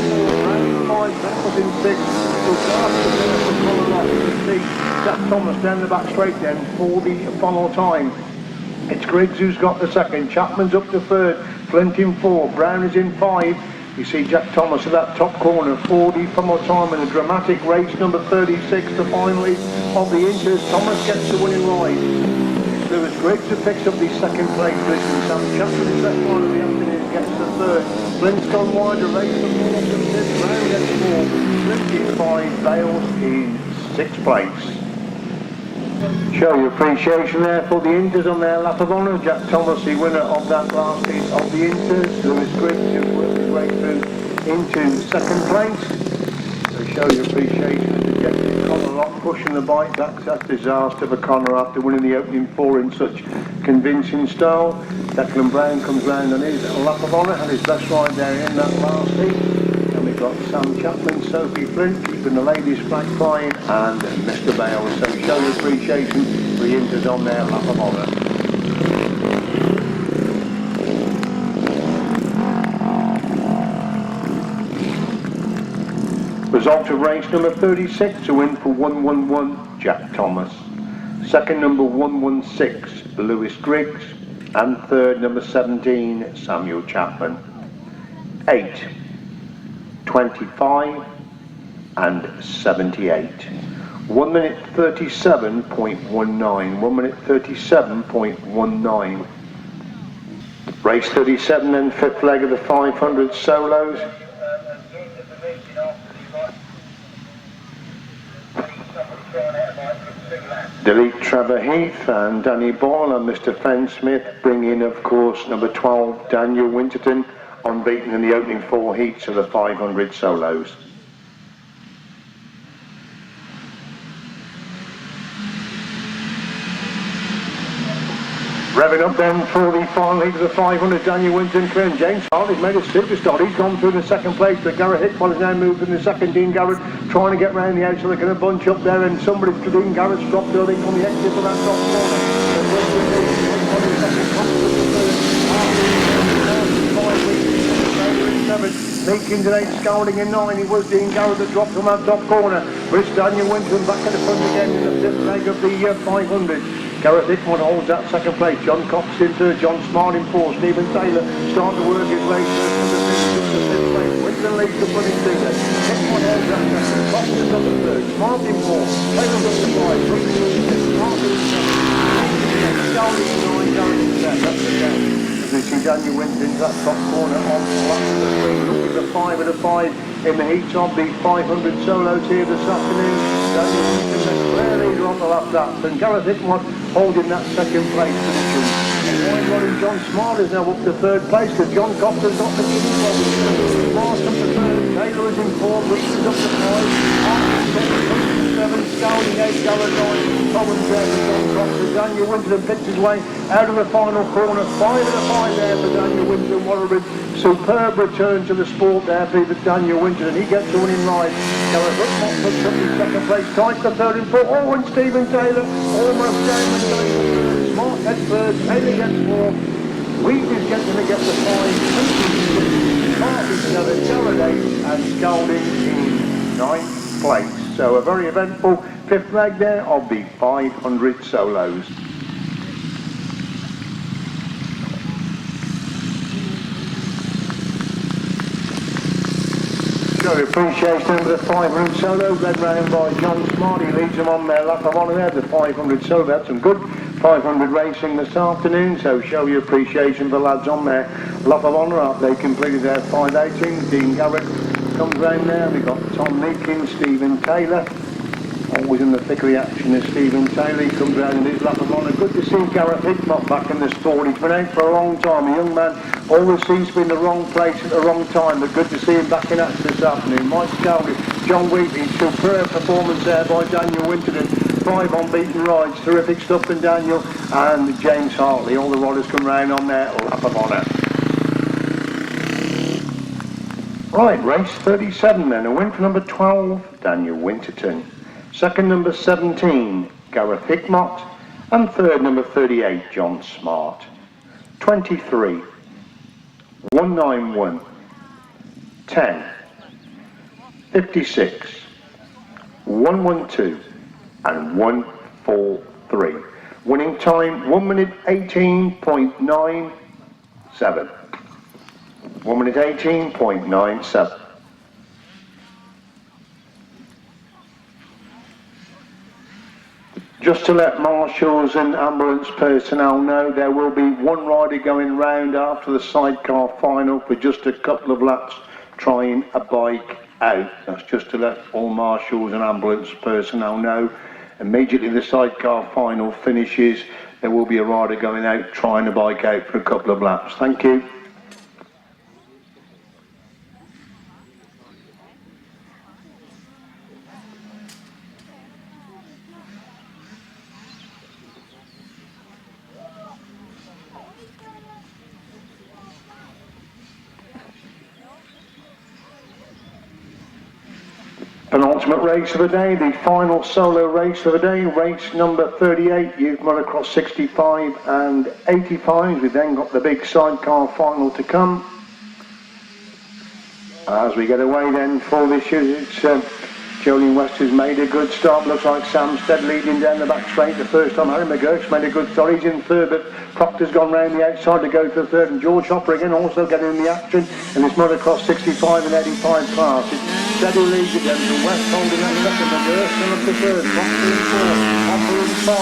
4th, 5, Thomas in 6th. So after the for Conor Lock, you can see Jack Thomas down the back straight then for the final time. It's Griggs who's got the 2nd. Chapman's up to 3rd. Flint in 4th. Brown is in 5. You see Jack Thomas at that top corner for the final time in a dramatic race number 36 to finally of the Inters. Thomas gets the winning ride. Lewis Griggs who picks up the 2nd place position. Sam Chapman is best ride of the afternoon, gets the 3rd. Flint's gone wide, a race for 4th and 5th. Brown gets 4th. Flint in 5. Bales in 6th place. Show your appreciation there for the Inters on their lap of honour. Jack Thomas, the winner of that last heat of the Inters. Lewis Griggs, who's worked his way through into 2nd place. So show your appreciation as he gets it. Conor Lock pushing the bike. That's disaster for Conor after winning the opening 4 in such convincing style. Declan Brown comes round on his lap of honour, had his best ride there in that last heat. And we've got Sam Chapman, Sophie Flint keeping the ladies flag flying, and Mr. Bales. So show your appreciation for the Inters on their lap of honour. Result of race number 36, a win for 111, Jack Thomas. 2nd number 116, Lewis Griggs. And 3rd number 17, Samuel Chapman. 8, 25 and 78. 1 minute 37.19. 1 minute 37.19. Race 37 then, 5th leg of the 500 solos. Delete Trevor Heath and Danny Boyle and Mr. Fenn Smith bring in, of course, number 12, Daniel Winterton, unbeaten in the opening 4 heats of the 500 solos. Revving up then for the final heat of the 500, Daniel Winton, clearing James Hart. He's made a superstar. He's gone through the 2nd place, but Garrett Hickman has now moved in the 2nd. Dean Garrett trying to get round the edge, so they're going to bunch up there, and somebody, Dean Garrett's dropped early on the exit for that top corner. Meeking today, Scouting in 9. It was Dean Garrett that dropped from that top corner. But it's Daniel Winton back at the front again in the 5th leg of the 500. Garrett Hickman holds that 2nd place. John Cox in 3rd. John Smart in 4th. Stephen Taylor starting to work his way through from the 5th place. Winton leads the front in 2nd. Hickman holds that 2nd. Cox is up the 3rd. Smart in 4th. Taylor's up the 5th. Winton in 5th. Smart in 7th. Scouting in 9. Garrett in 10th. That's the 10th. As we see Daniel Winton that top corner on the lap of the 3. Looking the 5 and a 5 in the heats of the 500 solos here this afternoon. Daniel Winton the clear leader on the last lap, and Gareth Hickman holding that 2nd place position. And wide running John Smart is now up to 3rd place, because John Cox has got the key problem. Smart up to 3rd, Taylor is in 4th, Reese is up to 5, Arthur's up to 7, Scouting 8, Gareth 9, Collins there for John Cox, and Daniel Winton picks his way out of the final corner. 5 and a 5 there for Daniel Winton. What a superb return to the sport there for Daniel Winton, and he gets the winning ride. Gareth Hickman puts up in 2nd place, tight for 3rd and 4th. Oh, and Stephen Taylor almost down the third. Smart gets 3rd, Taylor gets 4th. Wheat is getting to get the 5. Mark is 7, Garrett 8, and Scouting in 9th place. So a very eventful 5th leg there of the 500 solos. Show appreciation of the 500 solos led round by John Smart. He leads them on their lap of honour there, the 500 solo. They had some good 500 racing this afternoon, so show your appreciation for the lads on there. Lap of Honour up, they completed their 518. Dean Garrett comes round there. We've got Tom Meakin, Stephen Taylor. Always in the thick of the action is Stephen Taylor. He comes round in his Lap of Honour. Good to see Gareth Hickmott back in the sport. He's been out for a long time. A young man always seems to be in the wrong place at the wrong time, but good to see him back in action this afternoon. Mike Scaldy, John Wheatley, superb performance there by Daniel Winterburn. 5 unbeaten rides, terrific stuff from Daniel, and James Hartley. All the riders come round on their Lap of Honour. Right, race 37 then. A win for number 12, Daniel Winterton. Second, number 17, Gareth Hickmott. And third, number 38, John Smart. 23, 191, 10, 56, 112, and 143. Winning time 1 minute 18.97. 1 minute 18.97. Just to let marshals and ambulance personnel know, there will be one rider going round after the sidecar final for just a couple of laps trying a bike out. That's just to let all marshals and ambulance personnel know. Immediately the sidecar final finishes, there will be a rider going out trying a bike out for a couple of laps. Thank you. Penultimate race of the day, the final solo race of the day, race number 38, youth motocross 65 and 85. We've then got the big sidecar final to come. As we get away then for this year, it's Jolene West has made a good start. Looks like Sam Stead leading down the back straight the first time. Harry McGurk's made a good start. He's in third, but Proctor's gone round the outside to go for third. And George Hopper again also getting in the action in this motocross 65 and 85 class. It's Stead who leads it then. West holding that second. McGurk still up to third. Proctor in 4. Hopper in 5.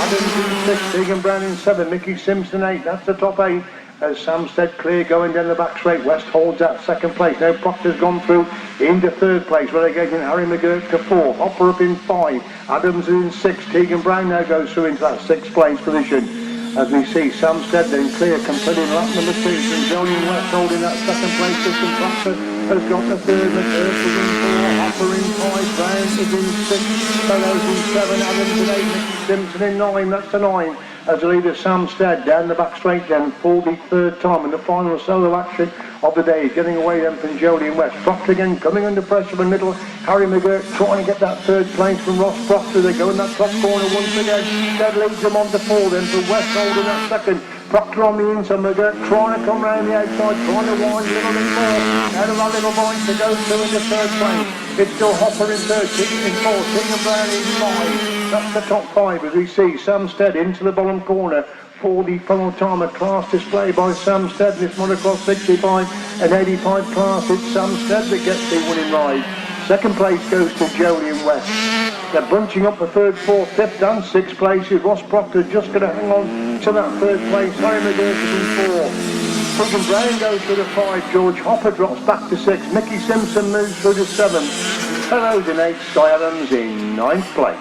Adams in 6. Tegan Brown in 7. Mickey Simpson 8. That's the top 8. As Sam Stead clear going down the back straight. West holds that second place. Now Proctor's gone through into third place, relegating Harry McGurk to 4. Hopper up in 5. Adams in 6. Tegan Brown now goes through into that 6th place position. As we see Sam Stead then clear, completing lap number 2. Jolene West holding that second place. System Proctor has got the third. McGurk is in 4. Hopper in 5. Brown is in 6. Fellows in 7. Adams in 8. Mickey Simpson in 9. That's the 9. As the leader Sam Stead down the back straight then for the third time in the final solo action of the day. Getting away then from Jolene West. Proctor again coming under pressure from middle. Harry McGurk trying to get that third place from Ross Proctor. They go in that top corner once again. Stead leads them on to 4 then for West holding that second. Proctor on the inside, McGurk trying to come round the outside, trying to wind a little bit more. Out of that little point to go through into third place. It's still Hopper in third, Tegan in 4, Tegan Brown in 5. That's the top 5 as we see Sam Stead into the bottom corner for the full timer class display by Sam Stead in this motocross 65 and 85 class. It's Sam Stead that gets the winning ride. Second place goes to Jolene West. They're bunching up for third, fourth, fifth and 6th places. Ross Proctor just going to hang on to that third place. Harry McGurk is in 4. Tegan Brown goes to the 5. George Hopper drops back to 6. Mickey Simpson moves through to 7. Fellows in 8. Sky Adams in 9th place.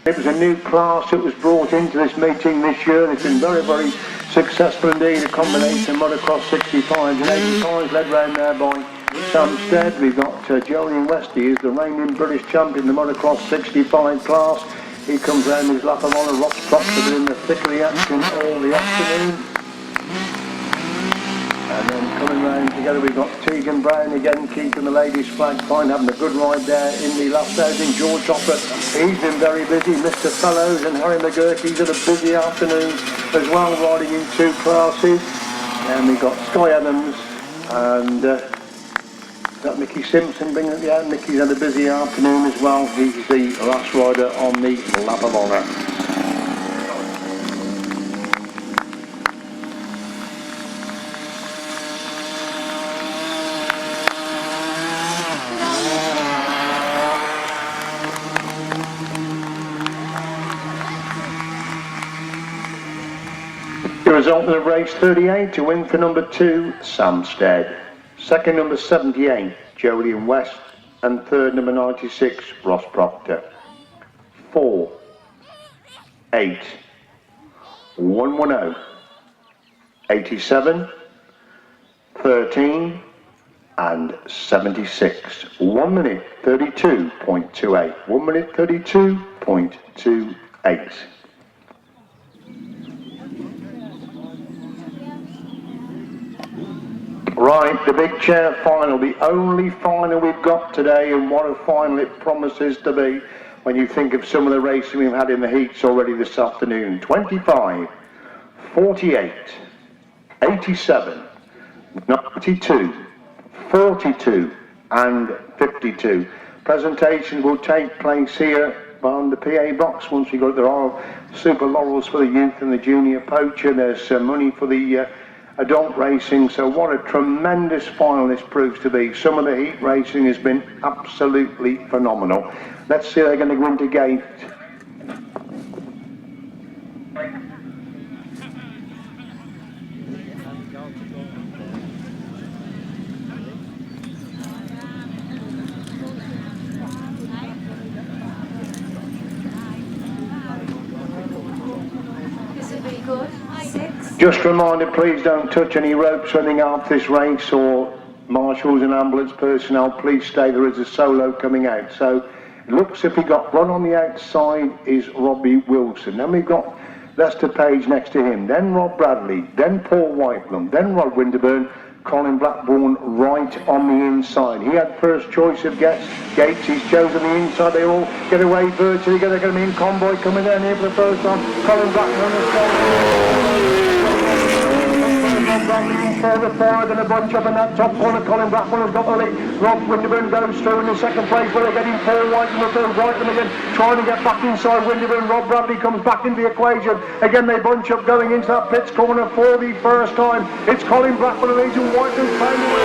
It was a new class that was brought into this meeting this year. It's been very, very successful indeed. A combination of motocross 65s and 85s led round there by Sam Stead. We've got Jolene West. He is the reigning British champion in the motocross 65 class. He comes round his Lap of Honour. Ross Proctor in the thick of the action all the afternoon. And then coming round together we've got Tegan Brown again keeping the ladies' flag fine, having a good ride there in the last outing. George Hopper, he's been very busy. Mr. Fellows and Harry McGurk, he's had a busy afternoon as well, riding in 2 classes. And we've got Sky Adams and got Mickey Simpson bringing it out. Mickey's had a busy afternoon as well. He's the last rider on the Lap of Honour. Result of race 38 to win for number 2, Samstead. Second, number 78, Jolyon West. And third, number 96, Ross Proctor. 4, 8, 110, 87, 13, and 76. 1 minute 32.28. 1 minute 32.28. Right, the big chair final, the only final we've got today, and what a final it promises to be when you think of some of the racing we've had in the heats already this afternoon. 25, 48, 87, 92, 42 and 52. Presentation will take place here on the PA box once we go. There are super laurels for the youth and the junior poacher. There's money for the adult racing. So what a tremendous final this proves to be. Some of the heat racing has been absolutely phenomenal. Let's see how they're going to go into gate. Just a reminder, please don't touch any ropes or anything after this race, or marshals and ambulance personnel, please stay. There is a solo coming out. So it looks if we got one on the outside is Robbie Wilson. Then we've got Lester Page next to him, then Rob Bradley, then Paul Whitelam, then Rod Winterburn, Colin Blackbourn right on the inside. He had first choice of gates. He's chosen the inside. They all get away virtually. They're going to be in convoy coming down here for the first time. Colin Blackbourn has the 5 and a bunch up in that top corner. Colin Blackbourn has got the lead. Rob Winterburn goes through in the second place where they're getting Paul Whitelam, the third Whitelam again, trying to get back inside Winterburn. Rob Bradley comes back into the equation. Again they bunch up going into that pits corner for the first time. It's Colin Blackbourn and Agent Whitelam's playing the way.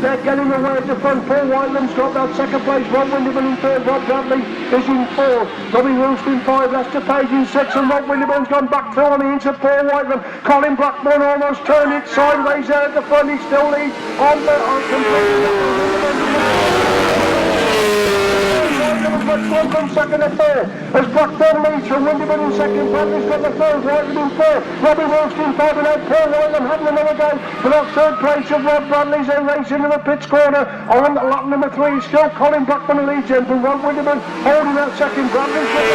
They're getting away at the front. Paul Whitelam's got that second place. Rod Winterburn in third. Rob Bradley is in fourth. Robbie Wilson in 5. Lester Page in 6. And Rod Winterburn's gone back through on the into Paul Whitelam. Colin Blackbourn almost turned it sideways there at the front. He still leads on the from second and third. As Blackbourn leads from Winterburn in second. Bradley's got the third. Whitelam in third. Robbie Wilson in 5 and out. Paul Whitelam having another go for that third place of Rob Bradley's. They race into the pits corner on lap number 3. Still Colin Blackbourn leads in from Rod Winterburn holding that second. Bradley's got the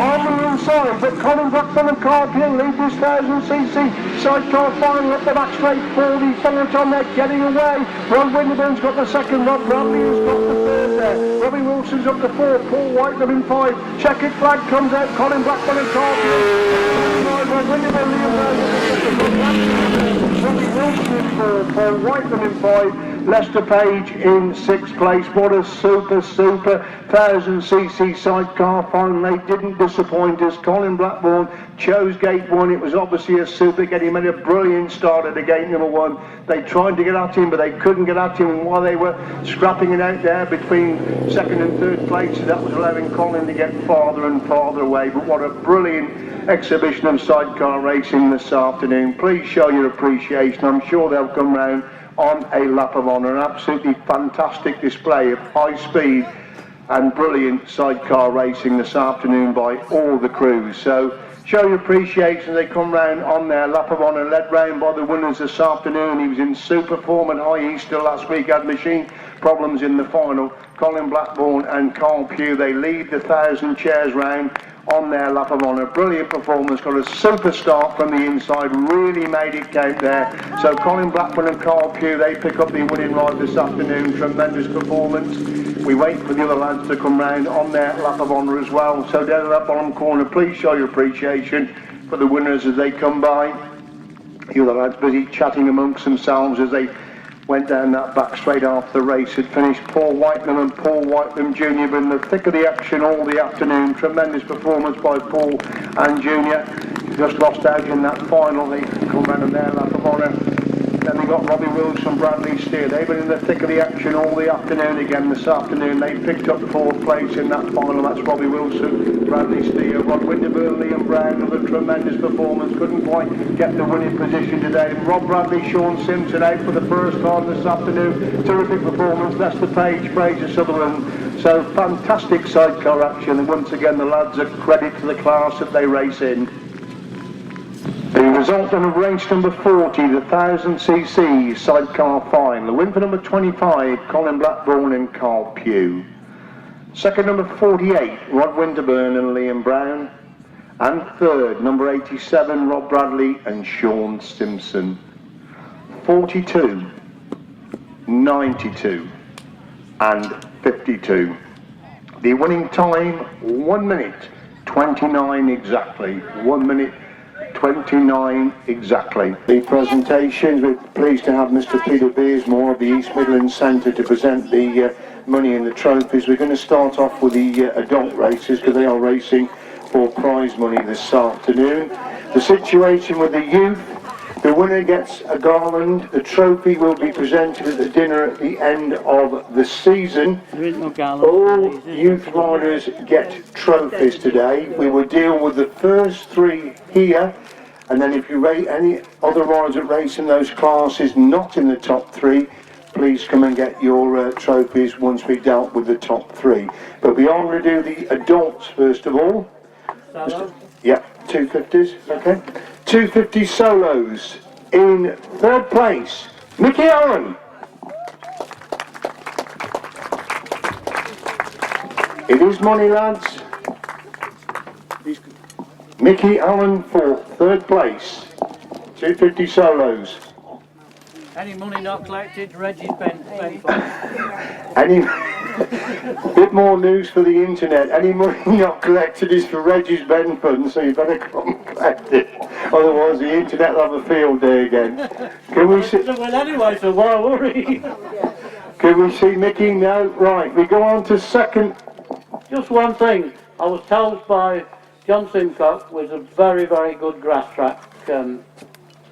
on the inside, but Colin Blackbourn and Carl Pugh lead this 1000cc sidecar final up the back straight for the Patron. They're getting away. Rod Winterburn's got the second. Rod Bradley has got the third there. Robbie Wilson's up to 4. Paul Whitelam in 5. Checkered flag comes out. Colin Blackbourn and Carl Pugh. Rod Winterburn Robbie Wilson in 4. Paul Whitelam in 5. Lester Page in 6th place. What a super 1000cc sidecar final. They didn't disappoint us. Colin Blackbourn chose gate 1. It was obviously a super gate. He made a brilliant start at the gate number 1. They tried to get at him, but they couldn't get at him. And while they were scrapping it out there between 2nd and 3rd places, that was allowing Colin to get farther and farther away. But what a brilliant exhibition of sidecar racing this afternoon. Please show your appreciation. I'm sure they'll come round on a lap of honour. An absolutely fantastic display of high speed and brilliant sidecar racing this afternoon by all the crews. So show your appreciation. They come round on their lap of honour, led round by the winners this afternoon. He was in super form at High Easter last week, had machine problems in the final. Colin Blackbourn and Carl Pugh, they lead the 1000 chairs round on their lap of honour. Brilliant performance, got a super start from the inside, really made it count there. So Colin Blackbourn and Carl Pugh, they pick up the winning ride this afternoon. Tremendous performance. We wait for the other lads to come round on their lap of honour as well. So down in that bottom corner, please show your appreciation for the winners as they come by. The other lads busy chatting amongst themselves as they went down that back straight after the race had finished. Paul Whitelam and Paul Whitelam Jr. were in the thick of the action all the afternoon. Tremendous performance by Paul and Jr. Just lost out in that final. They come round on their lap of honour. Then we got Robbie Wills from Bradley Steer. They've been in the thick of the action all the afternoon again this afternoon. They picked up 4th place in that final. That's Robbie Wilson, Bradley Steer, Rod Winterburn, Liam Brown, with a tremendous performance. Couldn't quite get the winning position today. Rob Bradley, Shaun Simpson out for the first time this afternoon. Terrific performance. That's the Page, Fraser Sutherland. So fantastic sidecar action. And once again, the lads are credit to the class that they race in. The result of race number 40, the 1000cc sidecar final. The win for number 25, Colin Blackbourn and Carl Pugh. Second, number 48, Rod Winterburn and Liam Brown. And third, number 87, Rob Bradley and Shaun Simpson. 42, 92 and 52. The winning time, 1 minute 29 exactly. 1 minute 29 exactly. The presentations, we're pleased to have Mr. Peter Beersmore of the East Midlands Centre to present the money and the trophies. We're going to start off with the adult races because they are racing for prize money this afternoon. The situation with the youth, the winner gets a garland. The trophy will be presented at the dinner at the end of the season. All youth riders get trophies today. We will deal with the first 3 here, and then if you rate any other riders that race in those classes not in the top 3, please come and get your trophies once we've dealt with the top 3. But we are going to do the adults first of all. Yeah, 250s, okay. 250 solos. In 3rd place, Mickey Allen. It is money, lads. Mickey Allen for 3rd place. 250 solos. Any money not collected, Reggie's Ben. Any bit more news for the internet. Any money not collected is for Reggie's Ben Fund, so you better come and collect it. Otherwise the internet will have a field day again. Can we see? Well, anyway, so why worry? Can we see Mickey now? Right, we go on to second. Just one thing. I was told by John Simcock, was a very, very good Grasstrack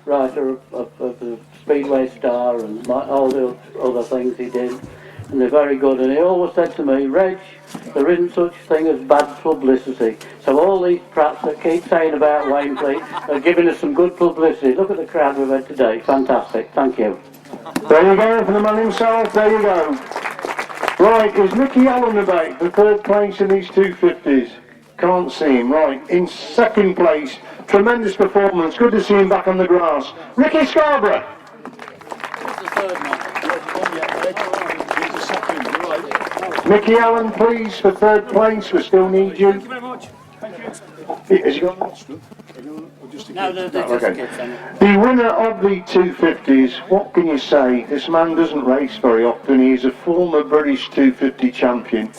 writer of the Speedway Star and all the other things he did. And they're very good, and he always said to me, Reg, there isn't such thing as bad publicity. So all these prats that keep saying about Wainfleet are giving us some good publicity. Look at the crowd we've had today, fantastic, thank you. There you go, for the man himself, there you go. Right, is Mickey Allen about for 3rd place in these 250s? Can't see him, right. In 2nd place, tremendous performance, good to see him back on the grass. Ricky Scarborough. What's the 3rd man? Mickey Allen, please, for 3rd place. We still need you. Thank you very much. Thank you. Has he got No, they're just okay. kids, The winner of the 250s, what can you say? This man doesn't race very often. He's a former British 250 champion.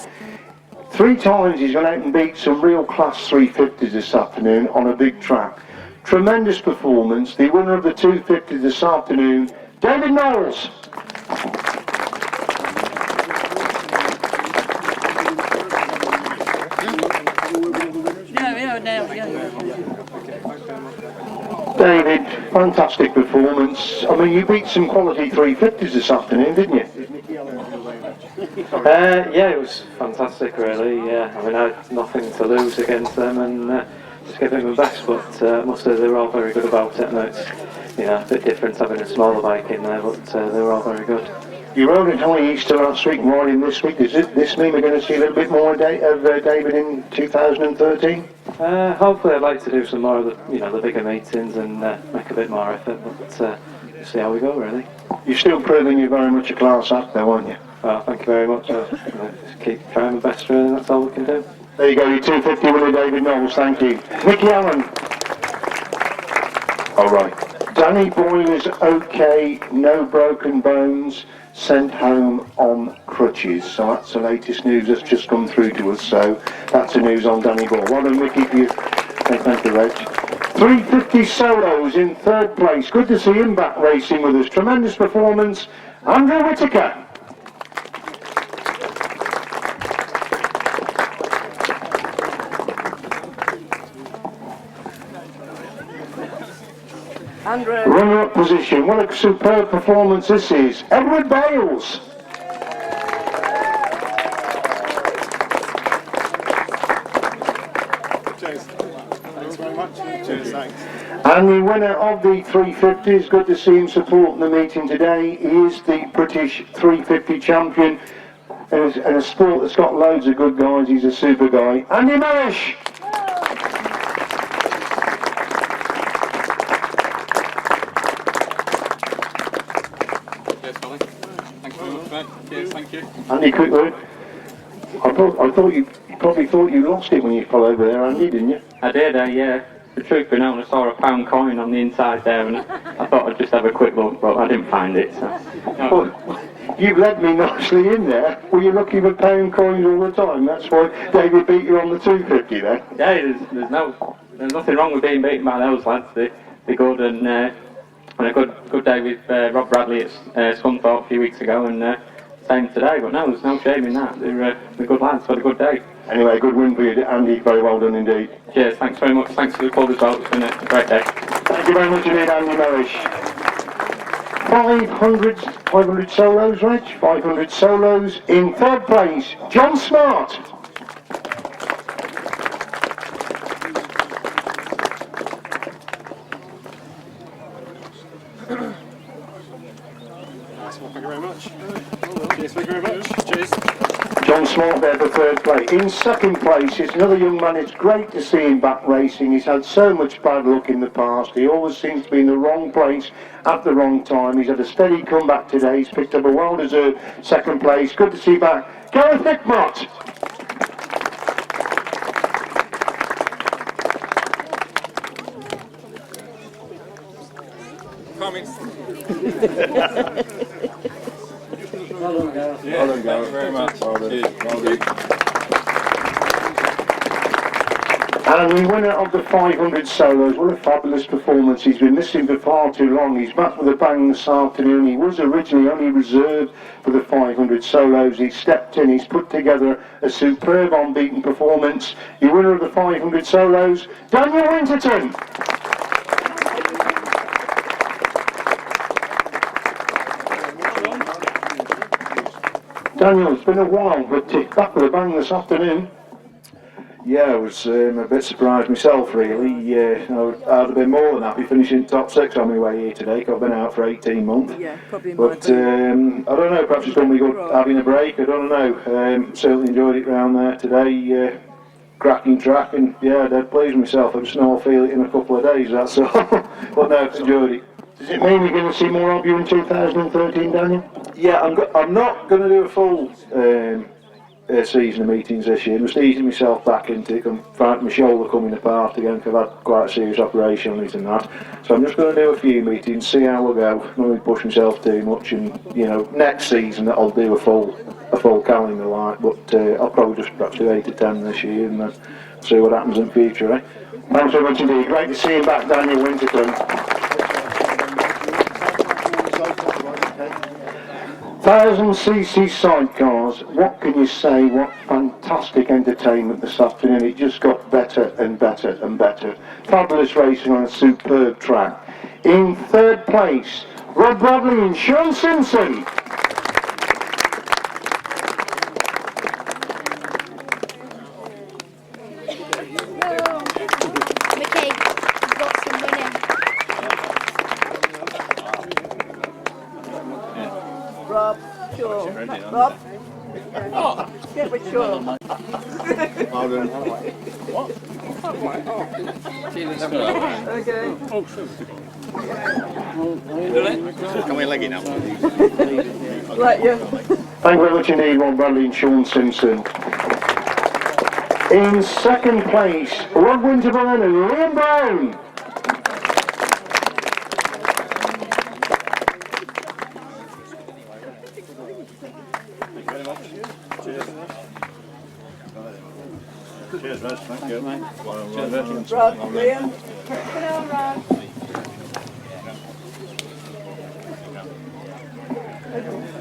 3 times he's gone out and beat some real class 350s this afternoon on a big track. Tremendous performance. The winner of the 250s this afternoon, David Knowles. David, fantastic performance. I mean, you beat some quality 350s this afternoon, didn't you? Yeah, it was fantastic, really. I mean, I had nothing to lose against them, and just gave it my best. But I must say they were all very good about it. I know it's a bit different having a smaller bike in there, but they were all very good. You rode at High Easter last week, riding this week. Does this mean we're going to see a little bit more of David in 2013? Hopefully, I'd like to do some more of the bigger meetings and make a bit more effort. But we'll see how we go, really. You're still proving you're very much a class act, though, aren't you? Well, thank you very much. Just keep trying my best, really. That's all we can do. There you go, your 250 winner, David Knowles. Thank you, Mickey Allen. All right. Danny Boyler's okay, no broken bones, sent home on crutches. So that's the latest news that's just come through to us. So that's the news on Danny Boyle. Well done, Mickey, for you. Thank you, Reg. 350 solos in 3rd place. Good to see him back racing with us. Tremendous performance. Andrew Whittaker. Andrew. Runner-up position. What a superb performance this is. Edward Bales. Cheers. Thanks very much. Cheers, thanks. And the winner of the 350, it's good to see him supporting the meeting today. He is the British 350 champion. In a sport that's got loads of good guys, he's a super guy. Andy Marish! Cheers, Colin. Thanks very much, mate. Cheers, thank you. Andy, quick word. I thought you probably thought you lost it when you fell over there, Andy, didn't you? I did, yeah. The truth be known, I saw a £1 coin on the inside there, and I thought I'd just have a quick look, but I didn't find it. So. Well, you led me nicely in there. Were you looking for £1 coins all the time? That's why David beat you on the 250 then? Yeah, there's nothing wrong with being beaten by those lads. They're good, and a good day with Rob Bradley at Scunthorpe a few weeks ago, and same today. But no, there's no shame in that. They're good lads. Had a good day. Anyway, good win for you, Andy. Very well done indeed. Cheers. Thanks very much. Thanks for the club as well. It's been a great day. Thank you very much indeed, Andy Marish. 500 solos, Reg. 500 solos. In third place, John Smart. Thank you very much. Cheers, thank you very much. Cheers. John Smart there for third place. In second place is another young man. It's great to see him back racing. He's had so much bad luck in the past. He always seems to be in the wrong place at the wrong time. He's had a steady comeback today. He's picked up a well-deserved second place. Good to see you back. Gareth Nickmott. Comments? Well done, Gareth. Well done, Gareth. Thank you very much. Well done. Cheers. Well done. And the winner of the 500 solos, what a fabulous performance. He's been missing for far too long. He's back with a bang this afternoon. He was originally only reserved for the 500 solos. He's stepped in, he's put together a superb unbeaten performance. The winner of the 500 solos, Daniel Winterburn. Daniel, it's been a while, but back with a bang this afternoon. Yeah, I was a bit surprised myself, really. I'd have been more than happy finishing top 6 on my way here today, 'cause I've been out for 18 months. Yeah, probably But I don't know, perhaps it's done me good having a break, I don't know. Certainly enjoyed it round there today. Cracking track, and yeah, dead pleased with myself. I just know I'll feel it in a couple of days, that's all. But no, enjoyed it. Does it mean we're going to see more of you in 2013, Daniel? Yeah, I'm not going to do a full season of meetings this year. I'm just easing myself back into it. I'm finding my shoulder coming apart again because I've had quite a serious operation on it and that. So I'm just going to do a few meetings, see how I go. Not going to push myself too much, and next season I'll do a full calendar like. But I'll probably just perhaps do 8 to 10 this year and then see what happens in future. Eh? Thanks very much indeed. Great to see you back, Daniel Winterburn. 1000cc sidecars, what can you say? What fantastic entertainment this afternoon. It just got better and better and better. Fabulous racing on a superb track. In third place, Rod Bradley and Shaun Simpson. Mickey, you've got some winning. Rob, sure. Rob, get with Sean. Well done. Okay. Can we leg it now? Right, yeah. Thank you very much indeed, Rod Bradley and Shaun Simpson. In second place, Rod Winterburn and Liam Brown. Cheers, Reg. Thank you. Rod, Liam. Hello, Rod.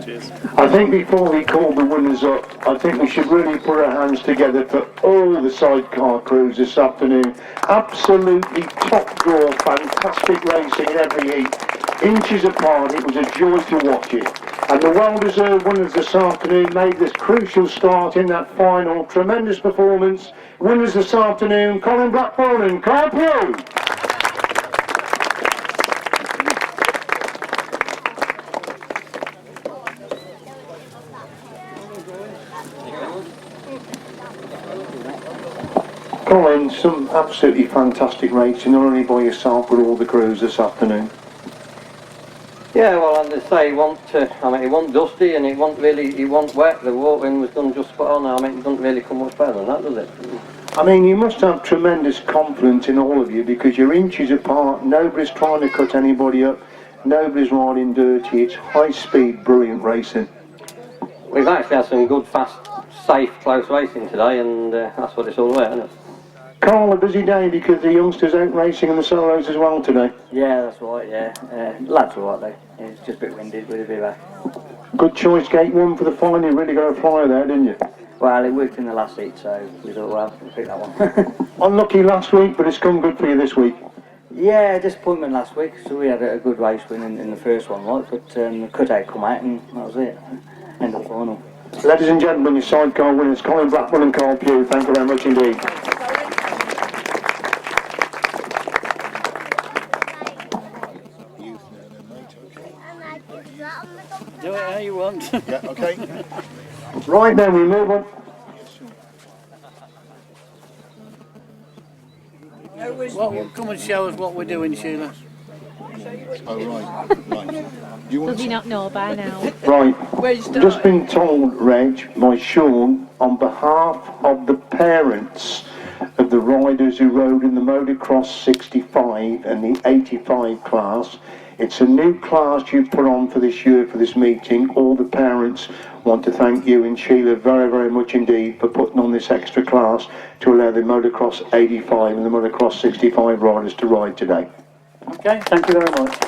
Cheers. I think before we call the winners up, I think we should really put our hands together for all the sidecar crews this afternoon. Absolutely top draw, fantastic racing in every heat. Inches apart, it was a joy to watch it. And the well-deserved winners this afternoon made this crucial start in that final. Tremendous performance. Winners this afternoon, Colin Blackbourn and Pugh. Colin, some absolutely fantastic racing, not only by yourself but all the crews this afternoon. Yeah, well, as I say, it wasn't dusty and it wasn't wet. The watering was done just spot on. I mean, it doesn't really come much better than that, does it? I mean, you must have tremendous confidence in all of you because you're inches apart, nobody's trying to cut anybody up, nobody's riding dirty, it's high speed, brilliant racing. We've actually had some good, fast, safe, close racing today, and that's what it's all about, isn't it? Carl, a busy day because the youngsters out racing in the solos as well today. Yeah, that's right, yeah. Lads were right though. It's just a bit windy, with a bit back. Good choice, gate one for the final. You really got a flyer there, didn't you? Well, it worked in the last heat, so we thought, well, we'll pick that one. Unlucky last week, but it's come good for you this week. Yeah, disappointment last week, so we had a good race win in the first one, right? But the cutout come out and that was it. End of final. Ladies and gentlemen, your sidecar winners, Colin Blackbourn and Carl Pugh. Thank you very much indeed. Do it how you want. Yeah, okay. Right then, we move on. Come and show us what we're doing, Sheila. Oh, right. You want Does he not know by now? Right, just been told, Reg, by Shaun, on behalf of the parents of the riders who rode in the Motocross 65 and the 85 class, it's a new class you've put on for this year, for this meeting. All the parents want to thank you and Sheila very, very much indeed for putting on this extra class to allow the Motocross 85 and the Motocross 65 riders to ride today. Okay, thank you very much.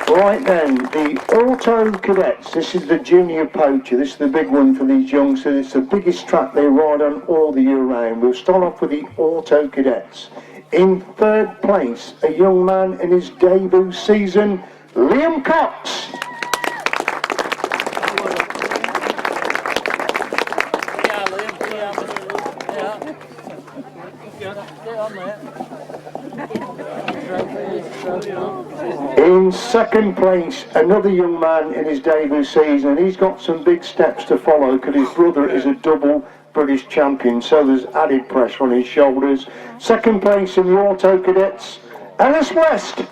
Right then, the Auto Cadets, this is the junior poacher, this is the big one for these youngsters, it's the biggest track they ride on all the year round. We'll start off with the Auto Cadets. In third place, a young man in his debut season, Liam Cox. In second place, another young man in his debut season, and he's got some big steps to follow because his brother is a double British champion, so there's added pressure on his shoulders. Second place in the Auto Cadets, Ellis West.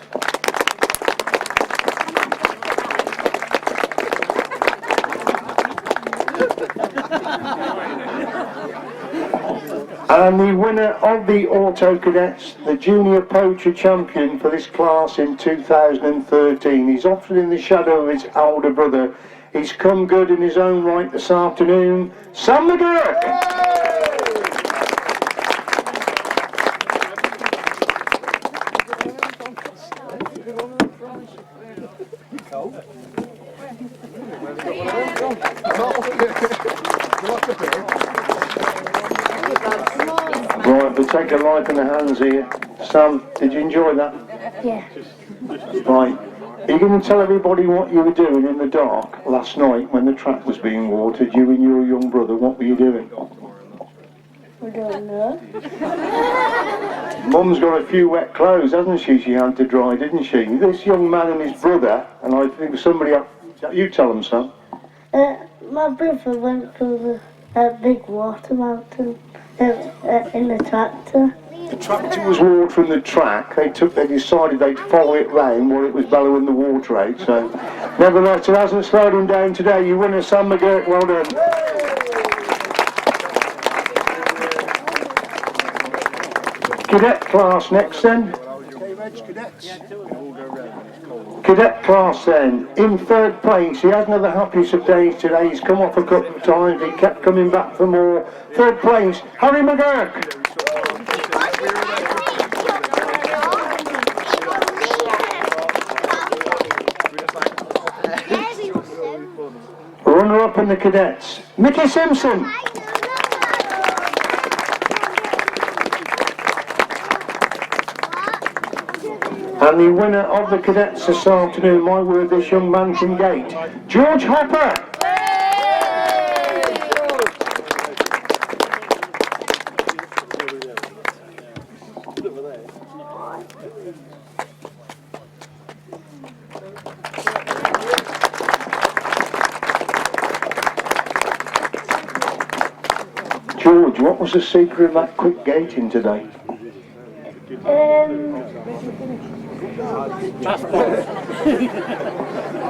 And the winner of the Auto Cadets, the Junior Poacher champion for this class in 2013. He's often in the shadow of his older brother. He's come good in his own right this afternoon, Sam McGurk. Right, we'll take a life in the hands here. Sam, did you enjoy that? Yeah. Right. Are you going to tell everybody what you were doing in the dark last night when the track was being watered, you and your young brother? What were you doing? We don't know. Mum's got a few wet clothes, hasn't she? She had to dry, didn't she? This young man and his brother, and I think somebody else, you tell them, Sam. My brother went through the big water mountain in the tractor. The tractor was watering the track. They decided they'd follow it round while it was bellowing the water out. So, nevertheless, it hasn't slowed him down today. You win a Sam McGurk. Well done. Cadet class next then. Cadet class then. In third place, he hasn't had the happiest of days today. He's come off a couple of times. He kept coming back for more. Third place, Harry McGurk. Runner-up in the cadets, Mickey Simpson. And the winner of the cadets this afternoon, my word, this young man can gate, George Hopper. George, what was the secret of that quick gating today?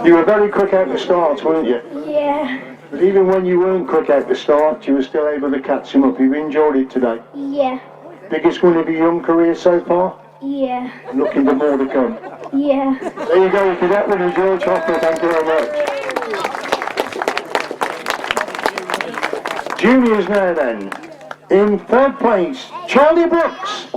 You were very quick out the start, weren't you? Yeah. But even when you weren't quick out the start, you were still able to catch him up. You've enjoyed it today? Yeah. Biggest win of your young career so far? Yeah. Looking for more to come. Yeah. There you go, cadet winner George Hopper, thank you very much. Juniors now then. In third place, Charlie Brooks.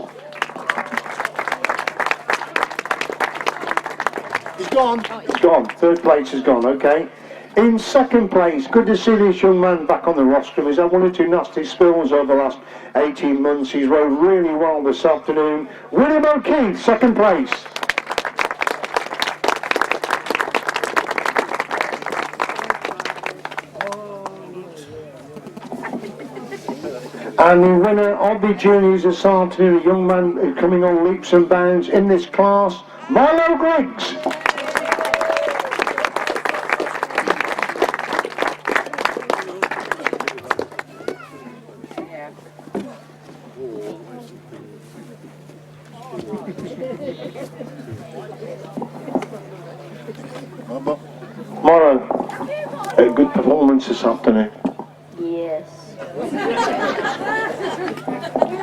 He's gone. It's gone. Third place is gone, okay. In second place, good to see this young man back on the rostrum. He's had one or two nasty spills over the last 18 months. He's rode really well this afternoon. William O'Keefe, second place. And the winner of the juniors this afternoon, a young man coming on leaps and bounds in this class, Milo Griggs. Milo, a good performance this afternoon. Yes.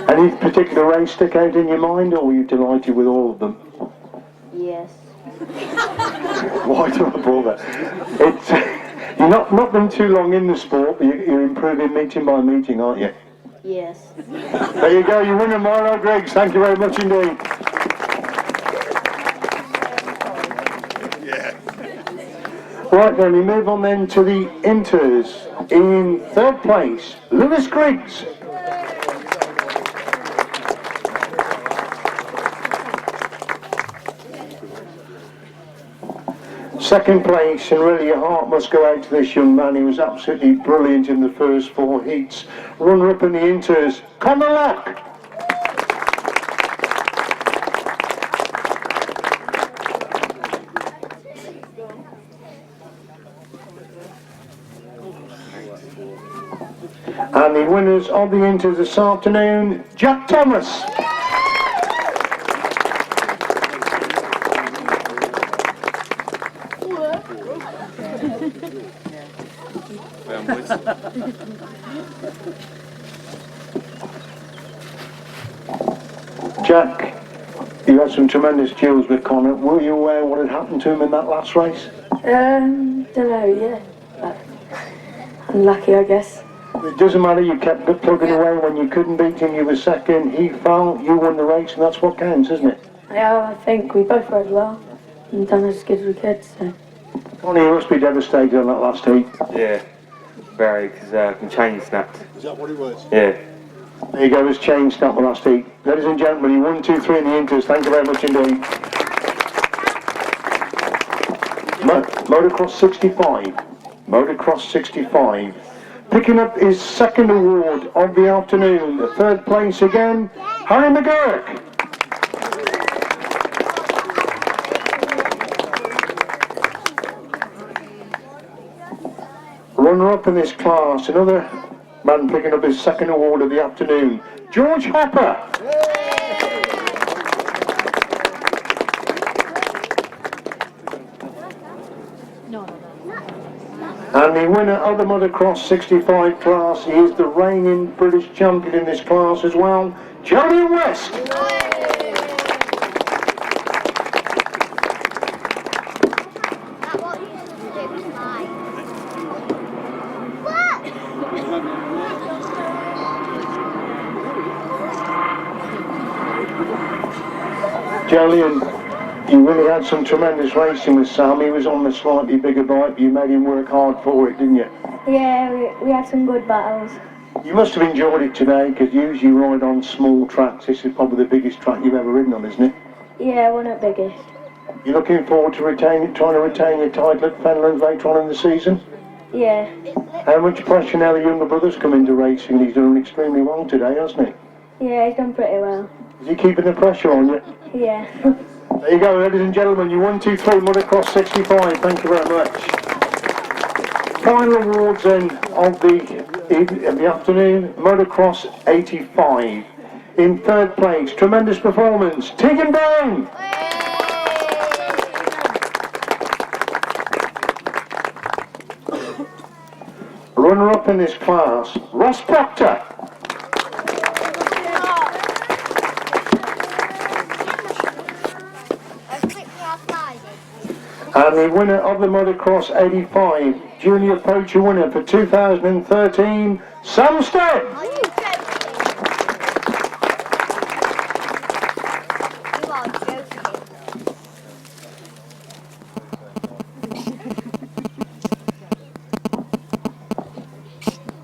Any particular race stick out in your mind, or were you delighted with all of them? Yes. Why do I bother? It's, you're not been too long in the sport, but you're improving meeting by meeting, aren't you? Yes. There you go, you winner Milo Griggs. Thank you very much indeed. Yeah. Right then, we move on then to the inters. In third place, Lewis Griggs. Second place, and really your heart must go out to this young man. He was absolutely brilliant in the first 4 heats. Runner-up in the inters, Conor Locke. And the winners of the inters this afternoon, Jack Thomas. Jack, you had some tremendous duels with Conor. Were you aware what had happened to him in that last race? Don't know, yeah. But unlucky, I guess. It doesn't matter, you kept plugging away. When you couldn't beat him, you were second. He fell, you won the race, and that's what counts, isn't it? Yeah, I think we both rode well and done as good as we could, so. Conor, you must be devastated on that last heat. Yeah, very, because my chain snapped. Is that what it was? Yeah. There you go, his chain snapped the last heat. Ladies and gentlemen, he 1, 2, 3 in the inters. Thank you very much indeed. Motocross 65. Motocross 65. Picking up his second award of the afternoon. The third place again, Harry McGurk. Runner-up in this class, another man picking up his second award of the afternoon, George Hopper. And the winner of the Motocross 65 class, he is the reigning British champion in this class as well, Johnny West. Jolyon, You really had some tremendous racing with Sam. He was on the slightly bigger bike, but you made him work hard for it, didn't you? Yeah, we had some good battles. You must have enjoyed it today, because you usually ride on small tracks. This is probably the biggest track you've ever ridden on, isn't it? Yeah, one of the biggest. You're looking forward to trying to retain your title at Fenland later on in the season? Yeah. How much pressure now the younger brother's come into racing? He's done extremely well today, hasn't he? Yeah, he's done pretty well. Is he keeping the pressure on you? Yeah. There you go, ladies and gentlemen, you 1, 2, 3 motocross 65. Thank you very much. Final awards then of the afternoon, motocross 85. In third place, tremendous performance, Tegan Brown. Runner-up in this class, Ross Proctor. And the winner of the Motocross 85, Junior Poacher winner for 2013, Samstead.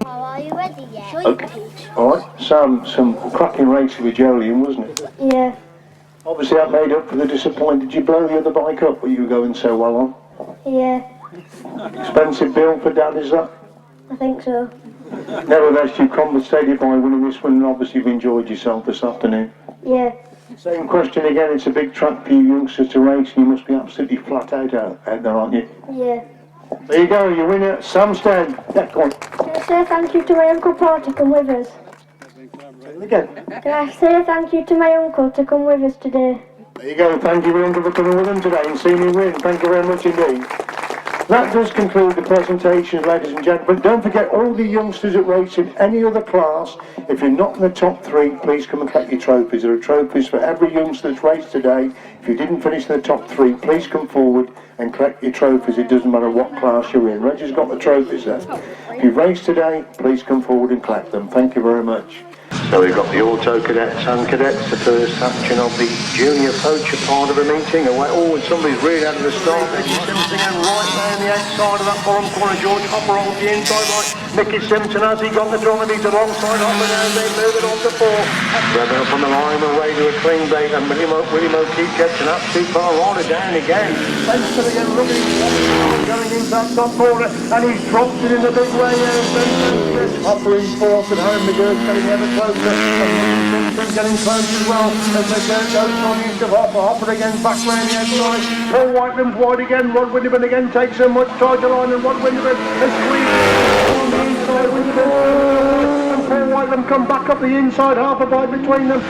Are you ready yet? Okay. Alright, Sam, some cracking racing with Jolien, wasn't it? Yeah. Obviously that made up for the disappointment. Did you blow the other bike up what you were going so well on? Yeah, Expensive bill for Dad, is that? I think so. Nevertheless, you compensated by winning this one, and obviously you've enjoyed yourself this afternoon. Yeah. Same question again, it's a big track for you youngsters to race, and you must be absolutely flat out there, aren't you? Yeah. There you go, your winner, Samstead. Yeah, go on. Can I say thank you to my Uncle Paul to come with us? Say it again. Can I say thank you to my uncle to come with us today? There you go, thank you very much for coming with them today and seeing me win. Thank you very much indeed. That does conclude the presentation, ladies and gentlemen. Don't forget all the youngsters that race in any other class, if you're not in the top 3, please come and collect your trophies. There are trophies for every youngster that's raced today. If you didn't finish in the top 3, please come forward and collect your trophies. It doesn't matter what class you're in. Reggie's got the trophies there. If you've raced today, please come forward and collect them. Thank you very much. So we've got the Auto Cadets and Cadets, the first action of the Junior Poacher part of the meeting. Away, oh, and somebody's really out of the start. Mickey Simpson and right down the outside of that bottom corner. George Hopper on the inside right. Mickey Simpson, has he got the drum, and he's alongside Hopper now. They move it on to 4. Red up on the line away to a clean bait, and William O'Keefe gets an absolute far rider down again. Spencer again looking going into that top corner, and he's dropped it in the big way there. Hopper in 4th, and Harry McGurk's getting ever closer. Simpson getting close as well. As McGurk goes on into Hopper. Hopper again back round the outside. Paul Whitelam's wide again. Rod Winterburn again takes so much tighter line, and Rod Winterburn has squeezed on the inside. Winterburn and Paul Whitelam come back up the inside, half a bite between them.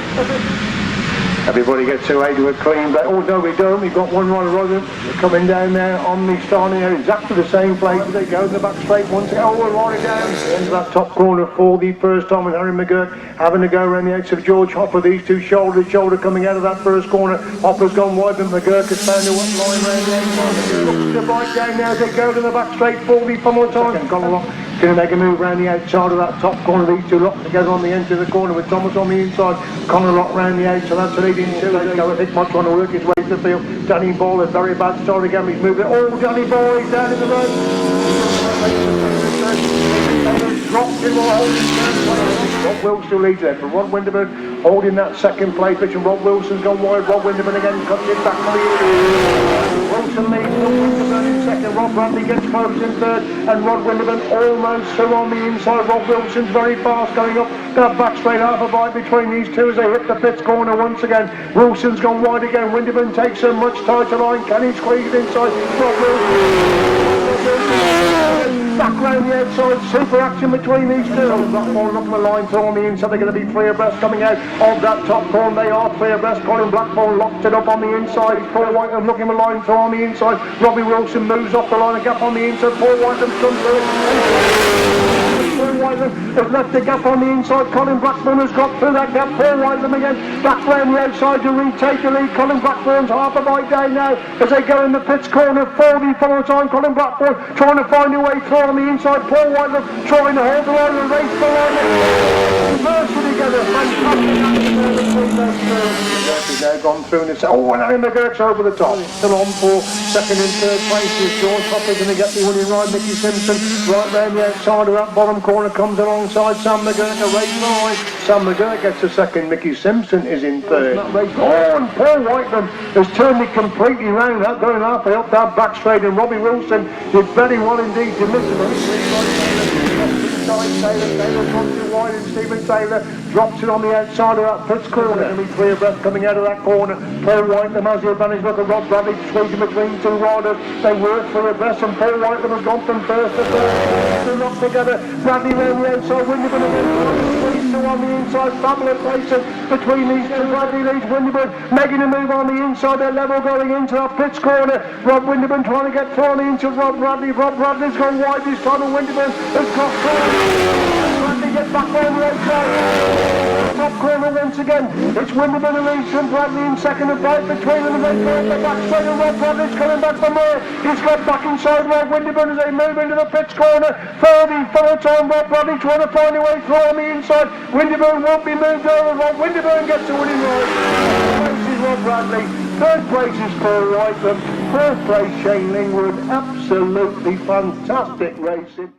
Everybody gets away to a clean but oh no we don't, we've got one rider coming down there on the starting area, exactly the same place as they go in the back straight once again. Oh, we're right down into that top corner for the first time, and Harry McGurk having to go around the edge of George Hopper, these two shoulder to shoulder coming out of that first corner. Hopper's gone wide, but McGurk has found a line around the end. Looks to right down now as they go to the back straight for the final time. Colin going to make a move around the outside of that top corner. These two locked together on the end of the corner with Thomas on the inside. Connor locked round the outside, so that's a leading 2. Let's go. I think Mott trying to work his way to the field. Danny Ball, a very bad start again. He's moved it. Oh, Danny Ball, he's down in the road. Dropped him or holding. Rod Wilson leads there, but Rod Winterburn holding that second place, which Rod Wilson's gone wide. Rod Winterburn again cuts it back on the Wilson leads, Rod Winterburn in second. Rob Bradley gets close in third, and Rod Winterburn almost so on the inside. Rod Wilson's very fast going up that back straight, half a bite between these two as they hit the pits corner once again. Wilson's gone wide again. Winterburn takes a much tighter line. Can he squeeze it inside? Rod Wilson back round the outside, super action between these two. Blackbourn looking the line through on the inside. They're going to be 3 abreast coming out of that top corner. They are 3 abreast. Colin Blackbourn locked it up on the inside. Paul Whitelam looking the line through on the inside. Robbie Wilson moves off the line, a gap on the inside. Paul Whitelam comes through it. Paul Whitelam has left the gap on the inside. Colin Blackbourn has got through that gap. Paul Whitelam again back round the outside to retake the lead. Colin Blackbourn's half a bite down now as they go in the pits corner for the final time. Colin Blackbourn trying to find a way through on the inside. Paul Whitelam trying to hold the line and race the line. Reverse together. Fantastic. Now gone through and it's and Harry McGurk's over the top. Still on for second and third places. George Hopper's going to get the winning ride. Mickey Simpson right round the outside of that bottom corner comes alongside Sam McGurk. A race 9. Sam McGurk gets a second. Mickey Simpson is in third. And Paul Whitelam has turned it completely round. That going halfway up that back straight, and Robbie Wilson did very well indeed to miss him. Taylor's gone too wide, and Stephen Taylor drops it on the outside of that pits corner. Going to be clear breath coming out of that corner. Paul Whitelam has the advantage. Look at Rob Bradley squeezing between two riders. They work for a breath, and Paul Whitelam has gone from first to third. They're knocked together. Bradley round the outside. Winterburn again. Two on the inside. Fabulous racing between these two. Bradley leads Winterburn, making a move on the inside. They're level going into that pits corner. Rob Winterburn trying to get thrown into Rob Bradley. Rob Bradley's gone wide this time, and Winterburn has got thrown. Bradley gets back on the outside. Top corner once again. It's Winterburn and Reese and Bradley in second and fight between them. They go the back straight, and Rob Bradley's coming back for more. He's got back inside Rob Winterburn as they move into the pits corner. 34 time Rob Bradley trying to find a way through on the inside. Winterburn won't be moved over. Rob Winterburn gets the winning ride. First is Rob Bradley. Third place is Paul Whitelam. Fourth place Shane Lingwood. Absolutely fantastic racing.